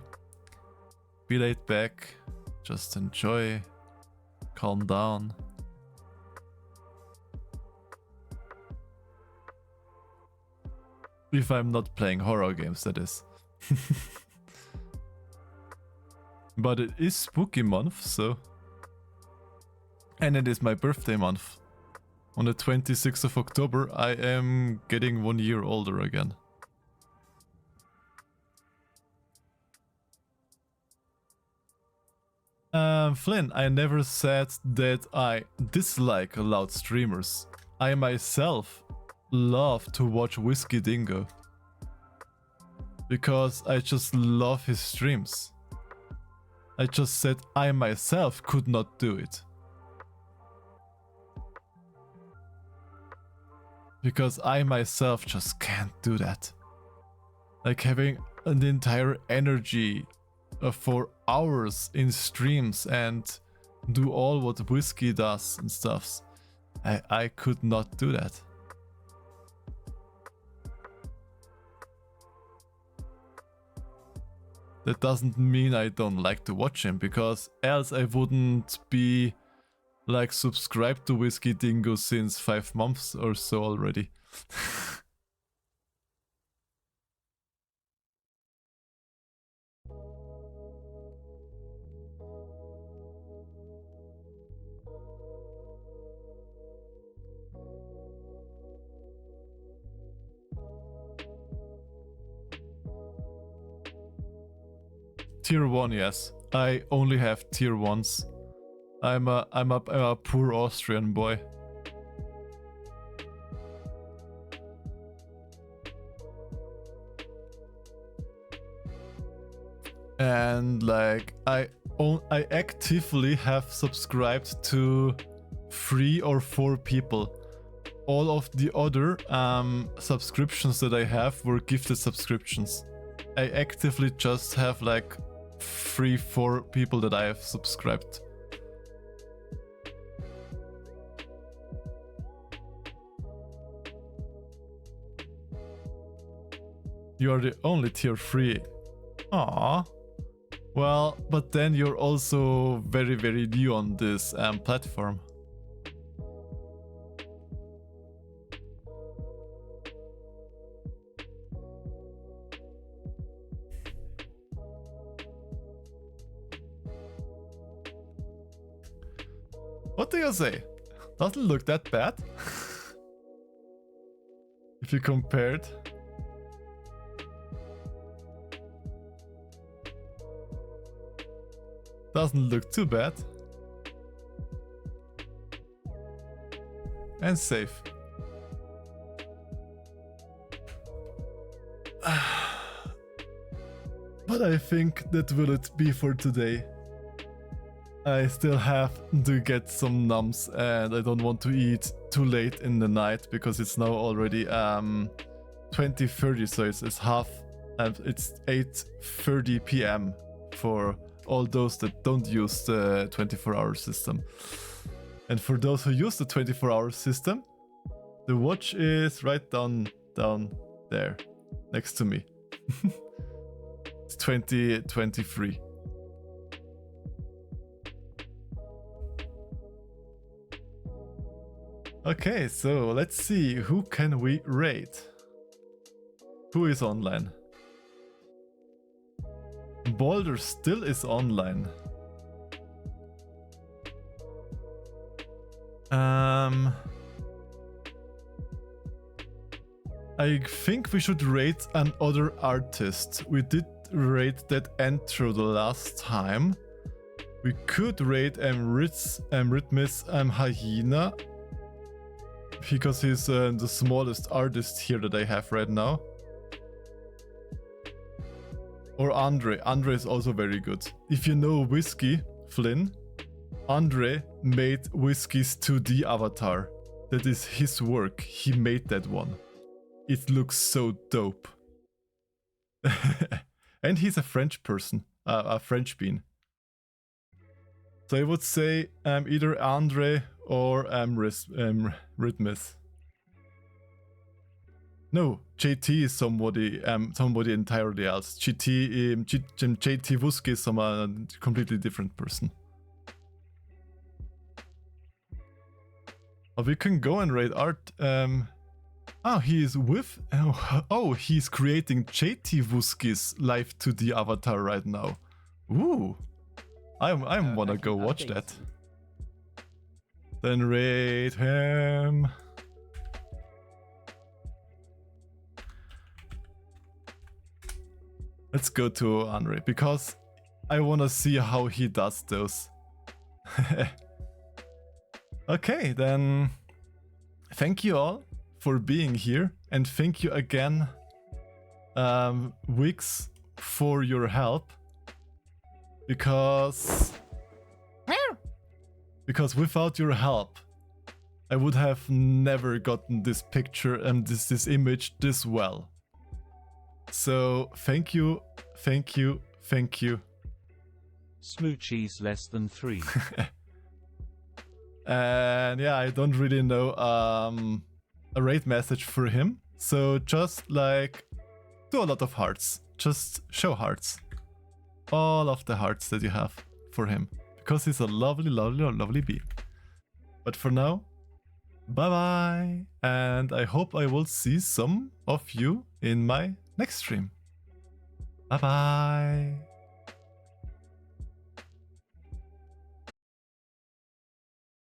be laid back, just enjoy, calm down. If I'm not playing horror games, that is. But it is spooky month, so... And it is my birthday month. On the 26th of October, I am getting 1 year older again. Flynn, I never said that I dislike loud streamers. I myself love to watch Whiskey Dingo. Because I just love his streams. I just said I myself could not do it. Because I myself just can't do that. Like having an entire energy for hours in streams and do all what Whiskey does and stuffs. I could not do that. That doesn't mean I don't like to watch him, because else I wouldn't be like subscribed to Whiskey Dingo since 5 months or so already. Tier 1, yes. I only have tier 1s. I'm a poor Austrian boy. And like I actively have subscribed to 3 or 4 people. All of the other subscriptions that I have were gifted subscriptions. I actively just have like 3-4 people that I have subscribed. You are the only tier 3. Aww. Well, but then you're also very, very new on this platform. What do you say? Doesn't look that bad. If you compare it. Doesn't look too bad. And safe. But I think that will it be for today. I still have to get some nums and I don't want to eat too late in the night because it's now already 20:30, so it's half, it's 8:30 p.m. for all those that don't use the 24-hour system. And for those who use the 24-hour system, the watch is right down there next to me. It's 20:23. Okay, so let's see, who can we raid? Who is online? Boulder still is online. I think we should rate another artist. We did rate that intro the last time. We could rate Rhythmus Hyena, because he's the smallest artist here that I have right now. Or Andre. Andre is also very good. If you know Whiskey, Flynn, Andre made Whiskey's 2D avatar. That is his work. He made that one. It looks so dope. And he's a French person, a French bean. So I would say either Andre or Rhythmus. No, JT is somebody entirely else. JT Wuske is a completely different person. But we can go and raid art. He is with. Oh, he's creating JT Wuske's live 2D avatar right now. Ooh, I wanna go watch that. Then raid him. Let's go to Andre because I wanna see how he does those. Okay, then thank you all for being here, and thank you again, Wiggs, for your help. Because without your help, I would have never gotten this picture and this image this well. So thank you, thank you, thank you. Smoochies less than 3. And yeah, I don't really know a raid message for him. So just like do a lot of hearts. Just show hearts. All of the hearts that you have for him. Because he's a lovely, lovely, lovely bee. But for now, bye bye. And I hope I will see some of you in my next stream. Bye bye.